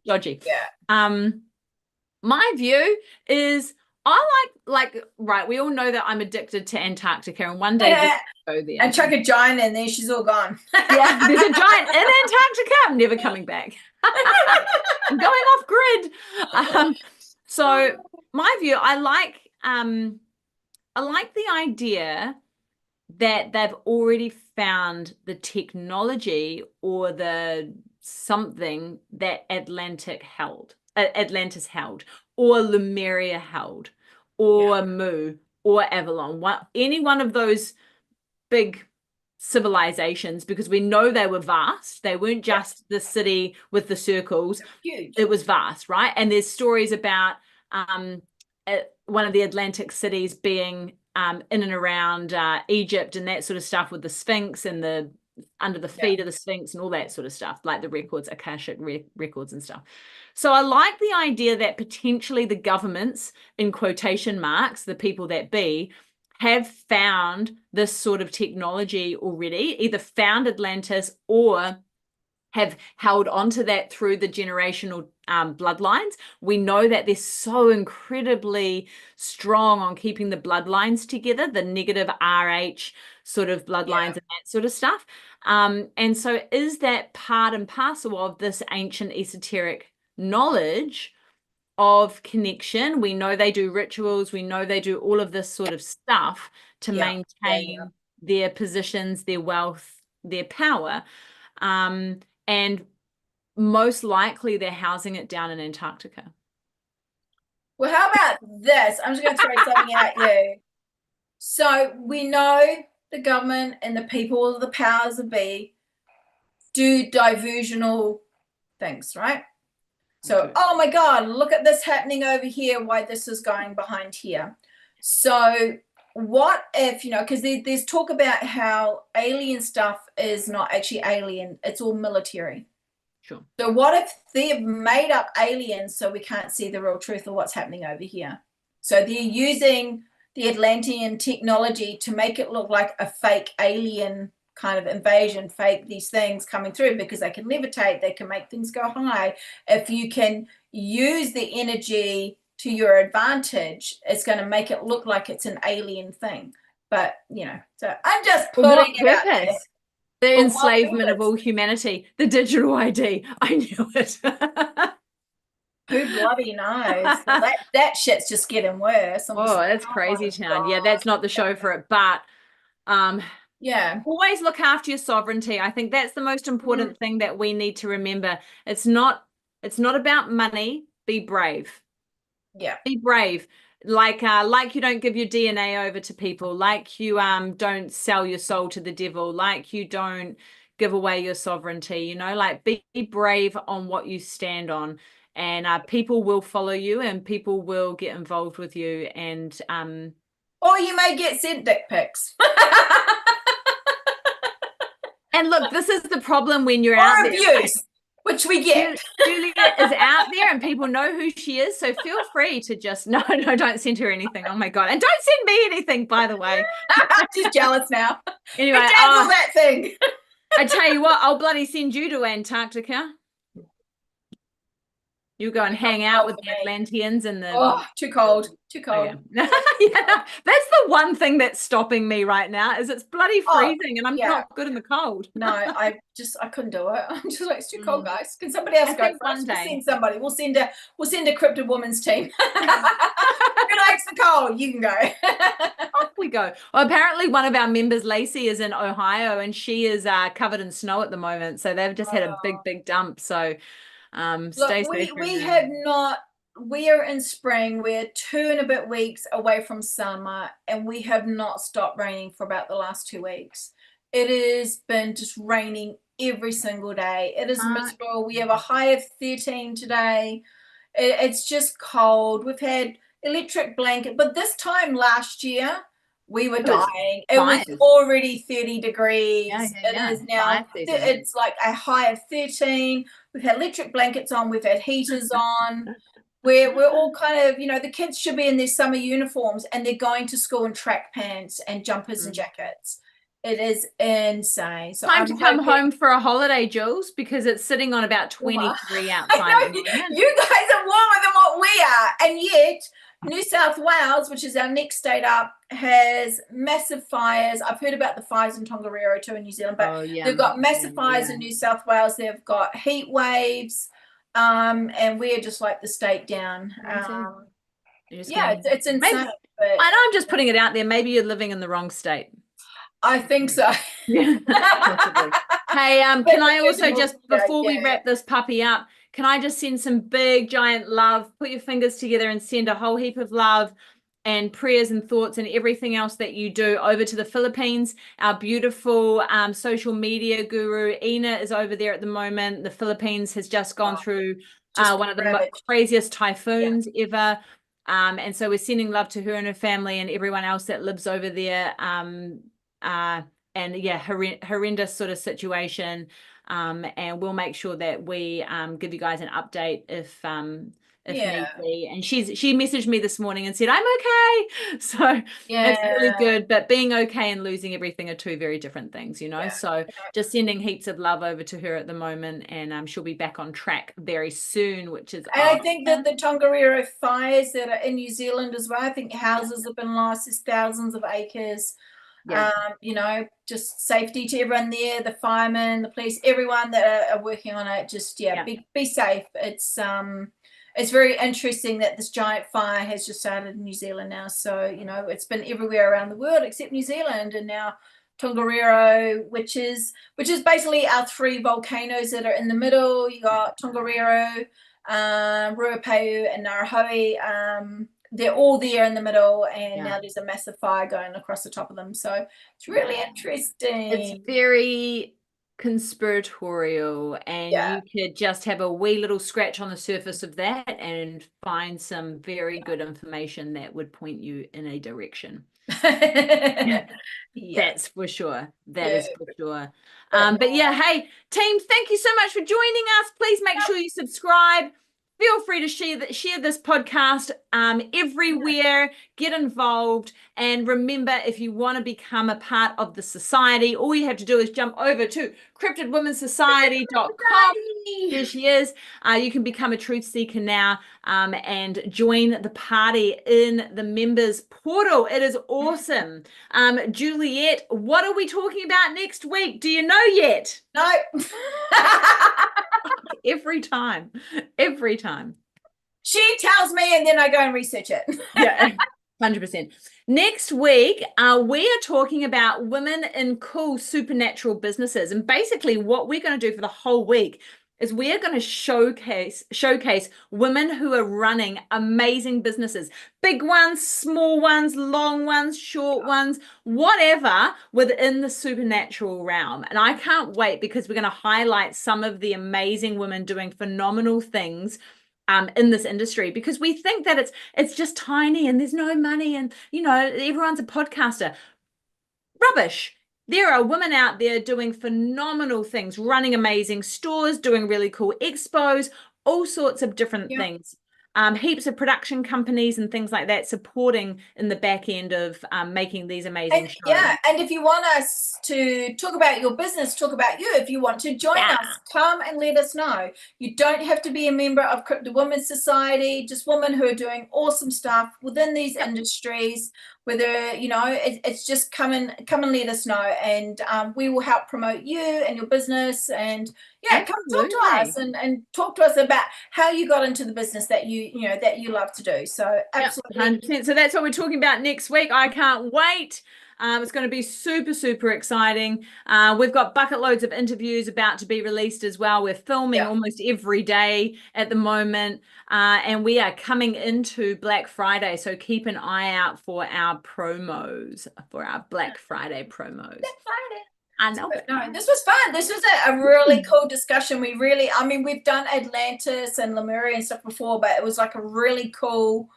dodgy. My view is right, we all know that I'm addicted to Antarctica, and one day we'll go there. And chuck a giant in there, she's all gone. There's a giant in Antarctica. I'm never coming back. I'm going off grid. So my view, I like the idea that they've already found the technology or the something that Atlantis held, or Lemuria held, or Mu, or Avalon, any one of those big civilizations, because we know they were vast. They weren't just the city with the circles. Huge. It was vast, right? And there's stories about one of the Atlantic cities being in and around Egypt and that sort of stuff, with the Sphinx and the under the feet of the Sphinx and all that sort of stuff, like the records, Akashic records and stuff. So I like the idea that potentially the governments, in quotation marks, the people that be, have found this sort of technology already, either found Atlantis or have held onto that through the generational bloodlines. We know that they're so incredibly strong on keeping the bloodlines together, the negative RH sort of bloodlines and that sort of stuff. And so is that part and parcel of this ancient esoteric knowledge of connection? We know they do rituals. We know they do all of this sort of stuff to maintain their positions, their wealth, their power. And most likely they're housing it down in Antarctica. Well, how about this? I'm just going to throw something at you. So we know the government and the people, the powers that be, do diversional things, right? So, oh my God, look at this happening over here, why this is going behind here. So what if, because there's talk about how alien stuff is not actually alien, it's all military. Sure. So what if they've made up aliens so we can't see the real truth of what's happening over here? So they're using the Atlantean technology to make it look like a fake alien kind of invasion, fake these things coming through, because they can levitate, they can make things go high. If you can use the energy to your advantage, it's going to make it look like it's an alien thing. But, you know, so I'm just For what putting it out there. purpose? The For what enslavement of purpose? all humanity, the digital ID. I knew it. Who bloody knows? So that shit's just getting worse. I'm just Oh, like, that's oh crazy my town. Yeah, God. that's not the show for it. But Yeah. always look after your sovereignty. I think that's the most important thing that we need to remember. It's not about money. Be brave. Yeah. Be brave. Like you don't give your DNA over to people, like you don't sell your soul to the devil, like you don't give away your sovereignty, you know, like be brave on what you stand on, and people will follow you and people will get involved with you, and or you may get sent dick pics. and look, this is the problem when you're or out abuse, there. which we get. Juliet is out there and people know who she is, so feel free to just no, don't send her anything. Oh my God. And don't send me anything, by the way. I'm just jealous now. Anyway, Bedazzle that thing. I tell you what, I'll bloody send you to Antarctica. You go and hang out with the Atlanteans and the too cold. Oh, yeah. Yeah, that's the one thing that's stopping me right now is it's bloody freezing and I'm not good in the cold. No, I couldn't do it. I'm just like, it's too cold, guys. Can somebody else go first? We'll send somebody. We'll send a Cryptid woman's team. Who likes the cold? You can go. Off we go. Well, apparently one of our members, Lacey, is in Ohio and she is covered in snow at the moment. So they've just had a big dump. So stay safe. We have not. We are in spring. We're 2 and a bit weeks away from summer, and we have not stopped raining for about the last 2 weeks. It has been just raining every single day. It is miserable. We have a high of 13 today. It's just cold. We've had electric blanket, but this time last year we were dying. It was already 30 degrees. It is now. It's like a high of 13. We've had electric blankets on. We've had heaters on. We're all kind of, you know, the kids should be in their summer uniforms and they're going to school in track pants and jumpers and jackets. It is insane. So time to come home for a holiday, Jules, because it's sitting on about 23 outside. You guys are warmer than what we are. And yet New South Wales, which is our next state up, has massive fires. I've heard about the fires in Tongariro too in New Zealand, but they've got massive fires in New South Wales. They've got heat waves. And we're just like the state down. It's insane. But I'm just putting it out there. Maybe you're living in the wrong state. I think so. Yeah, possibly. Hey, can I also just, before we wrap this puppy up, can I just send some big, giant love? Put your fingers together and send a whole heap of love and prayers and thoughts and everything else that you do over to the Philippines. Our beautiful social media guru, Ina, is over there at the moment. The Philippines has just gone through one of the craziest typhoons ever. And so we're sending love to her and her family and everyone else that lives over there. And yeah, horrendous sort of situation. And we'll make sure that we give you guys an update if need be. And she messaged me this morning and said I'm okay, so that's really good. But being okay and losing everything are two very different things, you know. So just sending heaps of love over to her at the moment, and she'll be back on track very soon, which is I think that the Tongariro fires that are in New Zealand as well, I think houses have been lost. There's thousands of acres. You know, just safety to everyone there, the firemen, the police, everyone that are working on it. Just be safe. It's very interesting that this giant fire has just started in New Zealand now. So, you know, it's been everywhere around the world except New Zealand, and now Tongariro, which is basically our 3 volcanoes that are in the middle. You got Tongariro, Ruapehu, and Ngauruhoe. They're all there in the middle, and now there's a massive fire going across the top of them. So it's really interesting. It's very conspiratorial, and you could just have a wee little scratch on the surface of that and find some very good information that would point you in a direction. That's for sure. That is for sure. But yeah, hey team, thank you so much for joining us. Please make sure you subscribe. feel free to share this podcast everywhere. Get involved. And remember, if you want to become a part of the society, all you have to do is jump over to cryptidwomensociety.com. There she is. You can become a truth seeker now and join the party in the members portal. It is awesome. Juliet, what are we talking about next week? Do you know yet? No. Every time. She tells me and then I go and research it. Yeah, 100%. Next week, we are talking about women in cool supernatural businesses. And basically what we're going to do for the whole week is we are going to showcase women who are running amazing businesses, big ones, small ones, long ones, short ones, whatever within the supernatural realm. And I can't wait because we're going to highlight some of the amazing women doing phenomenal things in this industry, because we think that it's just tiny and there's no money and, you know, everyone's a podcaster. Rubbish. There are women out there doing phenomenal things, running amazing stores, doing really cool expos, all sorts of different things. Heaps of production companies and things like that supporting in the back end of making these amazing shows. Yeah, and if you want us to talk about your business, talk about you, if you want to join us, come and let us know. You don't have to be a member of Cryptid Women's Society, just women who are doing awesome stuff within these industries. Whether, you know, it's just come and let us know, and we will help promote you and your business. And yeah, come talk to us and talk to us about how you got into the business that you love to do. So absolutely. 100%. So that's what we're talking about next week. I can't wait. It's going to be super, super exciting. We've got bucket loads of interviews about to be released as well. We're filming almost every day at the moment. And we are coming into Black Friday. So keep an eye out for our promos, for our Black Friday promos. Black Friday. I know. No, this was fun. This was a really cool discussion. We've done Atlantis and Lemuria and stuff before, but it was like a really cool,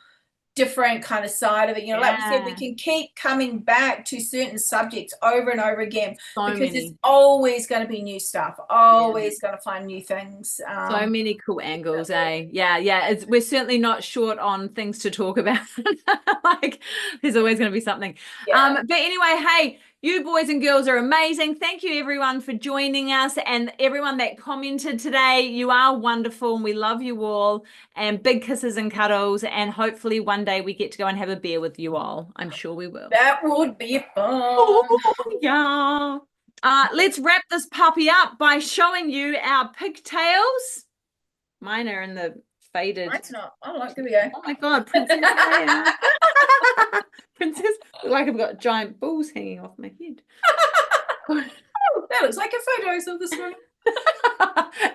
different kind of side of it. You know, like we said, we can keep coming back to certain subjects over and over again because there's always going to be new stuff, always going to find new things. So many cool angles, eh? Yeah. We're certainly not short on things to talk about. Like, there's always going to be something. But anyway, hey, you boys and girls are amazing. Thank you, everyone, for joining us, and everyone that commented today. You are wonderful, and we love you all. And big kisses and cuddles. And hopefully one day we get to go and have a beer with you all. I'm sure we will. That would be fun. Oh, yeah. Let's wrap this puppy up by showing you our pigtails. Mine are in the faded. Mine's not. Oh, look, here we go. Oh my God, Princess Leia. Princess, like I've got giant balls hanging off my head. Oh, that looks like a photos of this one.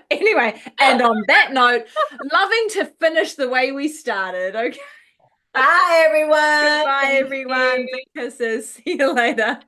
Anyway, and on that note, loving to finish the way we started. Okay. Bye, everyone. Bye, everyone. Big kisses. See you later.